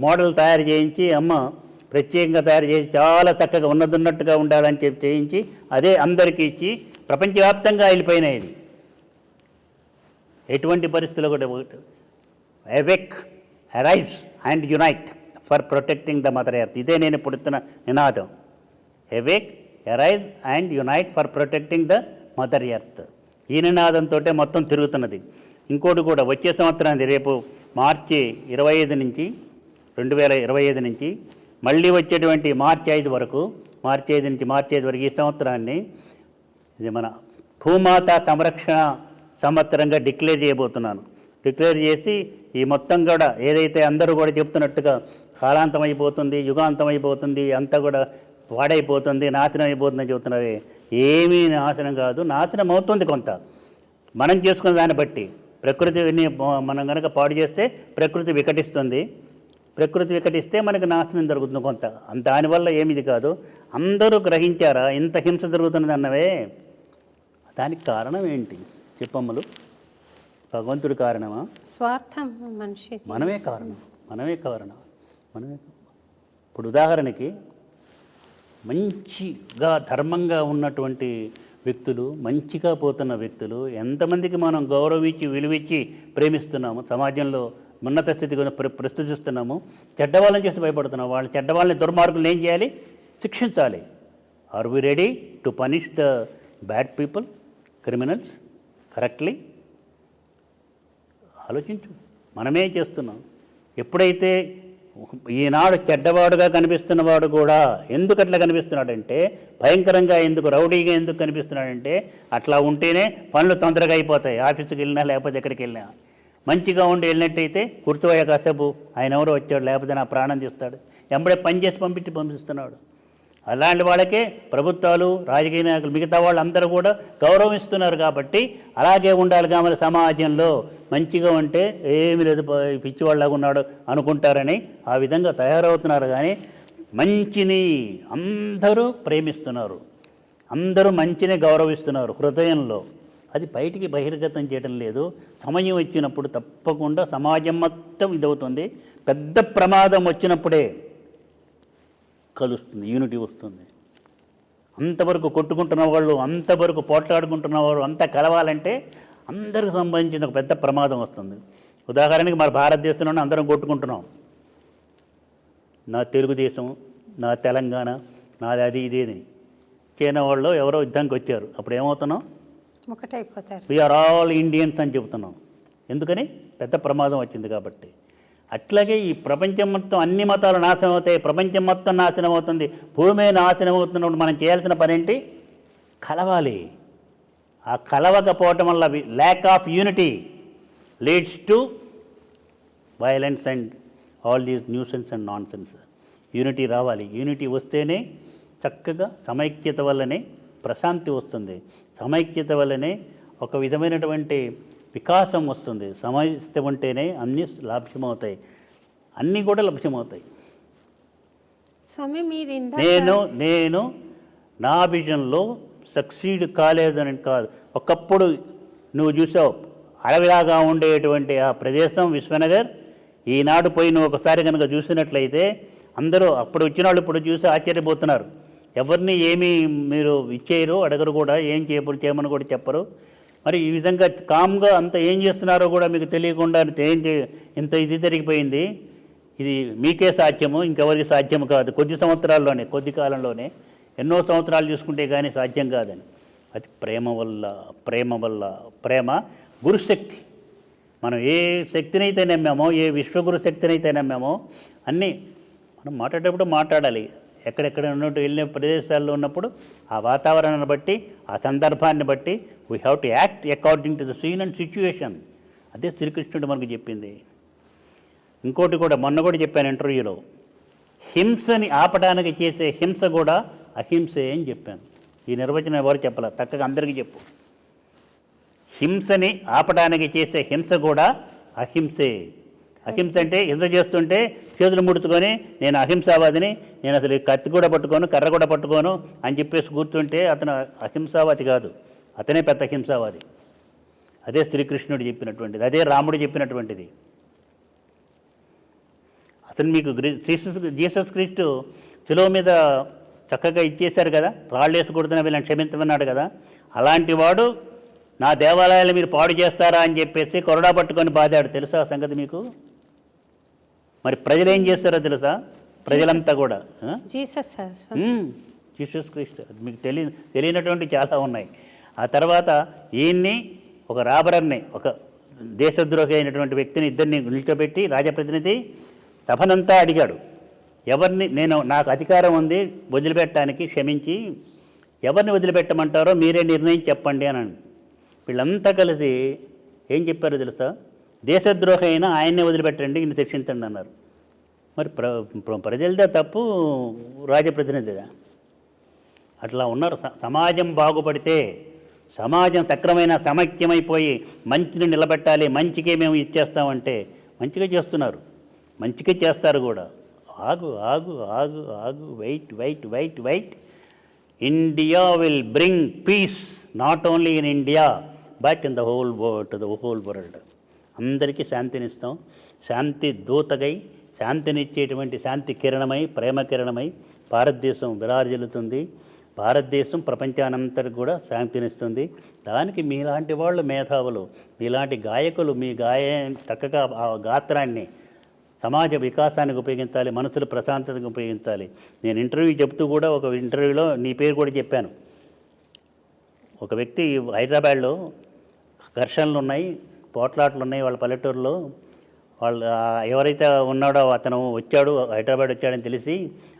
మోడల్ తయారు చేయించి అమ్మ ప్రత్యేకంగా తయారు చేసి చాలా చక్కగా ఉన్నట్టుగా ఉండాలని చెప్పి చేయించి అదే అందరికీ ఇచ్చి ప్రపంచవ్యాప్తంగా వెళ్ళిపోయినాయి. ఇది ఎటువంటి పరిస్థితుల్లో కూడా awake, arise and unite for protecting the mother earth. ఇదే నేను ఇప్పుడు ఇస్తున్న నినాదం. awake, arise and unite for protecting the mother earth. ఈ నినాదంతో మొత్తం తిరుగుతున్నది. ఇంకోటి కూడా వచ్చే సంవత్సరానికి రేపు మార్చి 25 నుంచి 2025 నుంచి మళ్ళీ వచ్చేటువంటి మార్చి 5 వరకు ఈ సంవత్సరాన్ని ఇది మన భూమాత సంరక్షణ సంవత్సరంగా డిక్లేర్ చేయబోతున్నాను. డిక్లేర్ చేసి ఈ మొత్తం కూడా ఏదైతే అందరూ కూడా చెప్తున్నట్టుగా కాలాంతం అయిపోతుంది, యుగాంతం అయిపోతుంది, అంతా కూడా పాడైపోతుంది, నాశనం అయిపోతుందని చెబుతున్నారు. ఏమీ నాశనం కాదు, నాశనం అవుతుంది కొంత మనం చేసుకున్న దాన్ని బట్టి. ప్రకృతిని మనం కనుక పాడు చేస్తే ప్రకృతి వికటిస్తుంది, ప్రకృతి వికటిస్తే మనకు నాశనం జరుగుతుంది కొంత. దానివల్ల ఏమిది కాదు. అందరూ గ్రహించారా ఇంత హింస జరుగుతున్నది అన్నవే? దానికి కారణం ఏంటి చెప్పమ్మలు? భగవంతుడి కారణమా? స్వార్థం మనిషి. మనమే కారణం. ఇప్పుడు ఉదాహరణకి మంచిగా ధర్మంగా ఉన్నటువంటి వ్యక్తులు, మంచిగా పోతున్న వ్యక్తులు ఎంతమందికి మనం గౌరవించి విలువిచ్చి ప్రేమిస్తున్నాము, సమాజంలో ఉన్నత స్థితి ప్రస్తుతిస్తున్నాము. చెడ్డవాళ్ళని చేసి భయపడుతున్నాము. వాళ్ళ చెడ్డవాళ్ళని, దుర్మార్గులను ఏం చేయాలి? శిక్షించాలి. Are we ready to punish the bad people, criminals correctly? ఆలోచించు. మనమే చేస్తున్నాం. ఎప్పుడైతే ఈనాడు చెడ్డవాడుగా కనిపిస్తున్నవాడు కూడా ఎందుకు అట్లా కనిపిస్తున్నాడంటే, భయంకరంగా ఎందుకు, రౌడీగా ఎందుకు కనిపిస్తున్నాడంటే, అట్లా ఉంటేనే పనులు తొందరగా అయిపోతాయి. ఆఫీసుకి వెళ్ళినా లేకపోతే ఎక్కడికి వెళ్ళినా మంచిగా ఉండి వెళ్ళినట్టయితే గుర్తుపోయే కాసేపు ఆయన ఎవరో వచ్చాడు, లేకపోతే నా ప్రాణం తీస్తాడు, ఎంబడే పని చేసి పంపిస్తున్నాడు. అలాంటి వాళ్ళకే ప్రభుత్వాలు, రాజకీయ నాయకులు, మిగతా వాళ్ళందరూ కూడా గౌరవిస్తున్నారు. కాబట్టి అలాగే ఉండాలి. కాబట్టి సమాజంలో మంచిగా ఉంటే ఏమి లేదు, పిచ్చివాళ్ళగా ఉన్నాడు అనుకుంటారని ఆ విధంగా తయారవుతున్నారు. కానీ మంచిని అందరూ ప్రేమిస్తున్నారు, అందరూ మంచిని గౌరవిస్తున్నారు హృదయంలో. అది బయటికి బహిర్గతం చేయడం లేదు. సమయం వచ్చినప్పుడు తప్పకుండా సమాజం మొత్తం ఇదవుతుంది. పెద్ద ప్రమాదం వచ్చినప్పుడే కలుస్తుంది, యూనిటీ వస్తుంది. అంతవరకు కొట్టుకుంటున్న వాళ్ళు, అంతవరకు పోట్లాడుకుంటున్న వాళ్ళు అంతా కలవాలంటే అందరికి సంబంధించిన ఒక పెద్ద ప్రమాదం వస్తుంది. ఉదాహరణకి మన భారతదేశంలోనే అందరం కొట్టుకుంటున్నాం. నా తెలుగుదేశం, నా తెలంగాణ, నాది అది ఇదేది. చైనా వాళ్ళు ఎవరో యుద్ధానికి వచ్చారు, అప్పుడు ఏమవుతున్నాం? ఒకటైపోతారు. వీఆర్ ఆల్ ఇండియన్స్ అని చెబుతున్నాం. ఎందుకని? పెద్ద ప్రమాదం వచ్చింది కాబట్టి. అట్లాగే ఈ ప్రపంచం మొత్తం అన్ని మతాలు నాశనం అవుతాయి, ప్రపంచం మొత్తం నాశనం అవుతుంది, భూమి నాశనం అవుతున్నప్పుడు మనం చేయాల్సిన పని ఏంటి? కలవాలి. ఆ కలవకపోవటం వల్ల lack of unity leads to violence and all these nuisance and non sense. Unity రావాలి. యూనిటీ వస్తేనే చక్కగా సమైక్యత వల్లనే ప్రశాంతి వస్తుంది, సమైక్యత వల్లనే ఒక విధమైనటువంటి వికాసం వస్తుంది. సమైక్యత ఉంటేనే అన్నీ లాభ్యమవుతాయి. అన్నీ కూడా లభ్యమవుతాయి. స్వామి మీరు ఇందాక నేను నా విజన్లో సక్సీడ్ కాలేదని కాదు. ఒకప్పుడు నువ్వు చూసావు అడవిలాగా ఉండేటువంటి ఆ ప్రదేశం విశ్వనగర్. ఈనాడు పోయి నువ్వు ఒకసారి కనుక చూసినట్లయితే అందరూ అప్పుడు వచ్చిన వాళ్ళు ఇప్పుడు చూసి ఆశ్చర్యపోతున్నారు. ఎవరిని ఏమీ మీరు ఇచ్చేయరు, అడగరు కూడా, ఏం చేయమని కూడా చెప్పరు. మరి ఈ విధంగా కామ్గా అంత ఏం చేస్తున్నారో కూడా మీకు తెలియకుండా ఇంత ఇది జరిగిపోయింది. ఇది మీకే సాధ్యము, ఇంకెవరికి సాధ్యము కాదు. కొద్ది సంవత్సరాల్లోనే, కొద్ది కాలంలోనే, ఎన్నో సంవత్సరాలు చూసుకుంటే కానీ సాధ్యం కాదని. అది ప్రేమ వల్ల ప్రేమ గురుశక్తి. మనం ఏ శక్తినైతే నమ్మామో, ఏ విశ్వగురు శక్తినైతే నమ్మామో అన్నీ మనం మాట్లాడేటప్పుడు మాట్లాడాలి. ఎక్కడెక్కడ ఉన్నట్టు వెళ్ళిన ప్రదేశాల్లో ఉన్నప్పుడు ఆ వాతావరణాన్ని బట్టి, ఆ సందర్భాన్ని బట్టి we have to act according to the scene and situation. అదే శ్రీకృష్ణుడు మనకు చెప్పింది. ఇంకోటి కూడా మొన్న కూడా చెప్పాను ఇంటర్వ్యూలో, హింసని ఆపడానికి చేసే హింస కూడా అహింసే అని చెప్పాను. ఈ నిర్వచనం ఎవరు చెప్పాల, చక్కగా అందరికీ చెప్పు. హింసని ఆపడానికి చేసే హింస కూడా అహింసే. అహింస అంటే హింస చేస్తుంటే చేతులు ముడుచుకొని నేను అహింసావాదిని, నేను అసలు కత్తి కూడా పట్టుకోను, కర్ర కూడా పట్టుకోను అని చెప్పేసి కూర్చుంటే అతను అహింసావాది కాదు, అతనే పెద్ద హింసావాది. అదే శ్రీకృష్ణుడు చెప్పినటువంటిది, అదే రాముడు చెప్పినటువంటిది. అతను మీకు జీసస్ క్రీస్తు శిలువ మీద చక్కగా ఇచ్చేశారు కదా, రాళ్ళు వేసి కొడుతున్న వీళ్ళని క్షమించమన్నాడు కదా. అలాంటి వాడు నా దేవాలయాలు మీరు పాడు చేస్తారా అని చెప్పేసి కొరడా పట్టుకొని బాధాడు. తెలుసా ఆ సంగతి మీకు? మరి ప్రజలు ఏం చేస్తారో తెలుసా? ప్రజలంతా కూడా జీసస్ క్రీస్తు. అది మీకు తెలియనటువంటి చాలా ఉన్నాయి. ఆ తర్వాత ఈయన్ని ఒక రాబరర్ని, ఒక దేశద్రోహి అయినటువంటి వ్యక్తిని ఇద్దరిని నిల్చోబెట్టి రాజప్రతినిధి సభనంతా అడిగాడు, ఎవరిని నాకు అధికారం ఉంది వదిలిపెట్టడానికి, క్షమించి ఎవరిని వదిలిపెట్టమంటారో మీరే నిర్ణయం చెప్పండి అని. వీళ్ళంతా కలిసి ఏం చెప్పారో తెలుసా? దేశద్రోహి అయినా ఆయన్నే వదిలిపెట్టండి, ఇన్ని శిక్షించండి అన్నారు. మరి ప్రజలదే తప్పు, రాజప్రతినిధిదా? అట్లా ఉన్నారు. సమాజం బాగుపడితే, సమాజం సక్రమైన సమైక్యమైపోయి మంచిని నిలబెట్టాలి, మంచికే మేము ఇచ్చేస్తామంటే మంచిగా చేస్తున్నారు, మంచిగా చేస్తారు కూడా. ఆగు ఆగు ఆగు ఆగు, wait wait wait wait. India will bring peace not only in India but in the whole world. అందరికీ శాంతినిస్తాం. శాంతి దూతగై, శాంతినిచ్చేటువంటి శాంతి కిరణమై, ప్రేమ కిరణమై భారతదేశం విరాజిల్లుతుంది. భారతదేశం ప్రపంచానంతరికి కూడా శాంతినిస్తుంది. దానికి మీలాంటి వాళ్ళు మేధావులు, మీలాంటి గాయకులు మీ చక్కగా ఆ గాత్రాన్ని సమాజ వికాసానికి ఉపయోగించాలి, మనసుల ప్రశాంతతకు ఉపయోగించాలి. నేను ఇంటర్వ్యూ చెప్తూ కూడా ఒక ఇంటర్వ్యూలో నీ పేరు కూడా చెప్పాను. ఒక వ్యక్తి హైదరాబాద్లో ఘర్షణలు ఉన్నాయి, పోట్లాట్లు ఉన్నాయి వాళ్ళ పల్లెటూరులో. వాళ్ళు ఎవరైతే ఉన్నాడో అతను వచ్చాడు, హైదరాబాద్ వచ్చాడని తెలిసి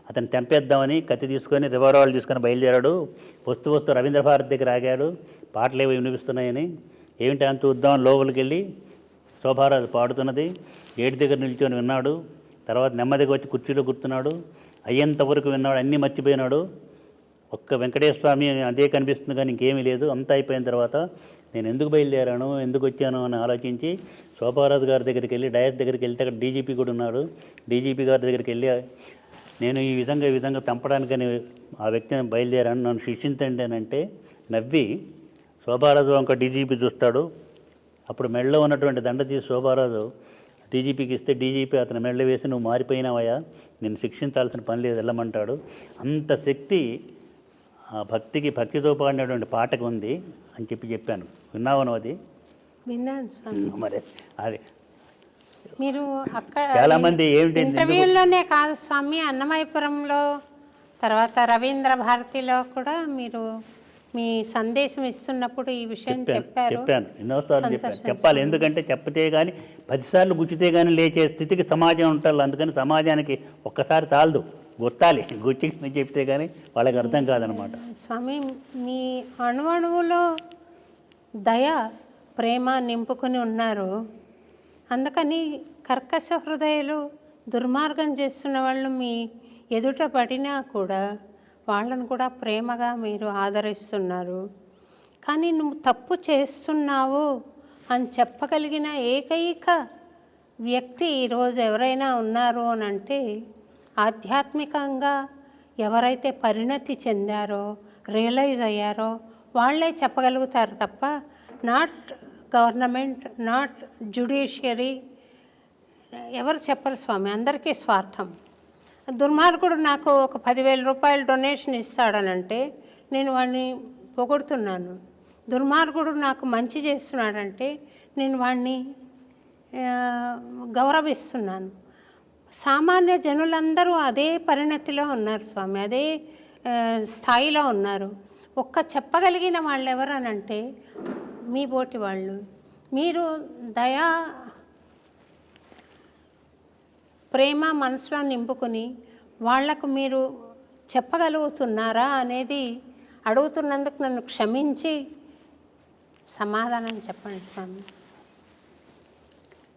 అతను చంపేద్దామని కత్తి తీసుకొని రివాల్వర్ తీసుకొని బయలుదేరాడు. వస్తూ రవీంద్ర భారతి దగ్గర ఆగాడు, పాటలు ఏవి వినిపిస్తున్నాయని. ఏమిటి అని చూద్దాం లోపలికి వెళ్ళి శోభారాజు పాడుతున్నది, గేటు దగ్గర నిల్చొని విన్నాడు. తర్వాత నెమ్మదిగా వచ్చి కుర్చీలో కూర్చున్నాడు. అయ్యేంతవరకు విన్నాడు, అన్నీ మర్చిపోయినాడు. ఒక్క వెంకటేశ్వర స్వామి అదే కనిపిస్తుంది కానీ ఇంకేమీ లేదు. అంతా అయిపోయిన తర్వాత నేను ఎందుకు బయలుదేరాను, ఎందుకు వచ్చాను అని ఆలోచించి శోభారాజు గారి దగ్గరికి వెళ్ళి, డయస్ దగ్గరికి వెళ్తే అక్కడ డీజీపీ కూడా ఉన్నాడు. డీజీపీ గారి దగ్గరికి వెళ్ళి నేను ఈ విధంగా చంపడానికని ఆ వ్యక్తిని బయలుదేరాను, నన్ను శిక్షించండి అని అంటే నవ్వి శోభారాజు వంక డీజీపీ చూస్తాడు. అప్పుడు మెడలో ఉన్నటువంటి దండ తీసి శోభారాజు డీజీపీకి ఇస్తే డీజీపీ అతను మెడలో వేసి నువ్వు మారిపోయినావయ్యా, నేను శిక్షించాల్సిన పని లేదు, వెళ్ళమంటాడు. అంత శక్తి ఆ భక్తితో పాడినటువంటి పాటకు ఉంది అని చెప్పాను. విన్నావను అది? విన్నాను స్వామి. మరి అది మీరు అక్కడ చాలామంది ఏమిటి ఇంటర్వ్యూలోనే కాదు స్వామి, అన్నమయపురంలో, తర్వాత రవీంద్ర భారతిలో కూడా మీరు మీ సందేశం ఇస్తున్నప్పుడు ఈ విషయం చెప్పాను. ఎన్నోసార్లు చెప్పాలి. ఎందుకంటే చెప్పతే కానీ 10 సార్లు గుచ్చితే కానీ లేచే స్థితికి సమాజం ఉంటారు. అందుకని సమాజానికి ఒక్కసారి చాలదు, గుర్తాలి. గుచ్చి చెప్తే కానీ వాళ్ళకి అర్థం కాదనమాట. స్వామి, మీ అణువణువులో దయ, ప్రేమ నింపుకొని ఉన్నారు. అందుకని కర్కశ హృదయాలు, దుర్మార్గం చేస్తున్న వాళ్ళు మీ ఎదుట పడినా కూడా వాళ్ళను కూడా ప్రేమగా మీరు ఆదరిస్తున్నారు. కానీ నువ్వు తప్పు చేస్తున్నావు అని చెప్పగలిగిన ఏకైక వ్యక్తి ఈరోజు ఎవరైనా ఉన్నారు అని అంటే ఆధ్యాత్మికంగా ఎవరైతే పరిణతి చెందారో, రియలైజ్ అయ్యారో వాళ్ళే చెప్పగలుగుతారు తప్ప నాట్ గవర్నమెంట్, నాట్ జ్యుడిషియరీ ఎవరు చెప్పరు స్వామి. అందరికీ స్వార్థం. దుర్మార్గుడు నాకు ఒక 10,000 రూపాయలు డొనేషన్ ఇస్తాడనంటే నేను వాడిని పొగుడుతున్నాను. దుర్మార్గుడు నాకు మంచి చేస్తున్నాడంటే నేను వాడిని గౌరవిస్తున్నాను. సామాన్య జనులందరూ అదే పరిణతిలో ఉన్నారు స్వామి, అదే స్థాయిలో ఉన్నారు. ఒక్క చెప్పగలిగిన వాళ్ళు ఎవరనంటే మీ బోటి వాళ్ళు. మీరు దయా ప్రేమ మనసులో నింపుకుని వాళ్లకు మీరు చెప్పగలుగుతున్నారా అనేది అడుగుతున్నందుకు నన్ను క్షమించి సమాధానం చెప్పండి స్వామి.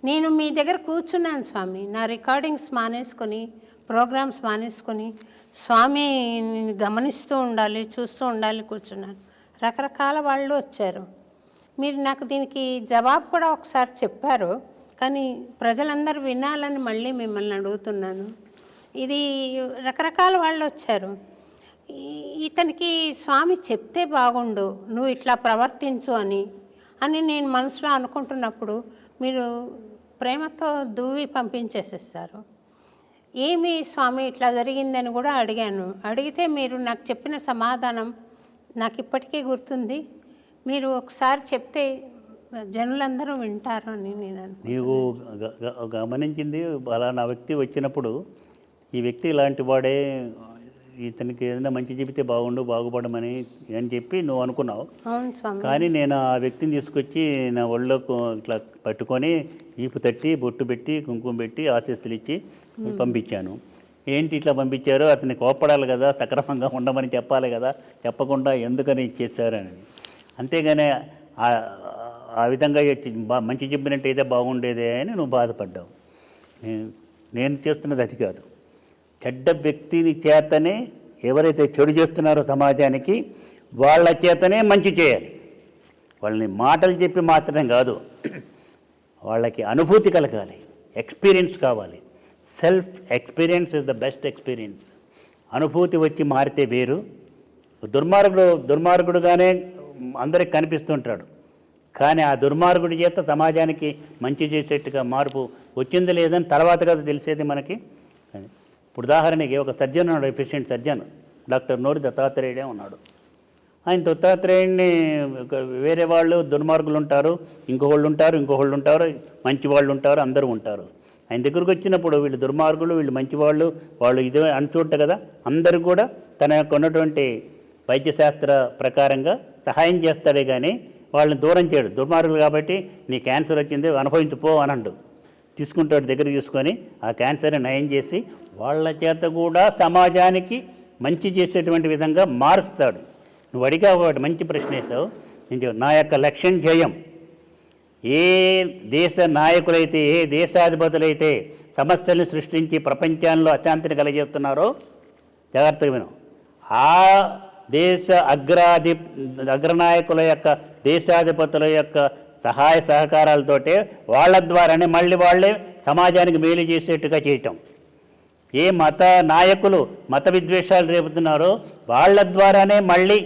నేను మీ దగ్గర కూర్చున్నాను స్వామి, నా రికార్డింగ్స్ మానేసుకొని, ప్రోగ్రామ్స్ మానేసుకొని స్వామిని గమనిస్తూ ఉండాలి, చూస్తూ ఉండాలి కూర్చున్నాను. రకరకాల వాళ్ళు వచ్చారు. మీరు నాకు దీనికి జవాబు కూడా ఒకసారి చెప్పారు, కానీ ప్రజలందరూ వినాలని మళ్ళీ మిమ్మల్ని అడుగుతున్నాను. ఇది రకరకాల వాళ్ళు వచ్చారు. ఇతనికి స్వామి చెప్తే బాగుండు, నువ్వు ఇట్లా ప్రవర్తించు అని నేను మనసులో అనుకుంటున్నప్పుడు మీరు ప్రేమతో దువ్వి పంపించేసేస్తారు. ఏమి స్వామి ఇట్లా జరిగిందని కూడా అడిగాను. అడిగితే మీరు నాకు చెప్పిన సమాధానం నాకు ఇప్పటికీ గుర్తుంది. మీరు ఒకసారి చెప్తే జనులందరూ వింటారు అని నేను నీవు గమనించింది అలానా వ్యక్తి వచ్చినప్పుడు ఈ వ్యక్తి ఇలాంటి వాడే, ఇతనికి ఏదైనా మంచి చెబితే బాగుపడమని అని చెప్పి నువ్వు అనుకున్నావు. అవును స్వామి. కానీ నేను ఆ వ్యక్తిని తీసుకొచ్చి నా ఒళ్ళో ఇట్లా పట్టుకొని ఈపు తట్టి బొట్టు పెట్టి కుంకుమ పెట్టి ఆశీస్సులు ఇచ్చి పంపించాను. ఏంటి ఇట్లా పంపించారో, అతన్ని కోప్పడాలి కదా, సక్రమంగా ఉండమని చెప్పాలి కదా, చెప్పకుండా ఎందుకని ఇచ్చేసారని. అంతేగాని ఆ విధంగా మంచి చెప్పినట్టయితే బాగుండేదే అని నువ్వు బాధపడ్డావు. నేను చేస్తున్నది అది కాదు. చెడ్డ వ్యక్తిని చేతనే ఎవరైతే చెడు చేస్తున్నారో సమాజానికి వాళ్ళ చేతనే మంచి చేయాలి. వాళ్ళని మాటలు చెప్పి మాత్రం కాదు, వాళ్ళకి అనుభూతి కలగాలి, ఎక్స్పీరియన్స్ కావాలి. Self experience is the best experience. అనుభూతి వచ్చి మారితే వేరు. దుర్మార్గుడుగానే అందరికి కనిపిస్తుంటాడు, కానీ ఆ దుర్మార్గుడి చేత సమాజానికి మంచి చేసేట్టుగా మార్పు వచ్చింది లేదని తర్వాత కదా తెలిసేది మనకి. ఇప్పుడు ఉదాహరణకి ఒక సర్జన్ ఉన్నాడు, ఎఫిషియెంట్ సర్జన్, డాక్టర్ నోరి దత్తాత్రేయుడే ఉన్నాడు. ఆయన దత్తాత్రేయుడిని వేరే వాళ్ళు దుర్మార్గులు ఉంటారు, ఇంకొకళ్ళు ఉంటారు, మంచి వాళ్ళు ఉంటారు, అందరూ ఉంటారు. ఆయన దగ్గరకు వచ్చినప్పుడు వీళ్ళు దుర్మార్గులు, వీళ్ళు మంచివాళ్ళు, వాళ్ళు ఇదే అనుచూట కదా, అందరూ కూడా తన యొక్క ఉన్నటువంటి వైద్యశాస్త్ర ప్రకారంగా సహాయం చేస్తాడే కానీ వాళ్ళని దూరం చేయడు. దుర్మార్గులు కాబట్టి నీ క్యాన్సర్ వచ్చింది అనుభవించిపో అనండు. తీసుకుంటాడు, దగ్గర తీసుకొని ఆ క్యాన్సర్ని నయం చేసి వాళ్ళ చేత కూడా సమాజానికి మంచి చేసేటువంటి విధంగా మారుస్తాడు. నువ్వు అడిగా ఒకటి మంచి ప్రశ్న వేసావు. నా యొక్క లక్ష్యం ధ్యేయం, ఏ దేశ నాయకులైతే, ఏ దేశాధిపతులైతే సమస్యలను సృష్టించి ప్రపంచంలో అశాంతిని కలిగిస్తున్నారో జాగ్రత్తగా విను, ఆ దేశ అగ్రనాయకుల యొక్క, దేశాధిపతుల యొక్క సహాయ సహకారాలతోటే వాళ్ళ ద్వారానే మళ్ళీ వాళ్ళే సమాజానికి మేలు చేసేట్టుగా చేయటం. ఏ మత నాయకులు మత విద్వేషాలు రేపుతున్నారో వాళ్ళ ద్వారానే మళ్ళీ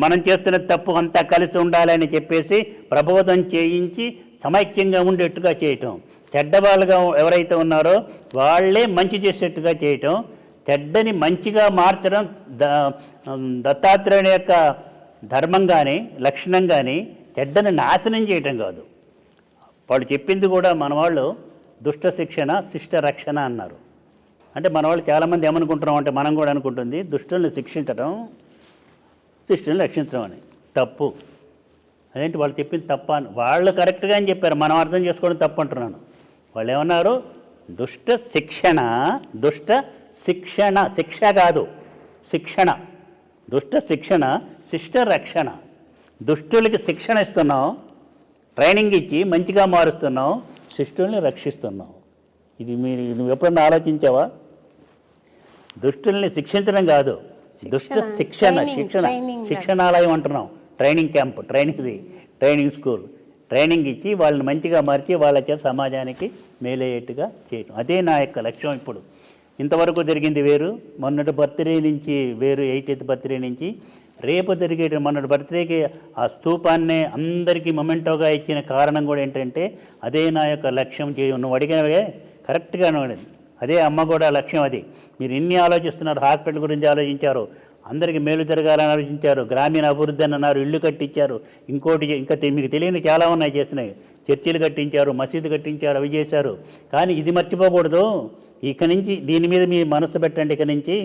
మనం చేస్తున్న తప్పు అంతా కలిసి ఉండాలని చెప్పేసి ప్రబోధం చేయించి సమైక్యంగా ఉండేట్టుగా చేయటం. చెడ్డవాళ్ళుగా ఎవరైతే ఉన్నారో వాళ్ళే మంచి చేసేట్టుగా చేయటం. చెడ్డని మంచిగా మార్చడం దత్తాత్రేయుని యొక్క ధర్మం కానీ లక్షణం కానీ, చెడ్డని నాశనం చేయటం కాదు. వాళ్ళు చెప్పింది కూడా మన వాళ్ళు దుష్ట శిక్షణ శిష్ట రక్షణ అన్నారు. అంటే మన వాళ్ళు చాలామంది ఏమనుకుంటున్నాం అంటే, మనం కూడా అనుకుంటుంది దుష్టుల్ని శిక్షించడం శిష్టుల్ని రక్షించడం అని. తప్పు. అదేంటి వాళ్ళు చెప్పింది తప్ప అని వాళ్ళు కరెక్ట్గా అని చెప్పారు, మనం అర్థం చేసుకోవడం తప్పు అంటున్నాను. వాళ్ళు ఏమన్నారు, దుష్ట శిక్షణ, దుష్ట శిక్షణ, శిక్ష కాదు శిక్షణ, దుష్ట శిక్షణ శిష్ట రక్షణ. దుష్టులకి శిక్షణ ఇస్తున్నావు, ట్రైనింగ్ ఇచ్చి మంచిగా మారుస్తున్నావు, శిష్టుల్ని రక్షిస్తున్నావు. ఇది నువ్వు ఎప్పుడన్నా ఆలోచించావా? దుష్టుల్ని శిక్షించడం కాదు, దుష్ట శిక్షణ, శిక్షణాలయం అంటున్నాం. Training camp, training school. Training ఇచ్చి వాళ్ళని మంచిగా మార్చి వాళ్ళ చేత సమాజానికి మేలయ్యేట్టుగా చేయటం. అదే నా యొక్క లక్ష్యం. ఇప్పుడు ఇంతవరకు జరిగింది వేరు, మొన్నటి బర్త్డే నుంచి వేరు, 80th బర్త్డే నుంచి రేపు జరిగే మొన్నటి బర్త్డేకి ఆ స్తూపాన్నే అందరికీ మొమెంటోగా ఇచ్చిన కారణం కూడా ఏంటంటే అదే నా యొక్క లక్ష్యం. నువ్వు అడిగినవే కరెక్ట్గా అడిగింది. అదే అమ్మ కూడా లక్ష్యం. అది మీరు ఇన్ని ఆలోచిస్తున్నారు, హాస్పిటల్ గురించి ఆలోచించారు, అందరికీ మేలు జరగాలని ఆలోచించారు, గ్రామీణ అభివృద్ధి అని అన్నారు, ఇళ్ళు కట్టించారు, ఇంకోటి ఇంకా మీకు తెలియని చాలా ఉన్నాయి చేస్తున్నాయి. చర్చిలు కట్టించారు, మసీదు కట్టించారు, అవి చేశారు. కానీ ఇది మర్చిపోకూడదు. ఇక నుంచి దీని మీద మీ మనసు పెట్టండి. ఇక నుంచి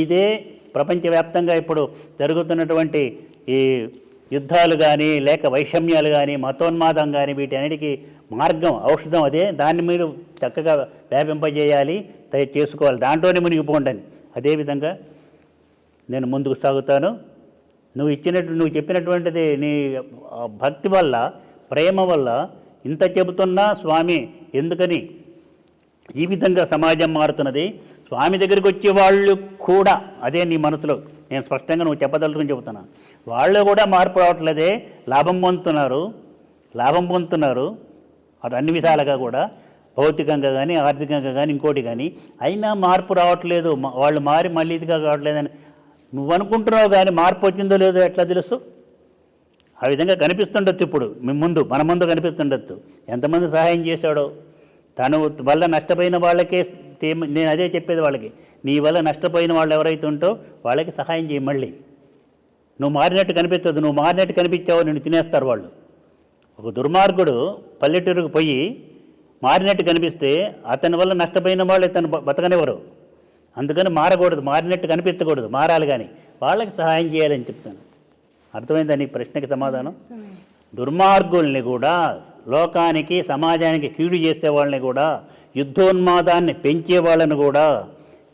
ఇదే ప్రపంచవ్యాప్తంగా ఇప్పుడు జరుగుతున్నటువంటి ఈ యుద్ధాలు కానీ లేక వైషమ్యాలు కానీ మతోన్మాదం కానీ వీటన్నిటికీ మార్గం, ఔషధం అదే. దాన్ని మీరు చక్కగా వ్యాపింపజేయాలి, చేసుకోవాలి, దాంట్లోనే మునిగిపోండి. అదేవిధంగా నేను ముందుకు సాగుతాను. నువ్వు చెప్పినటువంటిది నీ భక్తి వల్ల, ప్రేమ వల్ల ఇంత చెబుతున్నా స్వామి ఎందుకని ఈ విధంగా సమాజం మారుతున్నది. స్వామి దగ్గరికి వచ్చే వాళ్ళు కూడా అదే నీ మనసులో నేను స్పష్టంగా నువ్వు చెప్పదలుచుకుని చెబుతున్నా. వాళ్ళు కూడా మార్పు రావట్లేదే, లాభం పొందుతున్నారు అటు అన్ని విధాలుగా కూడా, భౌతికంగా కానీ ఆర్థికంగా కానీ ఇంకోటి కానీ. అయినా మార్పు రావట్లేదు, వాళ్ళు మారి మళ్ళీ ఇదిగా కావట్లేదని నువ్వు అనుకుంటున్నావు. కానీ మార్పు వచ్చిందో లేదో ఎట్లా తెలుసు? ఆ విధంగా కనిపిస్తుండొచ్చు. ఇప్పుడు మన ముందు కనిపిస్తుండొచ్చు. ఎంతమంది సహాయం చేశాడో, తను వల్ల నష్టపోయిన వాళ్ళకే. నేను అదే చెప్పేది వాళ్ళకి, నీ వల్ల నష్టపోయిన వాళ్ళు ఎవరైతే ఉంటో వాళ్ళకి సహాయం చేయి. మళ్ళీ నువ్వు మారినట్టు కనిపించదు. నువ్వు మారినట్టు కనిపించావో నిన్ను తినేస్తారు వాళ్ళు. ఒక దుర్మార్గుడు పల్లెటూరుకు పోయి మారినట్టు కనిపిస్తే అతని వల్ల నష్టపోయిన వాళ్ళు తను బతకనివ్వరు. అందుకని మారకూడదు, మారినట్టు కనిపించకూడదు, మారాలి. కానీ వాళ్ళకి సహాయం చేయాలని చెప్తాను. అర్థమైందా నీ ప్రశ్నకి సమాధానం? దుర్మార్గుల్ని కూడా, లోకానికి సమాజానికి కీడు చేసేవాళ్ళని కూడా, యుద్ధోన్మాదాన్ని పెంచేవాళ్ళని కూడా,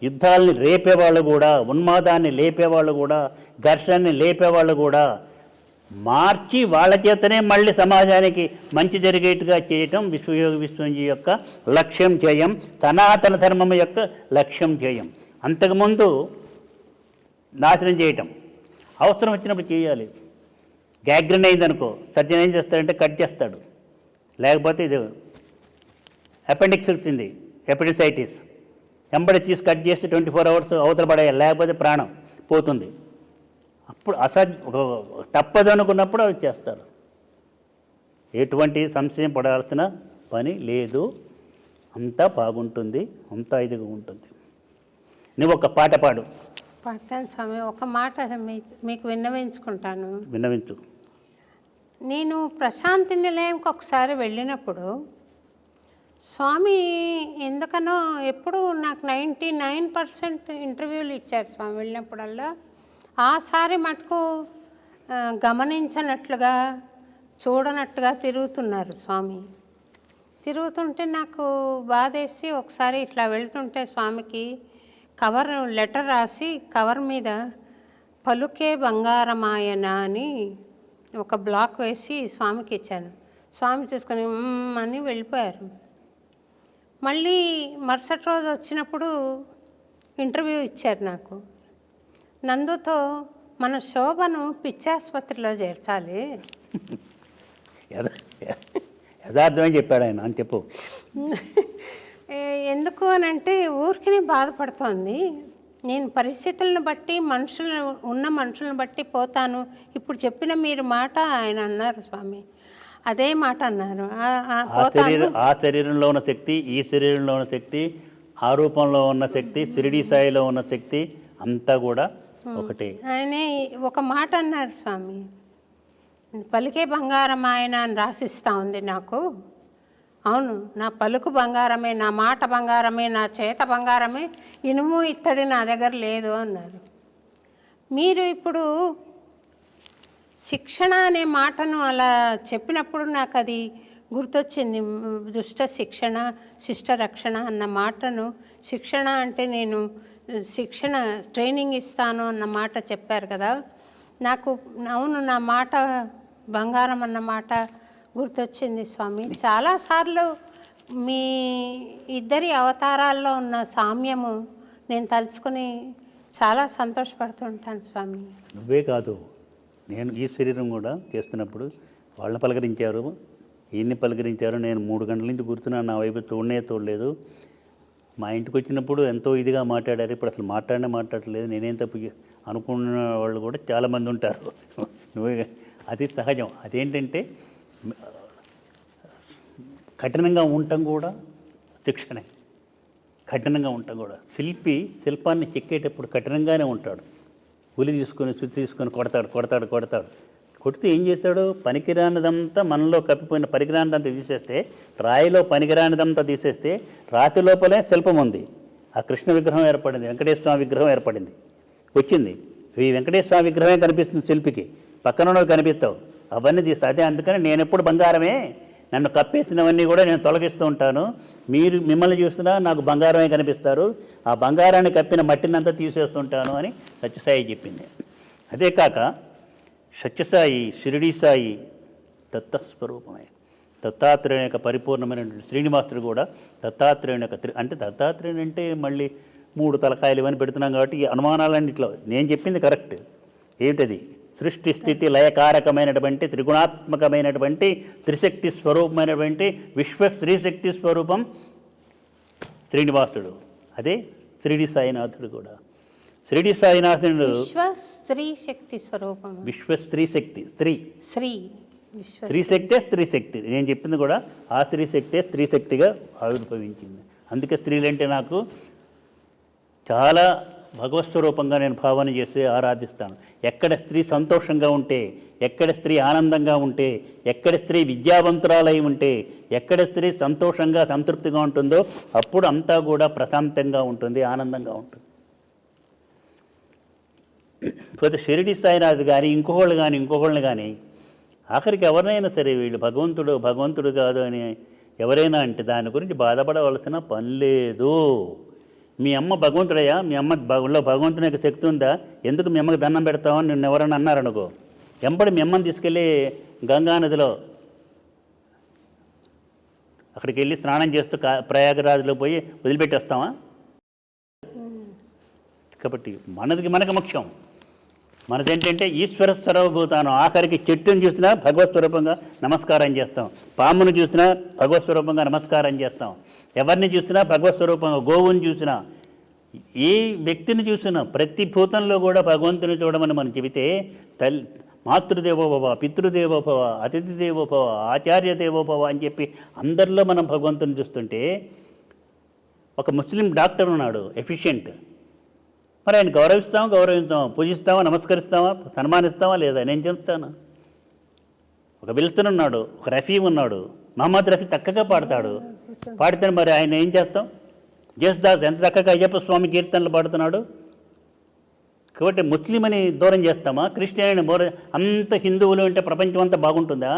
యుద్ధాలని రేపేవాళ్ళు కూడా, ఉన్మాదాన్ని లేపేవాళ్ళు కూడా, ఘర్షణని లేపేవాళ్ళు కూడా మార్చి వాళ్ళ చేతనే మళ్ళీ సమాజానికి మంచి జరిగేట్టుగా చేయటం విశ్వయోగి విశ్వంజీ యొక్క లక్ష్యం, ధ్యేయం, సనాతన ధర్మం యొక్క లక్ష్యం, ధ్యేయం. అంతకుముందు నాశనం చేయటం అవసరం వచ్చినప్పుడు చేయాలి. గ్యాగ్రెన్ అయిందనుకో, సర్జన్ ఏం చేస్తాడంటే కట్ చేస్తాడు. లేకపోతే ఇది అపెండిక్స్ వచ్చింది, ఎపెండిసైటిస్, ఎంబడి తీసి కట్ చేసి 24 hours అవతల పడేయాలి, లేకపోతే ప్రాణం పోతుంది. అప్పుడు తప్పదు అనుకున్నప్పుడు అవి చేస్తారు. ఎటువంటి సంశయం పడాల్సిన పని లేదు. అంతా బాగుంటుంది, అంతా ఇదిగా ఉంటుంది. నువ్వు ఒక పాట పాడు. పాడతాను స్వామి. ఒక మాట మీకు విన్నవించుకుంటాను. విన్నవించు. నేను ప్రశాంతి నిలయంకి ఒకసారి వెళ్ళినప్పుడు స్వామి ఎందుకనో ఎప్పుడు నాకు 99% ఇంటర్వ్యూలు ఇచ్చారు స్వామి. వెళ్ళినప్పుడల్లా ఆసారి మటుకు గమనించనట్లుగా, చూడనట్టుగా తిరుగుతున్నారు స్వామి. తిరుగుతుంటే నాకు బాధేసి ఒకసారి ఇట్లా వెళ్తుంటే స్వామికి లెటర్ రాసి కవర్ మీద పలుకే బంగారమాయన అని ఒక బ్లాక్ వేసి స్వామికి ఇచ్చాను. స్వామి చూసుకొని అని వెళ్ళిపోయారు. మళ్ళీ మరుసటి రోజు వచ్చినప్పుడు ఇంటర్వ్యూ ఇచ్చారు నాకు. నందుతో మన శోభను పిచ్చాసుపత్రిలో చేర్చాలి. యథార్థమని చెప్పాడు ఆయన అని చెప్పు. ఎందుకు అని అంటే ఊరికినే బాధపడుతోంది. నేను పరిస్థితులను బట్టి మనుషులను బట్టి పోతాను. ఇప్పుడు చెప్పిన మీరు మాట ఆయన అన్నారు స్వామి, అదే మాట అన్నారు. ఆ శరీరంలో ఉన్న శక్తి, ఈ శరీరంలో ఉన్న శక్తి, ఆ రూపంలో ఉన్న శక్తి, షిరిడి సాయిలో ఉన్న శక్తి అంతా కూడా ఒకటే. ఆయనే ఒక మాట అన్నారు స్వామి, పలికే బంగారం ఆయన అని రాసిస్తూ ఉంది నాకు. అవును, నా పలుకు బంగారమే, నా మాట బంగారమే, నా చేత బంగారమే, ఇనుము ఇత్తడి నా దగ్గర లేదు అన్నారు. మీరు ఇప్పుడు శిక్షణ అనే మాటను అలా చెప్పినప్పుడు నాకు అది గుర్తొచ్చింది. దుష్ట శిక్షణ, శిష్ట రక్షణ అన్న మాటను, శిక్షణ అంటే నేను ట్రైనింగ్ ఇస్తాను అన్న మాట చెప్పారు కదా. నాకు అవును, నా మాట బంగారం అన్న మాట గుర్తొచ్చింది స్వామి. చాలాసార్లు మీ ఇద్దరి అవతారాల్లో ఉన్న సామ్యము నేను తలుచుకొని చాలా సంతోషపడుతుంటాను స్వామి. నువ్వే కాదు, నేను ఈ శరీరం కూడా చేస్తున్నప్పుడు వాళ్ళని పలకరించారు, ఎన్ని పలకరించారో నేను 3 గంటల నుంచి కూర్చున్నాను, నా వైపు చూడలేదు. మా ఇంటికి వచ్చినప్పుడు ఎంతో ఇదిగా మాట్లాడారు, ఇప్పుడు అసలు మాట్లాడట్లేదు. నేనేం తప్పు అనుకున్న వాళ్ళు కూడా చాలామంది ఉంటారు. అది సహజం. అదేంటంటే కఠినంగా ఉండటం కూడా శిక్షణే. కఠినంగా ఉండటం కూడా. శిల్పాన్ని చెక్కేటప్పుడు కఠినంగానే ఉంటాడు. ఉలి తీసుకొని సుత్తి తీసుకొని కొడతాడు. కొడితే ఏం చేస్తాడు? పనికిరానిదంతా మనలో కప్పిపోయిన పనికిరానిదంతా తీసేస్తే, రాయిలో పనికిరానిదంతా తీసేస్తే రాతి లోపలే శిల్పం ఉంది. ఆ కృష్ణ విగ్రహం ఏర్పడింది, వెంకటేశ్వర స్వామి విగ్రహం ఏర్పడింది, వచ్చింది. ఈ వెంకటేశ్వర స్వామి విగ్రహమే కనిపిస్తుంది శిల్పికి, పక్కన కనిపిస్తావు. అవన్నీ తీస్తా. అదే అందుకని నేను ఎప్పుడు బంగారమే, నన్ను కప్పేసినవన్నీ కూడా నేను తొలగిస్తూ ఉంటాను. మిమ్మల్ని చూసినా నాకు బంగారమే కనిపిస్తారు, ఆ బంగారాన్ని కప్పిన మట్టినంతా తీసేస్తుంటాను అని సత్యసాయి చెప్పింది. అదే కాక సత్యసాయి, షిరిడి సాయి దత్తస్వరూపమే. దత్తాత్రేయుని యొక్క పరిపూర్ణమైనటువంటి శ్రీనివాసుడు కూడా దత్తాత్రేయుని యొక్క అంటే దత్తాత్రేయుని అంటే మళ్ళీ 3 తలకాయలు ఇవన్నీ పెడుతున్నాం కాబట్టి ఈ అనుమానాలన్నింటిలో నేను చెప్పింది కరెక్ట్. ఏమిటది? సృష్టి స్థితి లయకారకమైనటువంటి త్రిగుణాత్మకమైనటువంటి త్రిశక్తి స్వరూపమైనటువంటి విశ్వ స్త్రీశక్తి స్వరూపం శ్రీనివాసుడు. అదే షిరిడి సాయినాథుడు కూడా. షిరిడి సాయినాథుడు విశ్వ స్త్రీ శక్తి స్వరూపం. విశ్వ స్త్రీశక్తి, స్త్రీశక్తే స్త్రీశక్తి. నేను చెప్పింది కూడా ఆ స్త్రీశక్తే స్త్రీశక్తిగా ఆవిర్భవించింది. అందుకే స్త్రీలంటే నాకు చాలా భగవత్స్వరూపంగా నేను భావన చేసి ఆరాధిస్తాను. ఎక్కడ స్త్రీ సంతోషంగా ఉంటే, ఎక్కడ స్త్రీ ఆనందంగా ఉంటే, ఎక్కడ స్త్రీ విద్యావంతురాలై ఉంటే, ఎక్కడ స్త్రీ సంతోషంగా సంతృప్తిగా ఉంటుందో అప్పుడు అంతా కూడా ప్రశాంతంగా ఉంటుంది, ఆనందంగా ఉంటుంది. పోతే షిరిడి సాయినాథ్ కానీ ఇంకొకళ్ళని కానీ ఆఖరికి ఎవరినైనా సరే వీళ్ళు భగవంతుడు కాదు అని ఎవరైనా అంటే దాని గురించి బాధపడవలసిన పని లేదు. మీ అమ్మ భగవంతుడయ్యా, మీ అమ్మ భగవంతుని యొక్క శక్తి ఉందా, ఎందుకు మీ అమ్మకి దండం పెడతామని నిన్ను ఎవరైనా అన్నారనుకో, ఎంబడి మీ అమ్మని తీసుకెళ్ళి గంగానదిలో అక్కడికి వెళ్ళి స్నానం చేస్తూ ప్రయాగరాజులో పోయి వదిలిపెట్టేస్తామా? కాబట్టి మనకి ముఖ్యం. మనదేంటంటే ఈశ్వర స్వరూపభూతానం. ఆఖరికి చెట్టును చూసినా భగవత్ స్వరూపంగా నమస్కారం చేస్తాం, పామును చూసినా భగవత్ స్వరూపంగా నమస్కారం చేస్తాం, ఎవరిని చూసినా భగవత్ స్వరూపంగా, గోవుని చూసినా, ఏ వ్యక్తిని చూసినా ప్రతి భూతంలో కూడా భగవంతుని చూడమని మనం చెబితే మాతృదేవోభవ, పితృదేవోభవ, అతిథి దేవోభవ, ఆచార్య దేవోభవ అని చెప్పి అందరిలో మనం భగవంతుని చూస్తుంటే, ఒక ముస్లిం డాక్టర్ ఉన్నాడు ఎఫిషియెంట్, మరి ఆయన గౌరవిస్తామా, పూజిస్తామా, నమస్కరిస్తామా, సన్మానిస్తామా లేదా? నేను చెప్తాను. ఒక బిల్తన్ ఉన్నాడు, ఒక రఫీ ఉన్నాడు, మహమ్మద్ రఫీ చక్కగా పాడితే మరి ఆయన ఏం చేస్తాం? జస్దాస్ ఎంత చక్కగా అయ్యప్ప స్వామి కీర్తనలు పాడుతున్నాడు. కాబట్టి ముస్లిం అని దూరం చేస్తామా? క్రిస్టియన్ అంత హిందువులు ఉంటే ప్రపంచం అంతా బాగుంటుందా?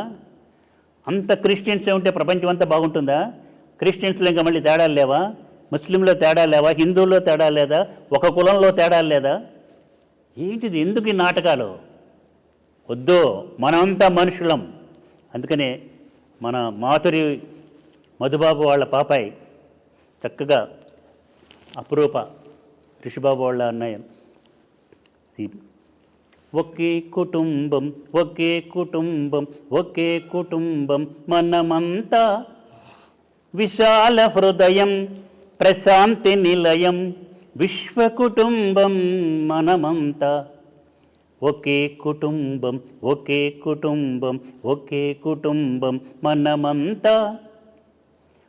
అంత క్రిస్టియన్స్ ఉంటే ప్రపంచం అంతా బాగుంటుందా? క్రిస్టియన్స్లో ఇంకా మళ్ళీ తేడాలు లేవా? ముస్లింలో తేడా లేవా? హిందువుల్లో తేడా లేదా? ఒక కులంలో తేడా లేదా? ఏంటిది? ఎందుకు ఈ నాటకాలు? వద్దు, మనమంతా మనుషులం. అందుకనే మన మాధురి మధుబాబు వాళ్ళ పాపాయి చక్కగా అపురూప ఋషిబాబు వాళ్ళ అన్నయ్య, ఒకే కుటుంబం మనమంతా విశాల హృదయం ప్రశాంతి నిలయం విశ్వకుటుంబం మనమంతా. ఒకే కుటుంబం మనమంతా.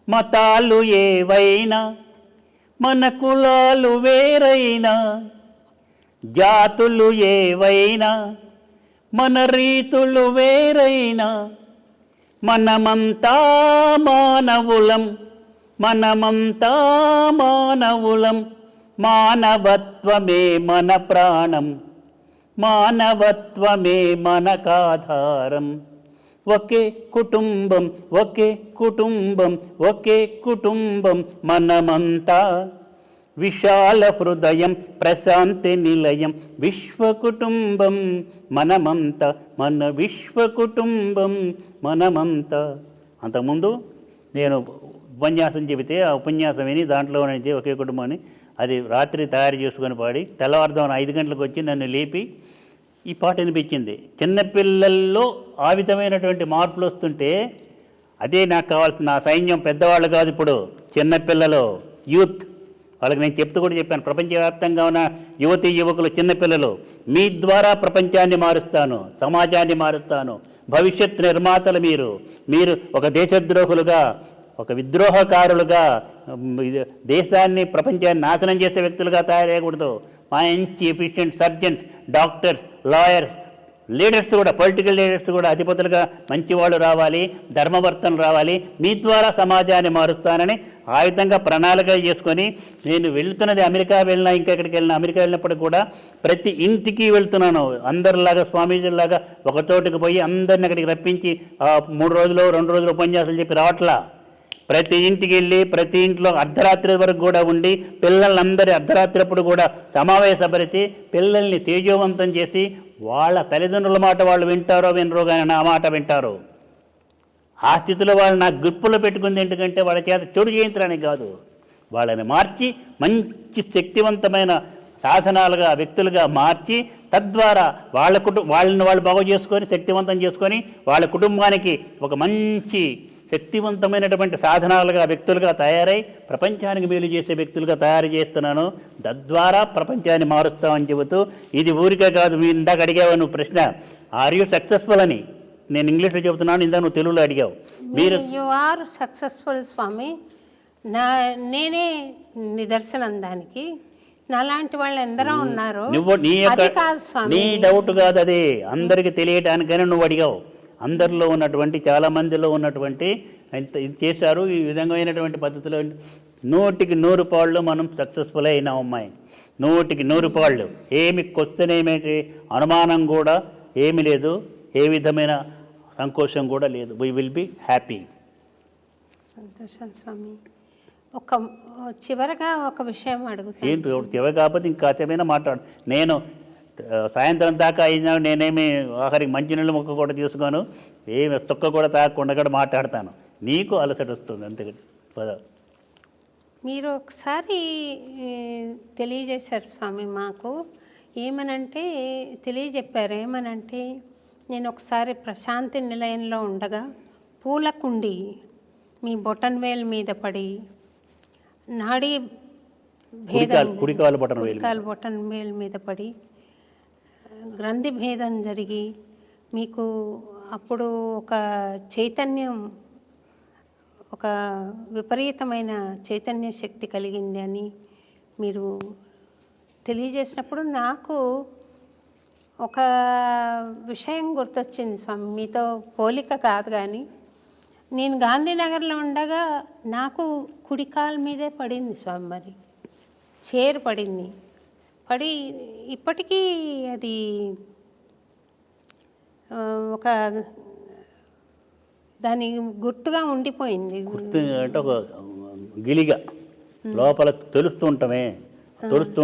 మతాలు ఏవైనా, మన కులాలు వేరైనా, జాతులు ఏవైనా, మన రీతులు వేరైనా, మనమంతా మానవులం, మానవత్వమే మన ప్రాణం, మానవత్వమే మనకాధారం. ఒకే కుటుంబం మనమంతా. విశాల హృదయం ప్రశాంతి నిలయం విశ్వకుటుంబం మనమంతా. విశ్వకుటుంబం మనమంతా. అంతకుముందు నేను ఉపన్యాసం చెబితే ఆ ఉపన్యాసం విని దాంట్లోనైతే ఒకే కుటుంబాన్ని అది రాత్రి తయారు చేసుకొని పాడి తెల్లవారుదాం 5 గంటలకు వచ్చి నన్ను లేపి ఈ పాట వినిపించింది. చిన్నపిల్లల్లో ఆ విధమైనటువంటి మార్పులు వస్తుంటే అదే నాకు కావాల్సిన. నా సైన్యం పెద్దవాళ్ళు కాదు, ఇప్పుడు చిన్నపిల్లలు, యూత్. వాళ్ళకి నేను చెప్తూ కూడా చెప్పాను, ప్రపంచవ్యాప్తంగా ఉన్న యువతీ యువకులు, చిన్నపిల్లలు, మీ ద్వారా ప్రపంచాన్ని మారుస్తాను, సమాజాన్ని మారుస్తాను. భవిష్యత్ నిర్మాతలు మీరు ఒక దేశద్రోహులుగా, ఒక విద్రోహకారులుగా, దేశాన్ని, ప్రపంచాన్ని నాశనం చేసే వ్యక్తులుగా తయారయ్యకూడదు. మంచి efficient surgeons, doctors, lawyers, leaders కూడా, పొలిటికల్ లీడర్స్ కూడా అధిపతులుగా మంచి వాళ్ళు రావాలి, ధర్మవర్తనలు రావాలి. మీ ద్వారా సమాజాన్ని మారుస్తానని ఆ విధంగా ప్రణాళిక చేసుకొని నేను వెళ్తున్నది. అమెరికా వెళ్ళినా, ఇంకెక్కడికి వెళ్ళినా, అమెరికా వెళ్ళినప్పుడు కూడా ప్రతి ఇంటికి వెళ్తున్నాను. అందరిలాగా స్వామీజీలాగా ఒక చోటుకు పోయి అందరిని అక్కడికి రప్పించి 3 రోజులు 2 రోజులు ఉపన్యాసాలు చెప్పి రావట్లా. ప్రతి ఇంటికి వెళ్ళి ప్రతి ఇంట్లో అర్ధరాత్రి వరకు కూడా ఉండి పిల్లలందరి అర్ధరాత్రి అప్పుడు కూడా సమావేశపరిచి పిల్లల్ని తేజోవంతం చేసి వాళ్ళ తల్లిదండ్రుల మాట వాళ్ళు వింటారో వినరో కానీ నా మాట వింటారు. ఆ స్థితిలో వాళ్ళు నా గ్రిప్పులో పెట్టుకుంది ఎందుకంటే వాళ్ళ చేత చెడు చేయించడానికి కాదు, వాళ్ళని మార్చి మంచి శక్తివంతమైన సాధనాలుగా, వ్యక్తులుగా మార్చి తద్వారా వాళ్ళని వాళ్ళు బాగు చేసుకొని శక్తివంతం చేసుకొని వాళ్ళ కుటుంబానికి ఒక మంచి శక్తివంతమైనటువంటి సాధనాలుగా, వ్యక్తులుగా తయారై ప్రపంచానికి మేలు చేసే వ్యక్తులుగా తయారు చేస్తున్నాను. తద్వారా ప్రపంచాన్ని మారుస్తామని చెబుతూ, ఇది ఊరికే కాదు. మీరు ఇందాక అడిగావు నువ్వు ప్రశ్న, ఆర్ యూ సక్సెస్ఫుల్ అని. నేను ఇంగ్లీష్లో చెబుతున్నాను, ఇందాక నువ్వు తెలుగులో అడిగావు. మీరు యు ఆర్ సక్సెస్ఫుల్ స్వామి. నేనే నిదర్శనం దానికి. నాలాంటి వాళ్ళు ఎందరో ఉన్నారు. నువ్వు అది కాదు స్వామి, నీ డౌట్ కాదు, అది అందరికి తెలియటానికైనా నువ్వు అడిగావు. అందరిలో ఉన్నటువంటి, చాలామందిలో ఉన్నటువంటి ఇది చేశారు. ఈ విధమైనటువంటి పద్ధతిలో 100కి 100 పాళ్ళు మనం సక్సెస్ఫుల్ అయినాం అమ్మాయి. 100కి 100 పాళ్ళు. ఏమి క్వశ్చన్, ఏమిటి అనుమానం కూడా ఏమి లేదు, ఏ విధమైన సంకోచం కూడా లేదు. We will be happy. సంతోషం స్వామి. చివరగా ఒక విషయం అడుగుతాను. ఏంటి చివరి కాకపోతే ఇంకా కాసేమైనా మాట్లాడు. నేను సాయంత్రం దాకా అయినా నేనేమి ఆఖరికి మంచినీళ్ళు ముక్క కూడా తీసుకొని ఏమి తొక్క కూడా తాగకుండా కూడా మాట్లాడతాను. నీకు అలసట వస్తుంది అంతే. మీరు ఒకసారి తెలియజేశారు స్వామి మాకు. తెలియజెప్పారు ఏమనంటే, నేను ఒకసారి ప్రశాంతి నిలయంలో ఉండగా పూల కుండి మీ బొటన్ వేలు మీద పడి నాడీ భేదం, కుడికాలు బొటన్ వేలు మీద పడి గ్రంథి భేదం జరిగి మీకు అప్పుడు ఒక చైతన్యం, ఒక విపరీతమైన చైతన్య శక్తి కలిగింది అని మీరు తెలియజేసినప్పుడు నాకు ఒక విషయం గుర్తొచ్చింది స్వామి. మీతో పోలిక కాదు కానీ, నేను గాంధీనగర్లో ఉండగా నాకు కుడికాల మీదే పడింది స్వామి. మరి చైర్ పడి ఇప్పటికీ అది ఒక దాని గుర్తుగా ఉండిపోయింది. అంటే ఒక గిలిగా లోపల తెలుస్తూ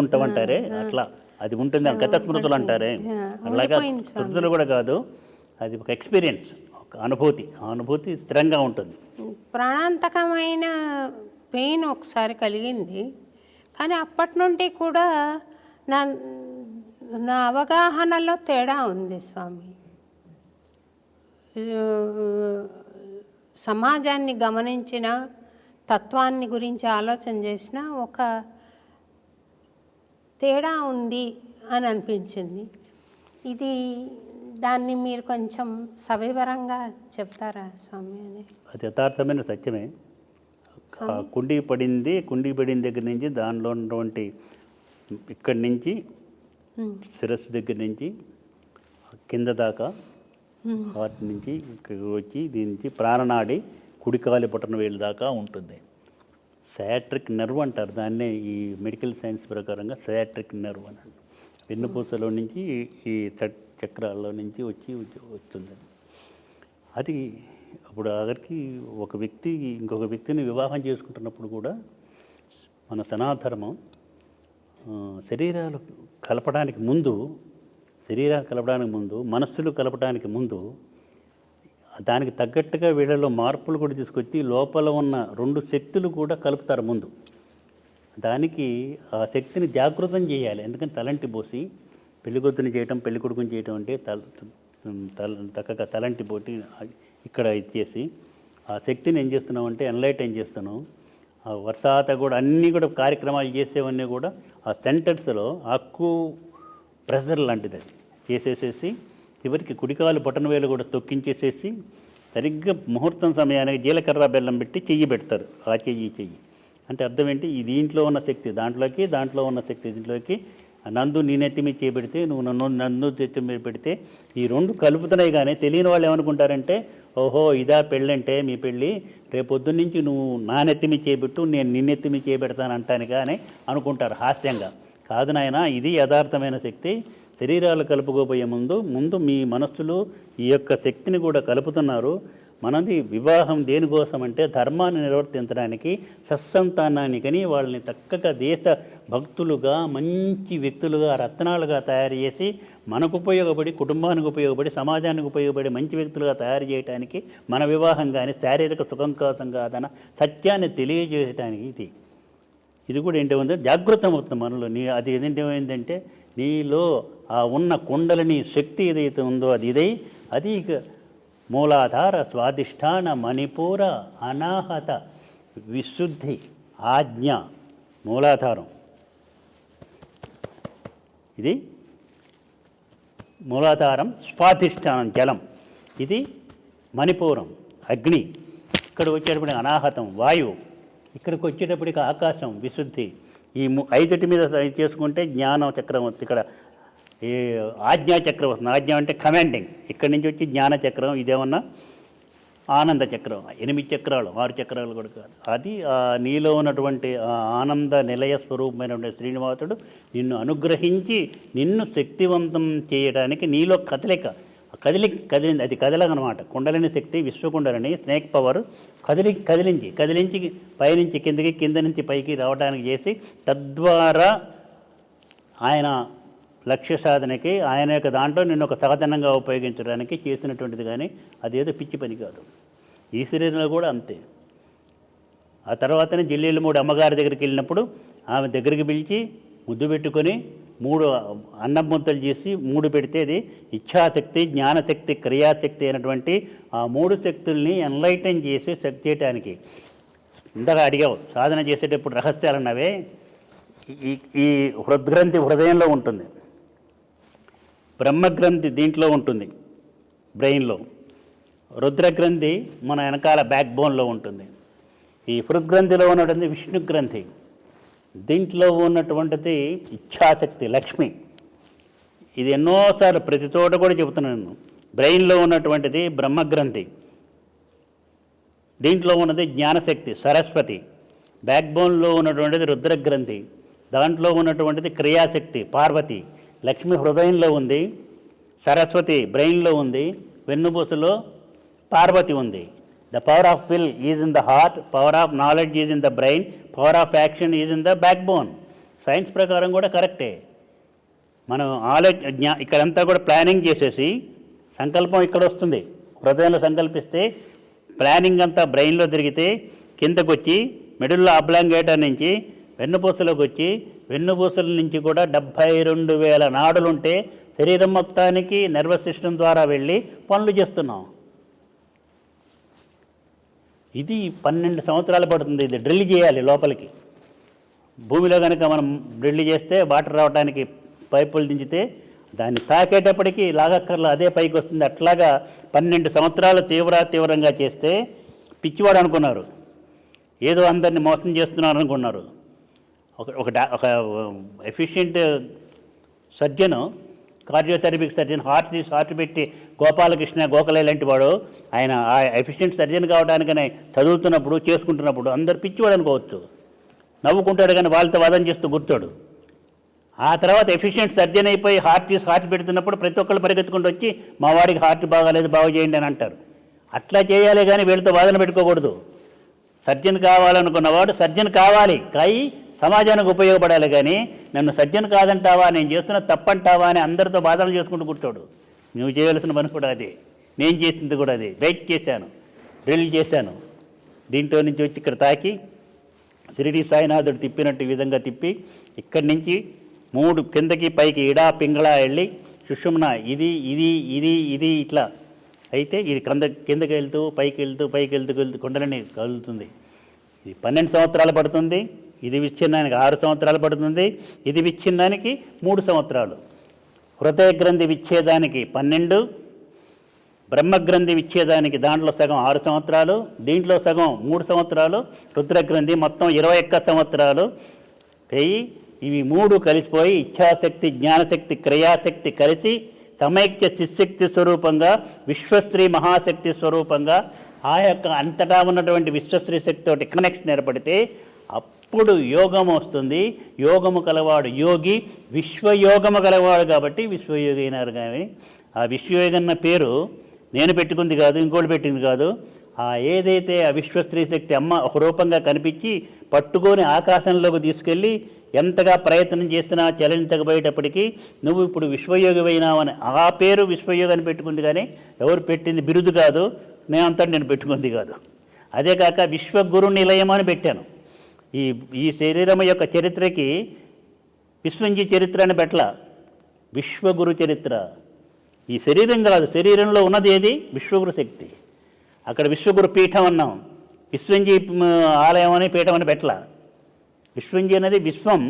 ఉంటామంటారే, అట్లా అది ఉంటుంది. గత స్మృతులు అంటారే, అలాగా స్మృతులు కూడా కాదు, అది ఒక ఎక్స్పీరియన్స్, ఒక అనుభూతి స్థిరంగా ఉంటుంది. ప్రాణాంతకమైన పెయిన్ ఒకసారి కలిగింది. కానీ అప్పటి నుండి కూడా నా అవగాహనలో తేడా ఉంది స్వామి. సమాజాన్ని గమనించిన, తత్వాన్ని గురించి ఆలోచన చేసిన ఒక తేడా ఉంది అని అనిపించింది. దాన్ని మీరు కొంచెం సవివరంగా చెప్తారా స్వామి? అది యథార్థమైన సత్యమే. కుండీ పడింది దగ్గర నుంచి దానిలో ఉన్నటువంటి ఇక్కడి నుంచి శిరస్సు దగ్గర నుంచి కింద దాకా, వాటి నుంచి వచ్చి దీని నుంచి ప్రాణనాడి కుడికాలి బొటన వేలు దాకా ఉంటుంది. సయాట్రిక్ నర్వ్ అంటారు దాన్నే. ఈ మెడికల్ సైన్స్ ప్రకారంగా సయాట్రిక్ నర్వ్ అని, వెన్నుపూసలో నుంచి ఈ చక్రాల్లో నుంచి వస్తుంది. అది అప్పుడు ఆఖరికి ఒక వ్యక్తి ఇంకొక వ్యక్తిని వివాహం చేసుకుంటున్నప్పుడు కూడా మన సనాతనం శరీరాలు కలపడానికి ముందు, మనస్సులు కలపడానికి ముందు దానికి తగ్గట్టుగా వీళ్ళలో మార్పులు కూడా తీసుకొచ్చి లోపల ఉన్న 2 శక్తులు కూడా కలుపుతారు ముందు. దానికి ఆ శక్తిని జాగృతం చేయాలి. ఎందుకంటే తలంటి పోసి పెళ్ళికొద్దుని చేయటం, పెళ్ళికొడుకుని చేయటం అంటే చక్కగా తలంటి పోటీ ఇక్కడ ఇచ్చేసి ఆ శక్తిని ఏం చేస్తున్నామంటే ఎన్లైటన్ చేస్తున్నాం. ఆ వర్షాత కూడా అన్నీ కూడా కార్యక్రమాలు చేసేవన్నీ కూడా ఆ సెంటర్స్లో అక్కు ప్రెషర్ లాంటిది అది చేసేసేసి చివరికి కుడికాలు బొటనవేలు కూడా తొక్కించేసేసి సరిగ్గా ముహూర్తం సమయానికి జీలకర్ర బెల్లం పెట్టి చెయ్యి పెడతారు. ఆ చెయ్యి అంటే అర్థం ఏంటి, ఈ దీంట్లో ఉన్న శక్తి దాంట్లోకి, దాంట్లో ఉన్న శక్తి దీంట్లోకి. నందు నీ నెత్తి మీద చేపెడితే, నువ్వు నన్ను నెత్తి మీద పెడితే ఈ రెండు కలుపుతున్నాయి. కానీ తెలియని వాళ్ళు ఏమనుకుంటారంటే, ఓహో ఇదా పెళ్ళంటే మీ పెళ్ళి, రేపొద్దున్న నుంచి నువ్వు నా నెత్తి మీద చేపెట్టు, నేను నీ నెత్తి మీద చేపెడతాను అంటానుగా అని అనుకుంటారు హాస్యంగా. కాదు నాయన, ఇది యథార్థమైన శక్తి. శరీరాలు కలుపుకోబోయే ముందు మీ మనస్సులు ఈ యొక్క శక్తిని కూడా కలుపుతున్నారు. మనది వివాహం దేనికోసం అంటే ధర్మాన్ని నిర్వర్తించడానికి, సత్సంతానానికని వాళ్ళని చక్కగా దేశ భక్తులుగా, మంచి వ్యక్తులుగా, రత్నాలుగా తయారు చేసి మనకు ఉపయోగపడి, కుటుంబానికి ఉపయోగపడి, సమాజానికి ఉపయోగపడి మంచి వ్యక్తులుగా తయారు చేయడానికి మన వివాహం కానీ శారీరక సుఖం కోసం కాదన్న సత్యాన్ని తెలియజేయటానికి ఇది కూడా ఏంటంటే జాగృతం అవుతుంది మనలో. అది ఏంటంటే నీలో ఆ ఉన్న కుండలిని శక్తి ఏదైతే ఉందో అది ఇక మూలాధార, స్వాధిష్టాన, మణిపూర, అనాహత, విశుద్ధి, ఆజ్ఞ, మూలాధారం. ఇది మూలాధారం, స్వాధిష్టానం జలం, ఇది మణిపూరం అగ్ని, ఇక్కడ వచ్చేటప్పటికి అనాహతం వాయువు, ఇక్కడికి వచ్చేటప్పటికి ఆకాశం విశుద్ధి. ఈ ఐదుటి మీద చేసుకుంటే జ్ఞాన చక్రం వస్తుంది. ఇక్కడ ఈ ఆజ్ఞా చక్రం వస్తుంది. ఆజ్ఞ అంటే కమాండింగ్. ఇక్కడి నుంచి వచ్చి జ్ఞాన చక్రం, ఇదేమన్నా ఆనంద చక్రం. 8 చక్రాలు 6 చక్రాలు కూడా కాదు. అది నీలో ఉన్నటువంటి ఆనంద నిలయ స్వరూపమైనటువంటి శ్రీనివాసుడు నిన్ను అనుగ్రహించి నిన్ను శక్తివంతం చేయడానికి నీలో కదిలింది. అది కదలనమాట. కుండలిని శక్తి, విశ్వకుండలిని, స్నేక్ పవర్ కదిలించి పైనుంచి కిందకి, కింద నుంచి పైకి రావడానికి చేసి, తద్వారా ఆయన లక్ష్య సాధనకి, ఆయన యొక్క దాంట్లో నిన్ను ఒక సాధనంగా ఉపయోగించడానికి చేసినటువంటిది. కానీ అదేదో పిచ్చి పని కాదు. ఈ శరీరంలో కూడా అంతే. ఆ తర్వాతనే జిల్లేలు 3 అమ్మగారి దగ్గరికి వెళ్ళినప్పుడు ఆమె దగ్గరికి పిలిచి ముద్దు పెట్టుకొని 3 అన్నం ముద్దలు చేసి 3 పెడితే అది ఇచ్ఛాశక్తి, జ్ఞానశక్తి, క్రియాశక్తి అయినటువంటి ఆ 3 శక్తుల్ని ఎన్లైటన్ చేసి చేయటానికి. ఇందాక అడిగావు సాధన చేసేటప్పుడు రహస్యాలు అన్నవే. ఈ హృద్గ్రంథి హృదయంలో ఉంటుంది, బ్రహ్మగ్రంథి దీంట్లో ఉంటుంది బ్రెయిన్లో, రుద్రగ్రంథి మన వెనకాల బ్యాక్ బోన్లో ఉంటుంది. ఈ హృద్గ్రంథిలో ఉన్నటువంటి విష్ణుగ్రంథి, దీంట్లో ఉన్నటువంటిది ఇచ్ఛాశక్తి లక్ష్మి. ఇది ఎన్నోసార్లు ప్రతి చోట కూడా చెబుతున్నాను. బ్రెయిన్లో ఉన్నటువంటిది బ్రహ్మగ్రంథి, దీంట్లో ఉన్నది జ్ఞానశక్తి సరస్వతి, బ్యాక్ బోన్లో ఉన్నటువంటిది రుద్రగ్రంథి, దాంట్లో ఉన్నటువంటిది క్రియాశక్తి పార్వతి. లక్ష్మి హృదయంలో ఉంది, సరస్వతి బ్రెయిన్లో ఉంది, వెన్నుపూసలో పార్వతి ఉంది. The power of will is in the heart, power of knowledge is in the brain, power of action is in the back bone. Science ప్రకారం కూడా కరెక్టే. మనం ఇక్కడంతా కూడా ప్లానింగ్ చేసేసి సంకల్పం ఇక్కడ వస్తుంది. హృదయంలో సంకల్పిస్తే ప్లానింగ్ అంతా బ్రెయిన్లో తిరిగితే కిందకు వచ్చి మిడిల్లో అబ్లాంగేటర్ నుంచి వెన్నుపూసలోకి వచ్చి, వెన్నుపూసల నుంచి కూడా 72,000 నాడులుంటే శరీరం మొత్తానికి నర్వస్ సిస్టమ్ ద్వారా వెళ్ళి పనులు చేస్తున్నాం. ఇది 12 సంవత్సరాలు పడుతుంది. ఇది డ్రిల్ చేయాలి లోపలికి. భూమిలో కనుక మనం డ్రిల్ చేస్తే వాటర్ రావడానికి పైపులు దించితే దాన్ని తాకేటప్పటికి లాగక్కర్లా అదే పైకి వస్తుంది. అట్లాగా 12 సంవత్సరాలు తీవ్రంగా చేస్తే పిచ్చివాడు అనుకున్నారు, ఏదో అందరినీ మోసం చేస్తున్నారు అనుకున్నారు. ఒక ఎఫిషియెంట్ సర్జను, కార్డియోథెరపిక్ సర్జన్, హార్ట్ పెట్టి గోపాలకృష్ణ గోఖలే లాంటి వాడు, ఆయన ఆ ఎఫిషియెంట్ సర్జన్ కావడానికనే చదువుతున్నప్పుడు చేసుకుంటున్నప్పుడు అందరు పిచ్చివాడు అనుకోవచ్చు, నవ్వుకుంటాడు కానీ వాళ్ళతో వాదన చేస్తూ గుర్తాడు. ఆ తర్వాత ఎఫిషియెంట్ సర్జన్ అయిపోయి హార్ట్ పెడుతున్నప్పుడు ప్రతి ఒక్కళ్ళు పరిగెత్తుకుంటూ వచ్చి మా వాడికి హార్ట్ బాగాలేదు బాగు చేయండి అని అంటారు. అట్లా చేయాలి కానీ వీళ్ళతో వాదన పెట్టుకోకూడదు. సర్జన్ కావాలనుకున్నవాడు సర్జన్ కావాలి, కానీ సమాజానికి ఉపయోగపడాలి. కానీ నన్ను సర్జన్ కాదంటావా, నేను చేస్తున్న తప్పంటావా అని అందరితో బాధలు చేసుకుంటూ కూర్చోడు. నువ్వు చేయవలసిన పని కూడా అదే, నేను చేసింది కూడా అదే. వెయిట్ చేశాను, డ్రిల్ చేశాను, దీంట్లో నుంచి వచ్చి ఇక్కడ తాకి షిరిడి సాయినాథుడు తిప్పినట్టు ఈ విధంగా తిప్పి ఇక్కడి నుంచి 3 కిందకి పైకి ఇడా పింగళ వెళ్ళి సుషుమ్న ఇది ఇది ఇది ఇది ఇట్లా అయితే ఇది కిందకి వెళ్తూ పైకి వెళ్తూ కొండలని కదులుతుంది. ఇది 12 సంవత్సరాలు పడుతుంది. ఇది విచ్ఛిన్నానికి 6 సంవత్సరాలు పడుతుంది. ఇది విచ్ఛిన్నానికి 3 సంవత్సరాలు. హృదయ గ్రంథి విచ్ఛేదానికి 12, బ్రహ్మగ్రంథి విచ్ఛేదానికి దాంట్లో సగం 6 సంవత్సరాలు, దీంట్లో సగం 3 సంవత్సరాలు, రుద్రగ్రంథి మొత్తం 21 సంవత్సరాలు. ఇవి 3 కలిసిపోయి ఇచ్ఛాశక్తి, జ్ఞానశక్తి, క్రియాశక్తి కలిసి సమైక్య చిశక్తి స్వరూపంగా, విశ్వశ్రీ మహాశక్తి స్వరూపంగా ఆ యొక్క అంతటా ఉన్నటువంటి విశ్వశ్రీ శక్తితోటి కనెక్షన్ ఏర్పడితే అప్పుడు యోగం వస్తుంది. యోగము కలవాడు యోగి, విశ్వయోగము కలవాడు కాబట్టి విశ్వయోగి అయినారు. కానీ ఆ విశ్వయోగన్న పేరు నేను పెట్టుకుంది కాదు, ఇంకోటి పెట్టింది కాదు. ఏదైతే ఆ విశ్వశ్రీ శక్తి అమ్మ ఒక రూపంగా కనిపించి పట్టుకొని ఆకాశంలోకి తీసుకెళ్ళి ఎంతగా ప్రయత్నం చేసినా చలించకపోయేటప్పటికీ నువ్వు ఇప్పుడు విశ్వయోగి అయినావని ఆ పేరు విశ్వయోగి అని పెట్టుకుంది. కానీ ఎవరు పెట్టింది బిరుదు కాదు, నేను పెట్టుకుంది కాదు. అదే కాక విశ్వగురు నిలయం అని పెట్టాను. ఈ శరీరం యొక్క చరిత్రకి విశ్వంజీ చరిత్ర అని పెట్టల, విశ్వగురు చరిత్ర. ఈ శరీరం కాదు, శరీరంలో ఉన్నది ఏది? విశ్వగురు శక్తి. అక్కడ విశ్వగురు పీఠం అన్నాం, విశ్వంజీ ఆలయం అని పీఠం అని పెట్టల. విశ్వంజీ అనేది విశ్వం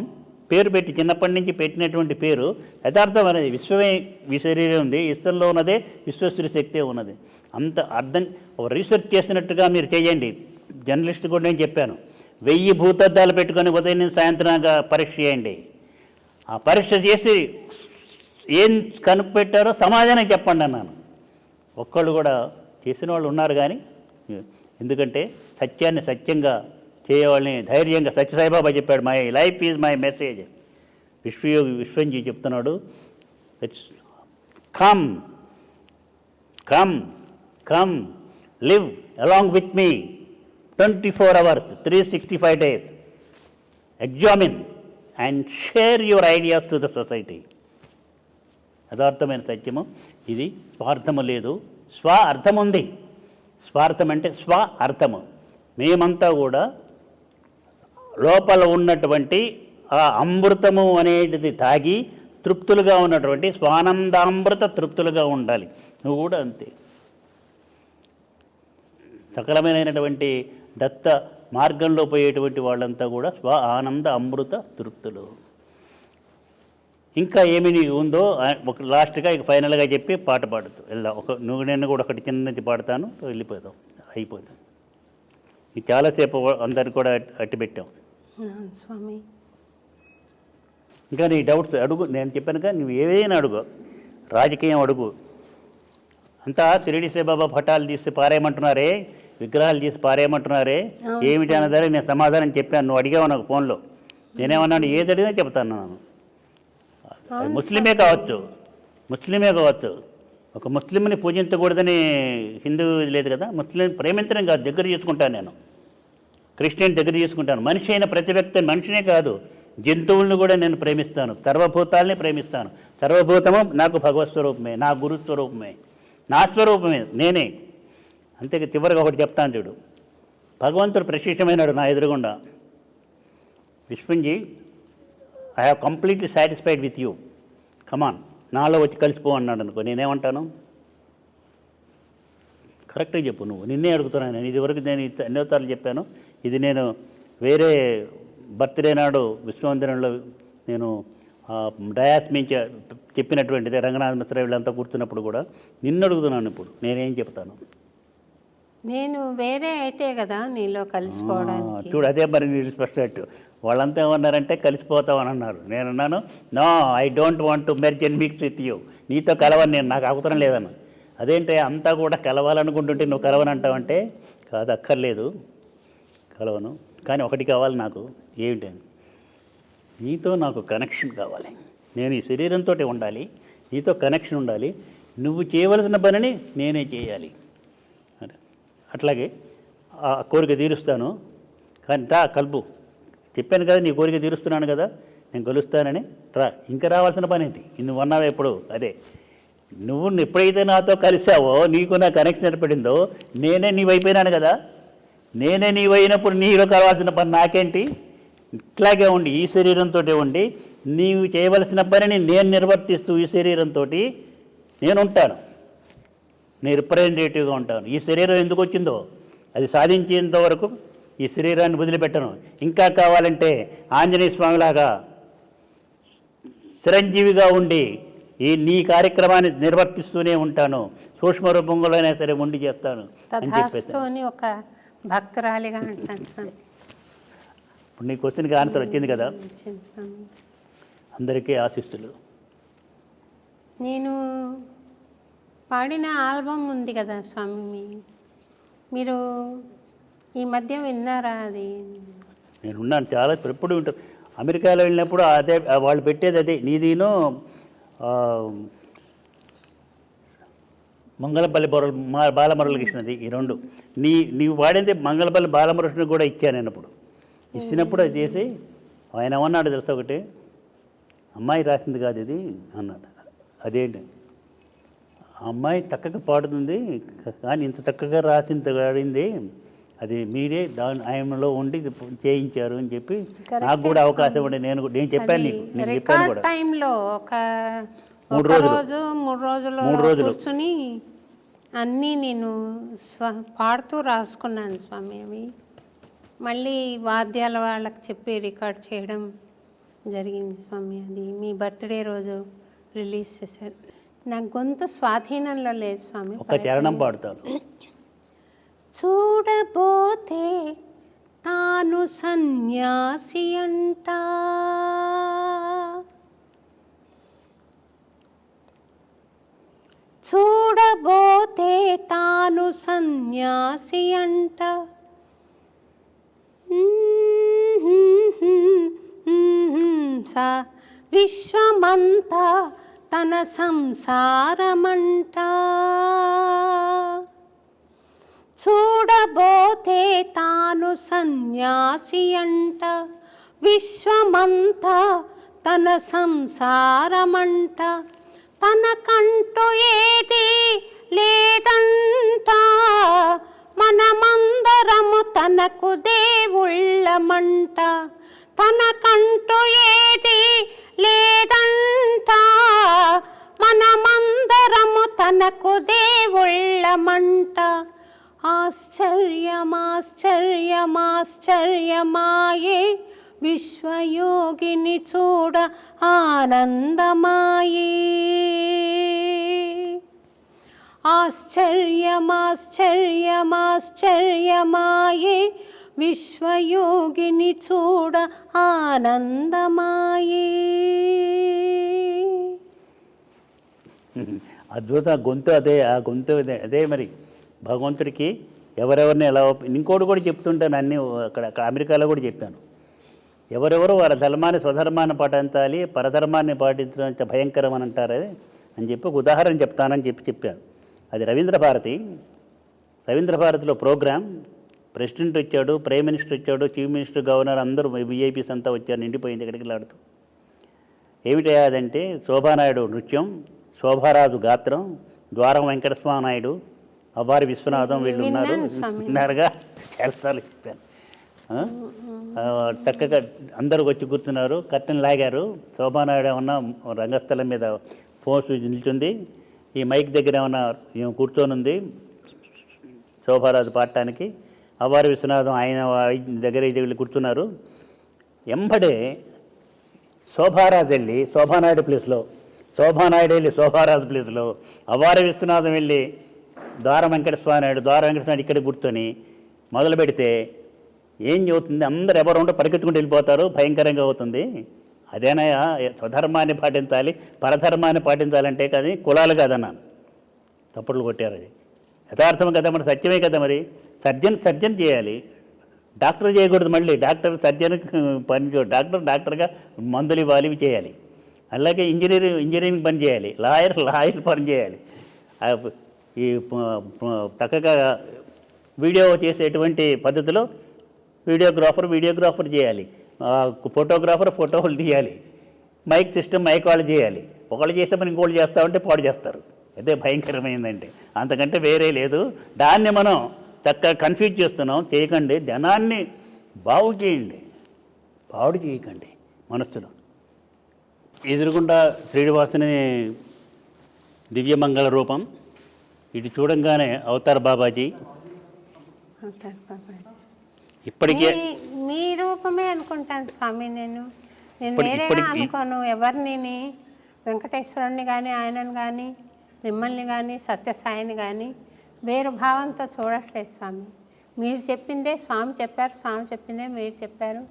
పేరు పెట్టి చిన్నప్పటి నుంచి పెట్టినటువంటి పేరు. యథార్థం అనేది విశ్వమే ఈ శరీరం ఉంది, విశ్వంలో ఉన్నదే విశ్వశ్రీ శక్తే ఉన్నది. అంత అర్థం రీసెర్చ్ చేసినట్టుగా మీరు చేయండి. జర్నలిస్ట్ కూడా నేను చెప్పాను, 1000 భూతద్దాలు పెట్టుకొని ఉదయం నుంచి సాయంత్రంగా పరీక్ష చేయండి. ఆ పరీక్ష చేసి ఏం కనుక్పెట్టారో సమాధానం చెప్పండి అన్నాను. ఒక్కళ్ళు కూడా చేసిన వాళ్ళు ఉన్నారు. కానీ ఎందుకంటే సత్యాన్ని సత్యంగా చేయవాళ్ళని ధైర్యంగా సత్యసాయిబాబా చెప్పాడు, my life is my message. Vishwayogi Vishwamji చెప్తున్నాడు, come come come live along with me 24 hours 365 days, examine and share your ideas to the society. యథార్థమైన సత్యము ఇది. స్వార్థము లేదు, స్వ అర్థం ఉంది. స్వార్థం అంటే స్వ అర్థము. మేమంతా కూడా లోపల ఉన్నటువంటి ఆ అమృతము అనేటిది తాగి తృప్తులుగా ఉన్నటువంటి స్వానందామృత తృప్తులుగా ఉండాలి. నువ్వు కూడా అంతే. సకలమైనటువంటి దత్త మార్గంలో పోయేటువంటి వాళ్ళంతా కూడా స్వ ఆనంద అమృత తృప్తులు. ఇంకా ఏమి నీకు ఉందో ఒక లాస్ట్గా ఇక ఫైనల్గా చెప్పి పాట పాడుతూ వెళ్దాం. నువ్వు నేను కూడా ఒకటి చిన్నది పాడతాను, వెళ్ళిపోదాం, అయిపోదాం. ఇది చాలాసేపు అందరికి కూడా అట్టి పెట్టాం. స్వామి ఇంకా నీ డౌట్స్ అడుగు. నేను చెప్పాను కదా, నువ్వు ఏదైనా అడుగు, రాజకీయం అడుగు. అంతా షిరిడి సాయిబాబా పటాలు తీసి పారేయమంటున్నారే, విగ్రహాలు తీసి పారేయమంటున్నారే, ఏమిటి అన్నదారే నేను సమాధానం చెప్పాను. నువ్వు అడిగావు నాకు ఫోన్లో. నేనేమన్నాను, ఏది అడిగినా చెప్తాను. ముస్లిమే కావచ్చు, ఒక ముస్లింని పూజించకూడదని హిందూ లేదు కదా. ముస్లిం ప్రేమించడం కాదు, దగ్గర చేసుకుంటాను నేను. క్రిస్టియన్ దగ్గర చేసుకుంటాను. మనిషి అయిన ప్రతి వ్యక్తి, మనిషినే కాదు జంతువులను కూడా నేను ప్రేమిస్తాను, సర్వభూతాలని ప్రేమిస్తాను. సర్వభూతము నాకు భగవత్ స్వరూపమే, నా గురు స్వరూపమే, నా స్వరూపమే నేనే. అంతే. చివరిగా ఒకటి చెప్తాను చూడు. భగవంతుడు ప్రశిష్టమైనాడు నా ఎదురుగుండా. Vishwamji, I have completely satisfied with you, come on నాలో వచ్చి కలిసిపో అన్నాడు అనుకో, నేనేమంటాను? కరెక్ట్గా చెప్పు. నువ్వు నిన్నే అడుగుతున్నాను నేను. ఇదివరకు నేను ఎన్నోసార్లు చెప్పాను. ఇది నేను వేరే బర్త్డే నాడు విశ్వవందనంలో నేను డయాస్ మించి చెప్పినటువంటిది. రంగనాథ మిశ్రా వీళ్ళంతా కూర్చున్నప్పుడు కూడా నిన్ను అడుగుతున్నాను. ఇప్పుడు నేనేం చెప్తాను? నేను వేరే అయితే కదా నీలో కలిసిపోవడానికి. చూడు, అదే మరి మీరు స్పష్టం. వాళ్ళంతా ఏమన్నారంటే కలిసిపోతామని అన్నారు. నేనున్నాను, no, I don't want to merge and mix with you. నీతో కలవని నేను, నాకు అవసరం లేదన్న. అదేంటే అంతా కూడా కలవాలనుకుంటుంటే నువ్వు కలవనంటావంటే, కాదు, అక్కర్లేదు, కలవను. కానీ ఒకటి కావాలి నాకు. ఏమిటని? నీతో నాకు కనెక్షన్ కావాలి. నేను ఈ శరీరంతో ఉండాలి, నీతో కనెక్షన్ ఉండాలి. నువ్వు చేయవలసిన పనిని నేనే చేయాలి. అట్లాగే ఆ కోరిక తీరుస్తాను. కానీ రా కలుపు. చెప్పాను కదా, నీ కోరిక తీరుస్తున్నాను కదా, నేను కలుస్తానని రా. ఇంకా రావాల్సిన పని ఏంటి? నువ్వు అన్నావే ఎప్పుడు అదే. నువ్వు ఎప్పుడైతే నాతో కలిసావో, నీకు నా కనెక్షన్ ఏర్పడిందో, నేనే నీవైపోయినాను కదా. నేనే నీవైనప్పుడు నీలో కావాల్సిన పని నాకేంటి? ఇట్లాగే ఉండి, ఈ శరీరంతో ఉండి నీవు చేయవలసిన పనిని నేను నిర్వర్తిస్తూ ఈ శరీరంతో నేను ఉంటాను. నేను రిప్రజెంటేటివ్గా ఉంటాను. ఈ శరీరం ఎందుకు వచ్చిందో అది సాధించేంత వరకు ఈ శరీరాన్ని వదిలిపెట్టను. ఇంకా కావాలంటే ఆంజనేయ స్వామిలాగా చిరంజీవిగా ఉండి నీ కార్యక్రమాన్ని నిర్వర్తిస్తూనే ఉంటాను, సూక్ష్మ రూపంలోనే సరే ఉండి చేస్తాను అని చెప్పేసి. తథాస్తు ఒక భక్తురాలిగా అంటాను స్వామి. ఇప్పుడు నీ క్వశ్చన్కి ఆన్సర్ వచ్చింది కదా. వచ్చింది స్వామి. అందరికీ ఆశీస్సులు. నేను పాడిన ఆల్బమ్ ఉంది కదా స్వామి, మీరు ఈ మధ్య విన్నారా అది? నేనున్నాను చాలా, ఎప్పుడు ఉంటాను. అమెరికాలో వెళ్ళినప్పుడు అదే వాళ్ళు పెట్టేది అదే. నీదిను మంగళపల్లి బాలమురళకృష్ణది, ఈ రెండు. నీవు వాడింది మంగళపల్లి బాలమురకృష్ణ కూడా ఇచ్చాను నేను. అప్పుడు ఇచ్చినప్పుడు అది చేసి ఆయన ఏమన్నాడు తెలుసా, ఒకటి అమ్మాయి రాసింది కాదు ఇది అన్నాడు. అదేంటి, ఆ అమ్మాయి చక్కగా పాడుతుంది కానీ ఇంత చక్కగా రాడింది అది మీరే ఆయనలో ఉండి చేయించారు అని చెప్పి నాకు కూడా అవకాశం ఉండే. నేను చెప్పాను నీకు, నేను చెప్పాను కూడా. టైంలో ఒక 3 రోజులు కూర్చుని అన్నీ నేను పాడుతూ రాసుకున్నాను స్వామి. అవి మళ్ళీ వాద్యాల వాళ్ళకి చెప్పి రికార్డ్ చేయడం జరిగింది స్వామి. అది మీ బర్త్డే రోజు రిలీజ్ చేశారు. నా గొంతు స్వాధీనంలో లేదు స్వామి. ఒక చరణం పాడుతాను. చూడబోతే తాను సన్యాసి అంట, చూడబోతే తాను సన్యాసి అంట, విశ్వమంతా తన సంసారమంట, చూడబోతే తాను సన్యాసి అంట, విశ్వమంతా తన సంసారమంట, తనకంటూ ఏది లేదంట, మనమందరము తనకు దేవుళ్ళమంట, తనకంటూ ఏది లేదంట, మనమందరము తనకు దేవుళ్ళమంట. ఆశ్చర్యమాశ్చర్యమాశ్చర్యమాయే విశ్వయోగిని చూడ ఆనందమాయే, ఆశ్చర్యమాశ్చర్యమాశ్చర్యమాయే విశ్వయోగిని చూడ ఆనందమాయే. అద్భుత గొంతు అదే, ఆ గొంతు అదే. మరి భగవంతుడికి ఎవరెవరిని ఎలా ఇంకోటి కూడా చెప్తుంటాను, అన్నీ అక్కడ అమెరికాలో కూడా చెప్పాను. ఎవరెవరు వారి ధర్మాన్ని స్వధర్మాన్ని పాటించాలి, పరధర్మాన్ని పాటించడం భయంకరం అని అంటారు అని చెప్పి ఒక ఉదాహరణ చెప్తానని చెప్పాను. అది రవీంద్ర భారతిలో ప్రోగ్రాం. ప్రెసిడెంట్ వచ్చాడు, ప్రైమ్ మినిస్టర్ వచ్చాడు, చీఫ్ మినిస్టర్, గవర్నర్ అందరూ విఐపీస్ అంతా వచ్చారు. నిండిపోయింది ఎక్కడికి. ఏమిటయ్యాదంటే శోభానాయుడు నృత్యం, శోభారాజు గాత్రం, ద్వారం వెంకటస్వామి నాయుడు, అవ్వారి విశ్వనాథం వీళ్ళు ఉన్నారుగా. చాలాసార్లు చెప్పాను. చక్కగా అందరూ వచ్చి కూర్చున్నారు, కర్టెన్ లాగారు. శోభానాయుడు ఏమన్నా రంగస్థలం మీద ఫోన్స్ నిల్చుంది, ఈ మైక్ దగ్గర ఏమన్నా కూర్చొని ఉంది శోభారాజు పాడటానికి. అవ్వారి విశ్వనాథం ఆయన దగ్గర వీళ్ళు కూర్చున్నారు. ఎంబడే శోభారాజు వెళ్ళి శోభానాయుడు ప్లేస్లో, శోభానాయుడు వెళ్ళి శోభారాజు ప్లేస్లో, అవ్వారి విశ్వనాథం వెళ్ళి ద్వారం వెంకటస్వామి నాయుడు ఇక్కడ కూర్చొని మొదలు పెడితే ఏం చెబుతుంది, అందరు ఎవరు ఉంటే పరిగెత్తుకుంటూ వెళ్ళిపోతారు, భయంకరంగా అవుతుంది. అదేనయ్యా స్వధర్మాన్ని పాటించాలి, పరధర్మాన్ని పాటించాలంటే కానీ కులాలు కాదన్నాను. తప్పులు కొట్టారు. అది యథార్థం కదా, మరి సత్యమే కదా. మరి సర్జన్ చేయాలి, డాక్టర్ చేయకూడదు. మళ్ళీ డాక్టర్ సర్జన్కి పని, డాక్టర్గా మందులు ఇవ్వాలి, ఇవి చేయాలి. అలాగే ఇంజనీరింగ్ పని చేయాలి, లాయర్ పని చేయాలి. ఈ చక్కగా వీడియో చేసేటువంటి పద్ధతిలో వీడియోగ్రాఫర్ చేయాలి, ఫోటోగ్రాఫర్ ఫోటోలు తీయాలి, మైక్ సిస్టమ్ మైక్ వాళ్ళు చేయాలి. ఒకళ్ళు చేస్తే మనం ఇంకోళ్ళు చేస్తామంటే పాడు చేస్తారు. అదే భయంకరమైందంటే, అంతకంటే వేరే లేదు. దాన్ని మనం చక్కగా కన్ఫ్యూజ్ చేస్తున్నాం. చేయకండి, జనాన్ని బాగు చేయండి, పాడు చేయకండి మనస్సులో. ఎదురుగుండా శ్రీనివాసుని దివ్యమంగళ రూపం, ఇటు చూడంగానే అవతార్ బాబాజీ అవుతారు బాబాజీ. ఇప్పటికే మీ రూపమే అనుకుంటాను స్వామి. నేను వేరేగా ఇప్పటికి- అనుకోను ఎవరిని. వెంకటేశ్వరుని కానీ ఆయనను కానీ మిమ్మల్ని కానీ సత్యసాయిని కానీ వేరు భావంతో చూడట్లేదు స్వామి. మీరు చెప్పిందే స్వామి చెప్పారు, స్వామి చెప్పిందే మీరు చెప్పారు.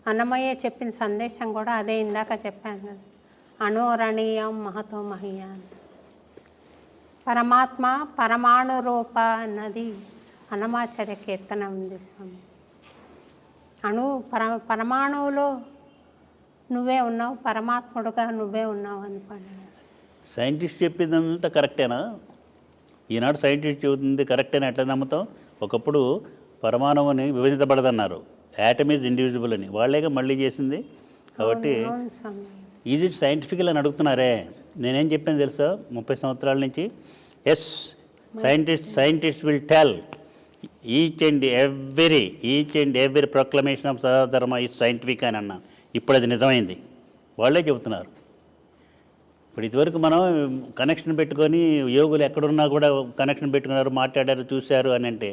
అన్నమయ్య చెప్పిన సందేశం కూడా అదే ఇందాక చెప్పాను కదా, అణోరణీయం మహతో మహీయాన్. పరమాత్మ పరమాణు రూప అన్నది అన్నమాచార్య కీర్తన ఉంది స్వామి. పరమాణువులో నువ్వే ఉన్నావు, పరమాత్ముడుగా నువ్వే ఉన్నావు అనుకోండి. సైంటిస్ట్ చెప్పిందంతా కరెక్టేనా? ఈనాడు సైంటిస్ట్ చెబుతుంది కరెక్టేనా ఎట్లా నమ్ముతాం? ఒకప్పుడు పరమాణువుని విభజించబడదన్నారు, యాటమ్ ఈజ్ ఇండివిజిబుల్ అని. వాళ్ళేగా మళ్ళీ చేసింది. కాబట్టి అవును స్వామి. ఈజ్ ఇట్ సైంటిఫికల్ అని అడుగుతున్నారే. నేనేం చెప్పాను తెలుసా 30 సంవత్సరాల నుంచి? Yes, scientist will tell each and every proclamation of సహధర్మ ఈజ్ సైంటిఫిక్ అని అన్నా. ఇప్పుడు అది నిజమైంది, వాళ్ళే చెబుతున్నారు. ఇప్పుడు ఇదివరకు మనం కనెక్షన్ పెట్టుకొని యోగులు ఎక్కడున్నా కూడా కనెక్షన్ పెట్టుకున్నారు, మాట్లాడారు, చూశారు అని అంటే,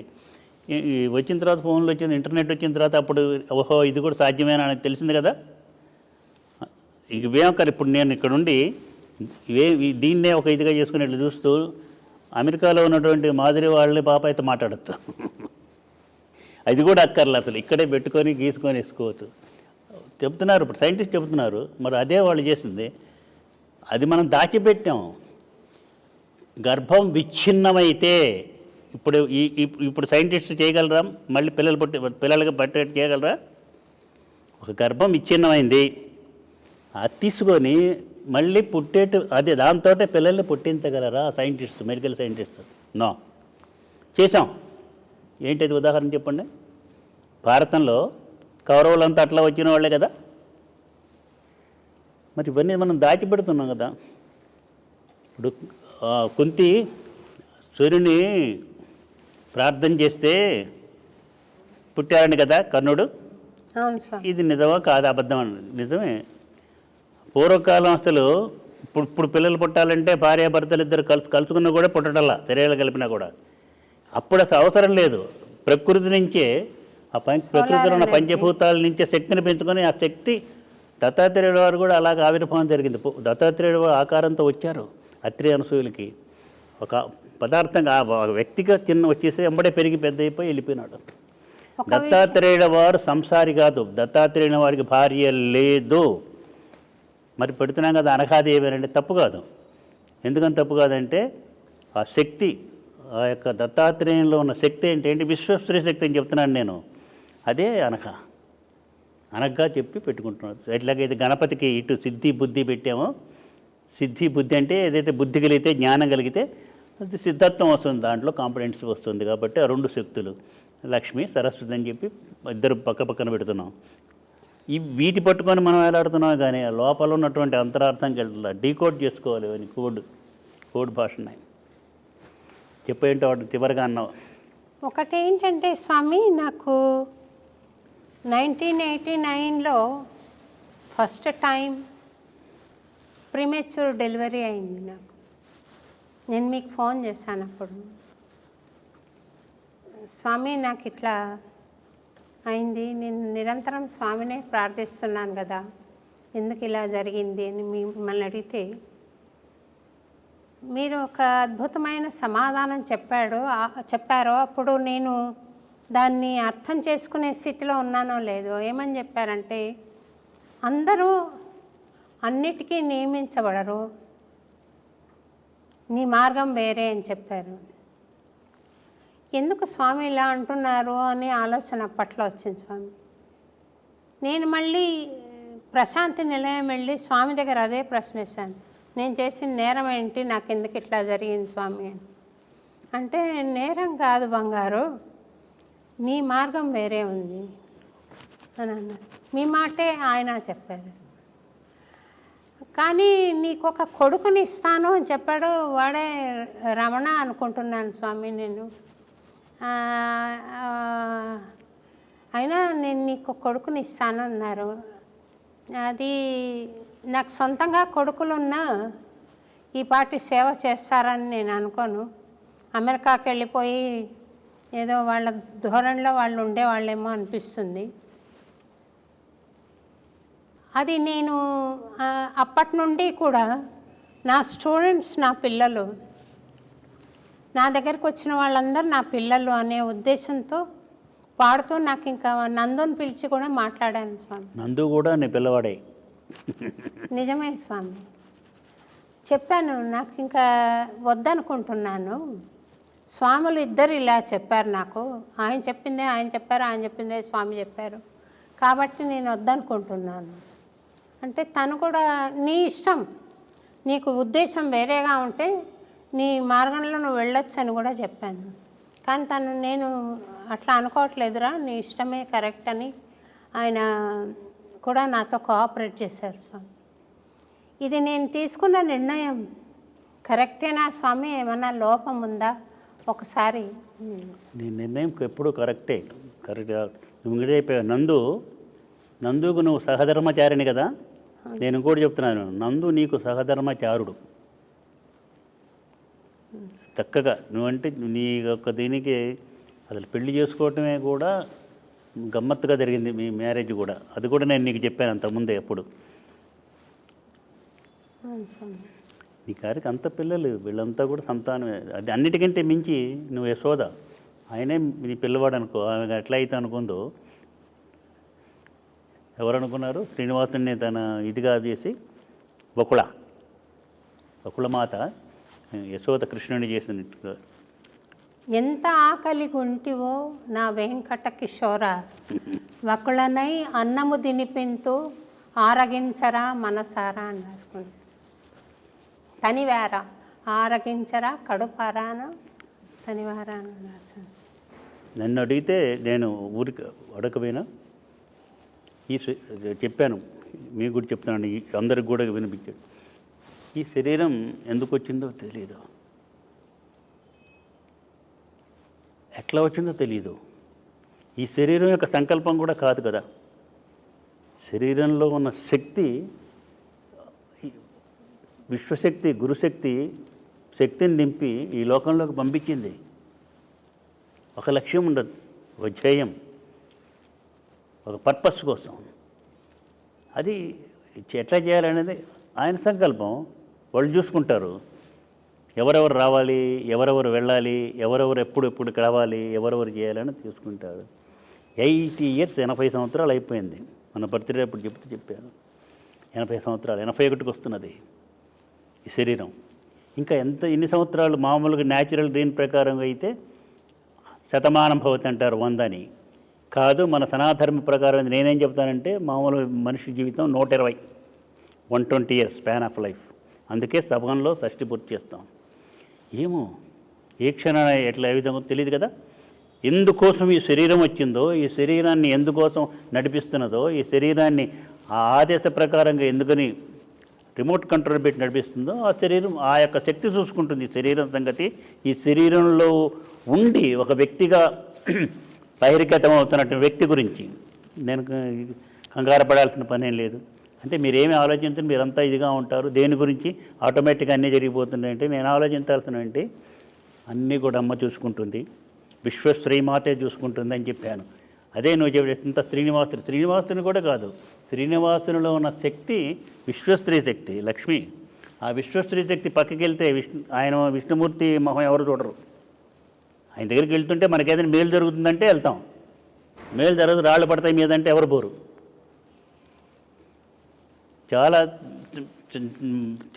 వచ్చిన తర్వాత ఫోన్లు వచ్చింది, ఇంటర్నెట్ వచ్చిన తర్వాత అప్పుడు ఓహో ఇది కూడా సాధ్యమేనా అని తెలిసింది కదా. ఇవేం కాదు. ఇప్పుడు నేను ఇక్కడ ఉండి దీన్నే ఒక ఇదిగా చేసుకునేట్లు చూస్తూ అమెరికాలో ఉన్నటువంటి మాదిరి వాళ్ళని పాప అయితే మాట్లాడచ్చు. అది కూడా అక్కర్లేదు, అసలు ఇక్కడే పెట్టుకొని గీసుకొని వేసుకోవచ్చు చెప్తున్నారు. ఇప్పుడు సైంటిస్ట్ చెబుతున్నారు. మరి అదే వాళ్ళు చేసింది. అది మనం దాచిపెట్టాం. గర్భం విచ్ఛిన్నమైతే ఇప్పుడు సైంటిస్ట్ చేయగలరా? మళ్ళీ పిల్లలకి పట్టేట్టు చేయగలరా? ఒక గర్భం విచ్ఛిన్నమైంది, అది తీసుకొని మళ్ళీ అదే దాంతో పిల్లల్ని పుట్టించగలరా సైంటిస్ట్, మెడికల్ సైంటిస్ట్? నో. చేసాం. ఏంటది ఉదాహరణ చెప్పండి. భారతంలో కౌరవులంతా అట్లా వచ్చిన వాళ్ళే కదా. మరి ఇవన్నీ మనం దాచిపెడుతున్నాం కదా. ఇప్పుడు కుంతి సూర్యుని ప్రార్థన చేస్తే పుట్టారని కదా కర్ణుడు. అవును స్వామి. ఇది నిజమా కాదు అబద్ధం అని? నిజమే. పూర్వకాలం అసలు ఇప్పుడు పిల్లలు పుట్టాలంటే భార్యాభర్తలు ఇద్దరు కలుసుకున్నా కూడా పుట్టడల్లా, శరీరాలు కలిపినా కూడా. అప్పుడు అసలు అవసరం లేదు. ప్రకృతి నుంచే ప్రకృతిలో ఉన్న పంచభూతాల నుంచే శక్తిని పెంచుకొని ఆ శక్తి దత్తాత్రేయుడు వారు కూడా అలాగ ఆవిర్భావం జరిగింది. దత్తాత్రేయుడు వారు ఆకారంతో వచ్చారు అత్రి అనసూయులకి. ఒక పదార్థంగా వ్యక్తిగా వచ్చేసి ఎంబడే పెరిగి పెద్ద అయిపోయి వెళ్ళిపోయినాడు. దత్తాత్రేయుడు వారు సంసారి కాదు. దత్తాత్రేయుడు వారికి భార్య లేదు. మరి పెడుతున్నాం కదా అనఘాదేవి అంటే తప్పు కాదు. ఎందుకని తప్పు కాదంటే ఆ శక్తి, ఆ యొక్క దత్తాత్రేయంలో ఉన్న శక్తి ఏంటి విశ్వశ్రీ శక్తి అని చెప్తున్నాను నేను. అదే అనగ్గా చెప్పి పెట్టుకుంటున్నాడు. ఎట్లాగైతే గణపతికి ఇటు సిద్ధి బుద్ధి పెట్టామో, సిద్ధి బుద్ధి అంటే ఏదైతే బుద్ధి కలిగితే జ్ఞానం కలిగితే అది సిద్ధత్వం వస్తుంది, దాంట్లో కాంపిటెన్స్ వస్తుంది. కాబట్టి ఆ రెండు శక్తులు లక్ష్మి సరస్వతి అని చెప్పి ఇద్దరు పక్కన పెడుతున్నాం. వీటి పట్టుకొని మనం ఎలాడుతున్నాం కానీ లోపల ఉన్నటువంటి అంతరార్థంకి వెళ్తుందా డీకోడ్ చేసుకోవాలి. అని కోడ్ భాష ఉన్నాయి. చెప్పేంటో వాటి చివరిగా అన్నావు. ఒకటి ఏంటంటే స్వామి, నాకు 1989లో ఫస్ట్ టైం ప్రీమెచ్యూర్ డెలివరీ అయింది నాకు. నేను మీకు ఫోన్ చేశాను అప్పుడు, స్వామి నాకు ఇట్లా అయింది, నేను నిరంతరం స్వామినే ప్రార్థిస్తున్నాను కదా, ఎందుకు ఇలా జరిగింది అని మిమ్మల్ని అడిగితే మీరు ఒక అద్భుతమైన సమాధానం చెప్పారు. అప్పుడు నేను దాన్ని అర్థం చేసుకునే స్థితిలో ఉన్నానో లేదో. ఏమని చెప్పారంటే, అందరూ అన్నిటికీ నియమించబడరు, నీ మార్గం వేరే అని చెప్పారు. ఎందుకు స్వామి ఇలా అంటున్నారు అని ఆలోచన అప్పట్లో వచ్చింది స్వామి. నేను మళ్ళీ ప్రశాంతి నిలయం వెళ్ళి స్వామి దగ్గర అదే ప్రశ్నిస్తాను, నేను చేసిన నేరం ఏంటి, నాకు ఎందుకు ఇట్లా జరిగింది స్వామి అని. అంటే నేరం కాదు బంగారు, నీ మార్గం వేరే ఉంది అని అన్నారు. మీ మాటే ఆయన చెప్పారు. కానీ నీకు ఒక కొడుకుని ఇస్తాను అని చెప్పాడు, వాడే రమణ అనుకుంటున్నాను స్వామి నేను. అయినా నేను నీకు కొడుకుని ఇస్తాను అన్నారు. అది నాకు సొంతంగా కొడుకులున్నా ఈ పాటి సేవ చేస్తారని నేను అనుకోను. అమెరికాకి వెళ్ళిపోయి ఏదో వాళ్ళ ధోరణిలో వాళ్ళు ఉండేవాళ్ళేమో అనిపిస్తుంది. అది నేను అప్పటి నుండి కూడా నా స్టూడెంట్స్ నా పిల్లలు, నా దగ్గరికి వచ్చిన వాళ్ళందరూ నా పిల్లలు అనే ఉద్దేశంతో పాడుతూ నాకు ఇంకా నందుని పిలిచి కూడా మాట్లాడాను స్వామి. నందు కూడా నీ పిల్లవాడే. నిజమే స్వామి. చెప్పాను, నాకు ఇంకా వద్దనుకుంటున్నాను. స్వాములు ఇద్దరు ఇలా చెప్పారు నాకు. ఆయన చెప్పిందే ఆయన చెప్పారు, ఆయన చెప్పిందే స్వామి చెప్పారు, కాబట్టి నేను వద్దనుకుంటున్నాను అంటే తను కూడా నీ ఇష్టం, నీకు ఉద్దేశం వేరేగా ఉంటే నీ మార్గంలో నువ్వు వెళ్ళొచ్చు అని కూడా చెప్పాను. కానీ తను నేను అట్లా అనుకోవట్లేదురా, నీ ఇష్టమే కరెక్ట్ అని ఆయన కూడా నాతో కోఆపరేట్ చేశారు స్వామి. ఇది నేను తీసుకున్న నిర్ణయం కరెక్టేనా స్వామి, ఏమన్నా లోపం ఉందా ఒకసారి? నీ నిర్ణయం ఎప్పుడూ కరెక్టే. కరెక్ట్గా నువ్వు చెప్పావు. నందుకు నువ్వు సహధర్మచారిణి కదా. నేను ఇంకోటి చెప్తున్నాను, నందు నీకు సహధర్మచారుడు. చక్కగా నువ్వంటే నీ యొక్క దీనికి అసలు పెళ్లి చేసుకోవటమే కూడా గమ్మత్తుగా జరిగింది మీ మ్యారేజ్ కూడా. అది కూడా నేను నీకు చెప్పాను అంతకుముందే. ఎప్పుడు నీ గారికి అంత పిల్లలు, వీళ్ళంతా కూడా సంతానమే. అది అన్నిటికంటే మించి నువ్వు యశోద, ఆయనే నీ పిల్లవాడు అనుకో. ఆమె ఎట్లా అయితే అనుకుందో, ఎవరనుకున్నారు? శ్రీనివాసుని తన ఇదిగా చేసి బకుళమాత యశోద కృష్ణుని చేసినట్టుగా. ఎంత ఆకలి గుంటివో నా వెంకట కిషోర, వకుళనై అన్నము తినిపింతు ఆరగించరా మనసారా అని రాసుకుంటాను. తనివార ఆరగించరా కడుపారాన తనివార అని రాశాను. నన్ను అడిగితే నేను ఊరికి అడగపోయినా చెప్పాను, మీకు కూడా చెప్తున్నాను, అందరికి కూడా వినిపించాడు. ఈ శరీరం ఎందుకు వచ్చిందో తెలీదు, ఎట్లా వచ్చిందో తెలీదు. ఈ శరీరం యొక్క సంకల్పం కూడా కాదు కదా. శరీరంలో ఉన్న శక్తి, విశ్వశక్తి, గురుశక్తి శక్తిని నింపి ఈ లోకంలోకి పంపించింది. ఒక లక్ష్యం ఉండదు, ఒక ధ్యేయం, ఒక పర్పస్ కోసం. అది ఎట్లా చేయాలనేది ఆయన సంకల్పం. వాళ్ళు చూసుకుంటారు ఎవరెవరు రావాలి, ఎవరెవరు వెళ్ళాలి, ఎవరెవరు ఎప్పుడు రావాలి, ఎవరెవరు చేయాలని చూసుకుంటారు. 80 years 80 సంవత్సరాలు అయిపోయింది. మన బర్త్డే అప్పుడు చెప్పాను 80 సంవత్సరాలు, 81కి వస్తున్నది ఈ శరీరం. ఇంకా ఎన్ని సంవత్సరాలు మామూలుగా న్యాచురల్ దీని ప్రకారం అయితే శతమానం భవతి అంటారు, 100 అని కాదు. మన సనాధర్మ ప్రకారం నేనేం చెప్తానంటే మామూలు మనిషి జీవితం 120, 120 years స్పాన్ ఆఫ్ లైఫ్. అందుకే సభంలో షష్ఠి పూర్తి చేస్తాం. ఏమో ఏ క్షణాన ఎట్లా ఏ విధంగా తెలియదు కదా. ఎందుకోసం ఈ శరీరం వచ్చిందో, ఈ శరీరాన్ని ఎందుకోసం నడిపిస్తున్నదో, ఈ శరీరాన్ని ఆ ఆదేశ ప్రకారంగా ఎందుకని రిమోట్ కంట్రోల్ పెట్టి నడిపిస్తుందో, ఆ శరీరం ఆ యొక్క శక్తి చూసుకుంటుంది ఈ శరీరం సంగతి. ఈ శరీరంలో ఉండి ఒక వ్యక్తిగా బహిర్గతం అవుతున్నటువంటి వ్యక్తి గురించి నేను కంగారు పడాల్సిన పనేం లేదు. అంటే మీరేమి ఆలోచించండి, మీరంతా ఇదిగా ఉంటారు. దేని గురించి ఆటోమేటిక్గా అన్నీ జరిగిపోతున్నాయంటే నేను ఆలోచించాల్సిన ఏంటి, అన్నీ కూడా అమ్మ చూసుకుంటుంది, విశ్వశ్రీమాతే చూసుకుంటుంది అని చెప్పాను. అదే నువ్వు చెప్పేంత శ్రీనివాసుని కూడా కాదు, శ్రీనివాసునిలో ఉన్న శక్తి విశ్వస్త్రీ శక్తి, లక్ష్మి. ఆ విశ్వస్త్రీ శక్తి పక్కకి వెళ్తే ఆయన విష్ణుమూర్తి మొహం ఎవరు చూడరు. ఆయన దగ్గరికి వెళ్తుంటే మనకేదైనా మేలు జరుగుతుందంటే వెళ్తాం, మేలు జరగదు రాళ్ళు పడతాయి మీదంటే ఎవరు పోరు. చాలా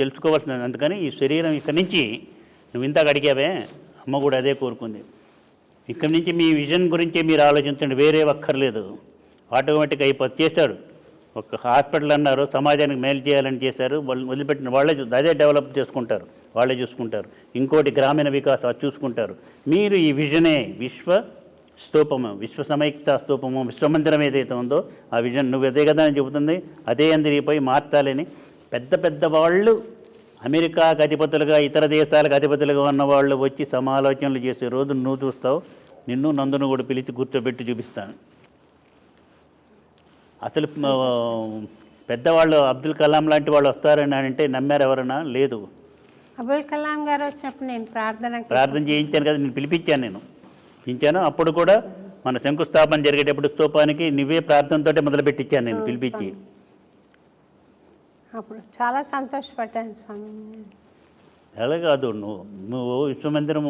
తెలుసుకోవాల్సింది. అందుకని ఈ శరీరం ఇక్కడి నుంచి నువ్వు ఇంతకు అడిగావే, అమ్మ కూడా అదే కోరుకుంది. ఇక్కడి నుంచి మీ విజన్ గురించి మీరు ఆలోచించండి, వేరే ఒక్కర్లేదు. ఆటోమేటిక్గా చేశాడు. ఒక హాస్పిటల్ అన్నారు, సమాజానికి మేలు చేయాలని చేశారు. వాళ్ళు వదిలిపెట్టిన వాళ్ళే అదే డెవలప్ చేసుకుంటారు, వాళ్ళే చూసుకుంటారు. ఇంకోటి గ్రామీణ వికాసం అది చూసుకుంటారు. మీరు ఈ విజనే విశ్వ స్తూపము, విశ్వ సమైక్త స్తూపము, విశ్వమందిరం ఏదైతే ఉందో ఆ విజన్ నువ్వు అదే కదా అని చెబుతుంది. అదే అందరిపోయి మార్చాలని పెద్ద వాళ్ళు అమెరికాకు అధిపతులుగా, ఇతర దేశాలకు అధిపతులుగా ఉన్న వాళ్ళు వచ్చి సమాలోచనలు చేసే రోజు నువ్వు చూస్తావు. నిన్ను నందును కూడా పిలిచి కూర్చోబెట్టి చూపిస్తాను. అసలు పెద్దవాళ్ళు అబ్దుల్ కలాం లాంటి వాళ్ళు వస్తారని అంటే నమ్మారు ఎవరన్నా? లేదు. అబుల్ కలాం గారు వచ్చినప్పుడు నేను ప్రార్థన చేయించాను కదా, నేను పిలిపించాను. అప్పుడు కూడా మన శంకుస్థాపన జరిగేటప్పుడు స్తూపానికి నువ్వే ప్రార్థనతోటే మొదలుపెట్టించాను నేను పిలిపించి. అప్పుడు చాలా సంతోషపడ్డాను స్వామి. అలా కాదు, నువ్వు విశ్వమందిరం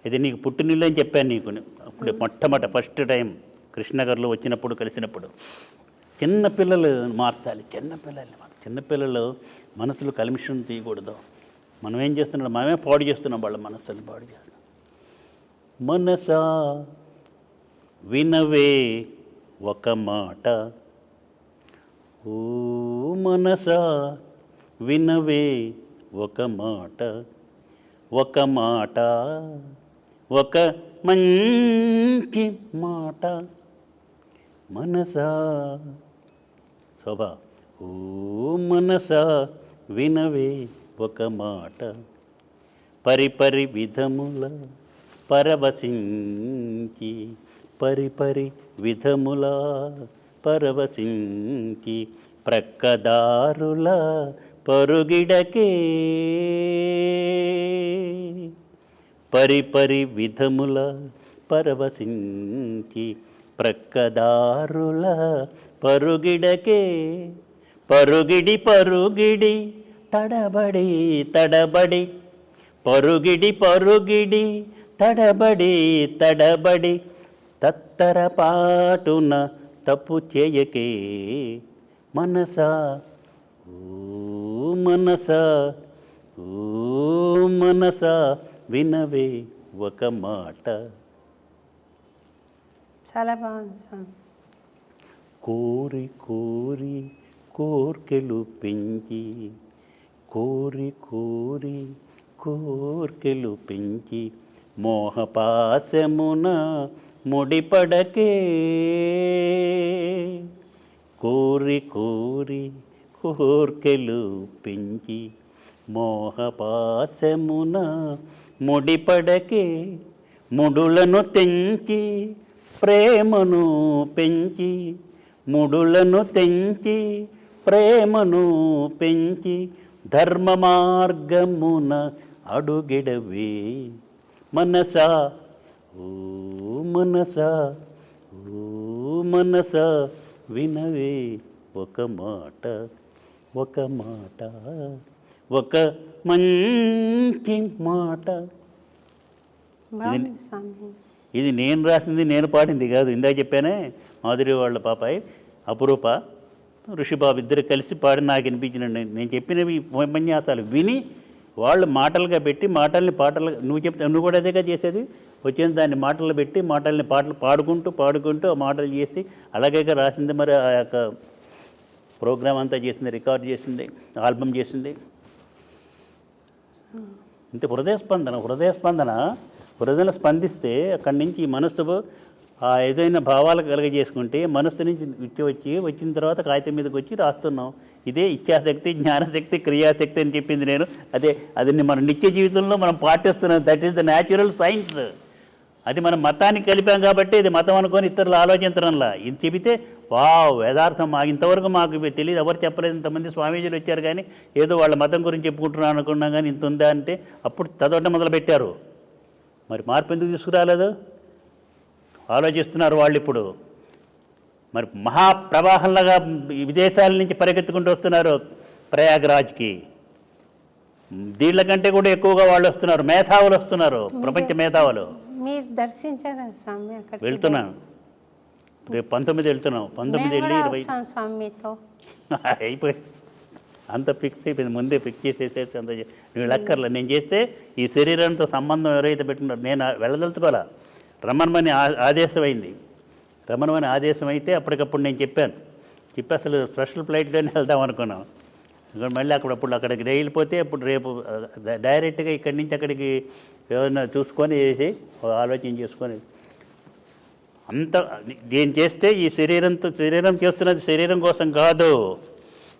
ఇది నీకు పుట్టినిల్లు అని చెప్పాను నీకు. అప్పుడు మొట్టమొదటి ఫస్ట్ టైం కృష్ణనగర్లో వచ్చినప్పుడు కలిసినప్పుడు చిన్నపిల్లలు మార్చాలి, చిన్నపిల్లలు మనసులు కల్మిషన్ తీయకూడదు. మనం ఏం చేస్తున్నాం, మనమే పాడు చేస్తున్నాం, వాళ్ళ మనస్సుని పాడు చేస్తున్నాం. మనసా వినవే ఒక మాట, ఓ మనసా వినవే ఒక మాట, ఒక మాట, ఒక మంచి మాట, మనసా శోభా, ఓ మనసా వినవే ఒక మాట, పరిపరి విధముల పరవశించి, పరిపరి విధముల పరవశించి, ప్రక్కదారుల పరుగిడకే, పరిపరి విధముల పరవశించి, ప్రక్కదారుల పరుగిడకే, పరుగిడి పరుగిడి తడబడి తడబడి, పరుగిడి పరుగిడి తడబడి తడబడి, తత్తరపాటున తప్పు చేయకే, మనసా ఓ మనసా, ఓ మనసా వినవే ఒక మాట. చాలా బాగుంది స్వామి. కోరి కోరి కోర్కెలు పెంచి, కోరి కోరి కోర్కెలు పెంచి, మోహపాశమున ముడిపడకే, కోరి కోరి కోర్కెలు పెంచి, మోహపాశమున ముడిపడకే, ముడులను తెంచి ప్రేమను పెంచి, ముడులను తెంచి ప్రేమను పెంచి, ధర్మ మార్గమున అడుగిడవే, మనసా ఓ మనసా, ఓ మనసా వినవే ఒక మాట, ఒక మాట, ఒక మంచి మాట. బాగుంది స్వామి. ఇది నేను రాసింది, నేను పాడింది కాదు. ఇందాక చెప్పానే మాధురి వాళ్ళ పాపాయి అపురూప ఋషిబాబు ఇద్దరు కలిసి పాడి నాకు వినిపించినండి. నేను చెప్పినవి ఉపన్యాసాలు విని వాళ్ళు మాటలుగా పెట్టి, మాటల్ని పాటలు నువ్వు కూడా అదేగా చేసేది. వచ్చిన దాన్ని మాటలు పెట్టి, మాటల్ని పాటలు పాడుకుంటూ ఆ మాటలు చేసి అలాగే రాసింది. మరి ఆ యొక్క ప్రోగ్రామ్ అంతా చేసింది, రికార్డ్ చేసింది, ఆల్బమ్ చేసింది. ఇంత హృదయ స్పందిస్తే అక్కడి నుంచి మనస్సు ఏదైనా భావాలు కలగజేసుకుంటే మనస్సు నుంచి వచ్చిన తర్వాత కాగితం మీదకి వచ్చి రాస్తున్నాం. ఇదే ఇచ్ఛాశక్తి, జ్ఞానశక్తి, క్రియాశక్తి అని చెప్పింది నేను. అది మన నిత్య జీవితంలో మనం పాటిస్తున్నాం. That is the natural science. అది మనం మతానికి కలిపాం కాబట్టి ఇది మతం అనుకొని ఇతరులు ఆలోచించడంలా. ఇది చెబితే వేదార్థం ఇంతవరకు మాకు తెలియదు, ఎవరు చెప్పలేదు. ఇంతమంది స్వామీజీలు వచ్చారు కానీ ఏదో వాళ్ళ మతం గురించి చెప్పుకుంటున్నాను అనుకున్నాం కానీ ఇంత ఉందా అంటే అప్పుడు చదవటం మొదలుపెట్టారు. మరి మార్పు ఎందుకు తీసుకురాలేదు ఆలోచిస్తున్నారు వాళ్ళు. ఇప్పుడు మరి మహాప్రవాహంలాగా విదేశాల నుంచి పరిగెత్తుకుంటూ వస్తున్నారు ప్రయాగ్రాజ్కి. దీళ్ళ కంటే కూడా ఎక్కువగా వాళ్ళు వస్తున్నారు, మేధావులు వస్తున్నారు, ప్రపంచ మేధావులు. మీరు దర్శించారా స్వామి? అక్కడ వెళ్తున్నాను, రేపు 19 వెళ్తున్నాం. 19 వెళ్ళి 20 స్వామి మీతో అయిపోయి అంత ఫిక్స్ అయిపోయింది. ముందే ఫిక్స్ చేసేసేసి అంత నువ్వు లెక్కర్లే. నేను చేస్తే ఈ శరీరంతో సంబంధం ఎవరైతే పెట్టుకున్నారో నేను వెళ్ళదలుచుకోవాలా. రమణమని ఆదేశం అయితే అప్పటికప్పుడు నేను చెప్పి అసలు స్పెషల్ ఫ్లైట్లోనే వెళ్దాం అనుకున్నాం. మళ్ళీ అక్కడికి వెళ్ళిపోతే అప్పుడు రేపు డైరెక్ట్గా ఇక్కడి నుంచి అక్కడికి ఏమైనా చూసుకొని వేసి ఆలోచన చేసుకొని అంత దీన్ని చేస్తే ఈ శరీరం చేస్తున్నది శరీరం కోసం కాదు,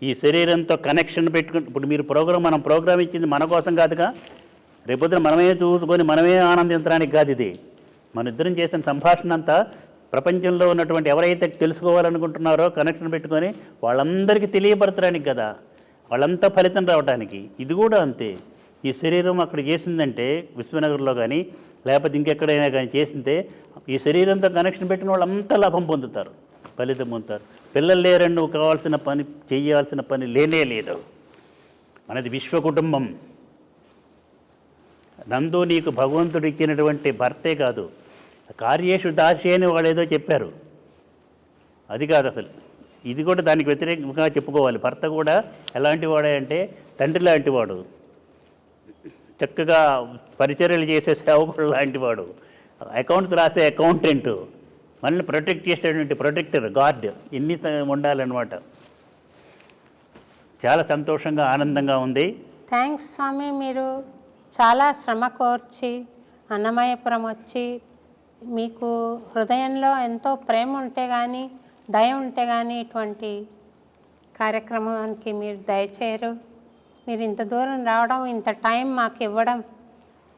ఈ శరీరంతో కనెక్షన్ పెట్టుకుని. ఇప్పుడు మీరు మనం ప్రోగ్రామ్ ఇచ్చింది మన కోసం కాదుగా. రేపొద్దున మనమే చూసుకొని మనమే ఆనందించడానికి కాదు. ఇది మన ఇద్దరం చేసిన సంభాషణ అంతా ప్రపంచంలో ఉన్నటువంటి ఎవరైతే తెలుసుకోవాలనుకుంటున్నారో కనెక్షన్ పెట్టుకొని వాళ్ళందరికీ తెలియపరచడానికి కదా, వాళ్ళంతా ఫలితం రావడానికి. ఇది కూడా అంతే. ఈ శరీరం అక్కడ చేసిందంటే విశ్వనగర్లో కానీ లేకపోతే ఇంకెక్కడైనా కానీ చేసిందే ఈ శరీరంతో కనెక్షన్ పెట్టిన వాళ్ళు అంతా లాభం పొందుతారు, ఫలితం పొందుతారు. పిల్లలు లేరని నువ్వు కావాల్సిన పని చేయాల్సిన పని లేనే లేదు. మనది విశ్వ కుటుంబం. నందు నీకు భగవంతుడు ఇచ్చినటువంటి భర్తే కాదు, కార్యేషు దాసి అని వాళ్ళు ఏదో చెప్పారు, అది కాదు అసలు. ఇది కూడా దానికి వ్యతిరేకంగా చెప్పుకోవాలి. భర్త కూడా ఎలాంటి వాడే అంటే తండ్రి లాంటి వాడు, చక్కగా పరిచర్యలు చేసే సేవకుడు లాంటి వాడు, అకౌంట్స్ రాసే అకౌంటెంటు, మనల్ని ప్రొటెక్ట్ చేసేటువంటి ప్రొటెక్టర్, గార్డ్, ఇన్ని ఉండాలన్నమాట. చాలా సంతోషంగా ఆనందంగా ఉంది. థ్యాంక్స్ స్వామి, మీరు చాలా శ్రమ కోర్చి అన్నమయ్యపురం వచ్చి మీకు హృదయంలో ఎంతో ప్రేమ ఉంటే కానీ దయ ఉంటే కానీ ఇటువంటి కార్యక్రమానికి మీరు దయచేయరు. మీరు ఇంత దూరం రావడం, ఇంత టైం మాకు ఇవ్వడం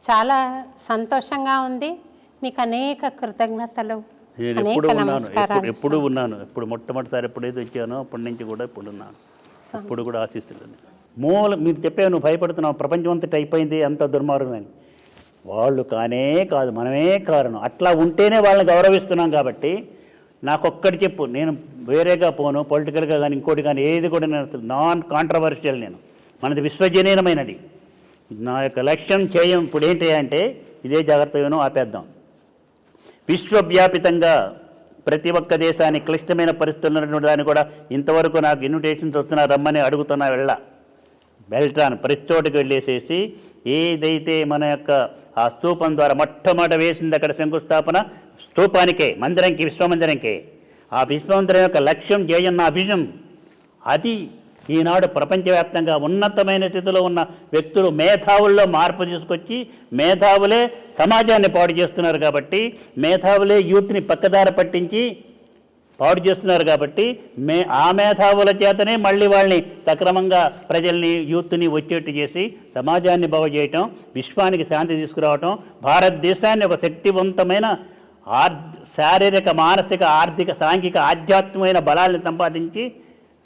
చాలా సంతోషంగా ఉంది. మీకు అనేక కృతజ్ఞతలు, నేను అనేక ఎప్పుడు ఉన్నాను, నమస్కారాలు. ఎప్పుడు ఉన్నాను. ఎప్పుడు మొట్టమొదటిసారి ఎప్పుడైతే వచ్చానో అప్పటి నుంచి కూడా ఇప్పుడు ఉన్నాను. ఇప్పుడు కూడా ఆశిస్తులు మీరు చెప్పావు, నువ్వు భయపడుతున్నావు ప్రపంచం అంతటి అయిపోయింది అంత దుర్మార్గం అని. వాళ్ళు కానే కాదు, మనమే కారణం. అట్లా ఉంటేనే వాళ్ళని గౌరవిస్తున్నాం. కాబట్టి నాకొక్కటి చెప్పు, నేను వేరేగా పోను, పొలిటికల్గా కానీ ఇంకోటి కానీ ఏది కూడా నేను నాన్ కాంట్రవర్షియల్. నేను మనది విశ్వజనీనమైనది. నా యొక్క లక్ష్యం చేయం ఇప్పుడు ఏంటి అంటే ఇదే జాగ్రత్తగానో ఆపేద్దాం. విశ్వవ్యాపితంగా ప్రతి ఒక్క దేశానికి క్లిష్టమైన పరిస్థితులు ఉన్నటువంటి దాన్ని కూడా ఇంతవరకు నాకు ఇన్విటేషన్స్ వస్తున్నా, రమ్మని అడుగుతున్నా, వెళ్తాను. ప్రతి చోటుకి వెళ్ళేసేసి ఏదైతే మన యొక్క ఆ స్తూపం ద్వారా మొట్టమొదట వేసింది అక్కడ శంకుస్థాపన, స్తూపానికే, మందిరంకి, విశ్వమందిరంకే. ఆ విశ్వమందిరం యొక్క లక్ష్యం ధ్యేయం, నా విజన్ అది. ఈనాడు ప్రపంచవ్యాప్తంగా ఉన్నతమైన స్థితిలో ఉన్న వ్యక్తులు మేధావుల్లో మార్పు తీసుకొచ్చి మేధావులే సమాజాన్ని పాడు చేస్తున్నారు. కాబట్టి మేధావులే యూత్ని పక్కదారి పట్టించి పాడు చేస్తున్నారు. కాబట్టి ఆ మేధావుల చేతనే మళ్ళీ వాళ్ళని సక్రమంగా ప్రజల్ని, యూత్ని వచ్చేట్టు చేసి సమాజాన్ని బాగు చేయటం, విశ్వానికి శాంతి తీసుకురావటం, భారతదేశాన్ని ఒక శక్తివంతమైన శారీరక, మానసిక, ఆర్థిక, సాంఘిక, ఆధ్యాత్మికమైన బలాన్ని సంపాదించి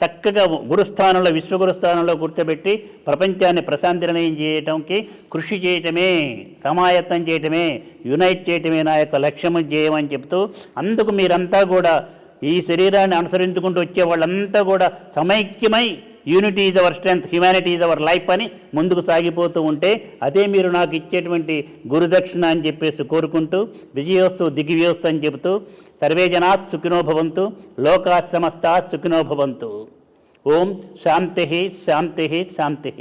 చక్కగా గురుస్థానంలో, విశ్వగురుస్థానంలో కూర్చోబెట్టి ప్రపంచాన్ని ప్రశాంతి నిర్ణయం చేయటానికి కృషి చేయటమే, సమాయత్తం చేయటమే, యునైట్ చేయటమే నా యొక్క లక్ష్యము చేయమని చెప్తూ, అందుకు మీరంతా కూడా ఈ శరీరాన్ని అనుసరించుకుంటూ వచ్చే వాళ్ళంతా కూడా సమైక్యమై unity is our strength, humanity is our life అని ముందుకు సాగిపోతూ ఉంటే అదే మీరు నాకు ఇచ్చేటువంటి గురుదక్షిణ అని చెప్పేసి కోరుకుంటూ, విజయోస్తు దిగ్విజయోస్తు అని చెబుతూ, సర్వే జనా సుఖినో భవంతు, లోకా సమస్తా సుఖినో భవంతు. ఓం శాంతి శాంతి శాంతి.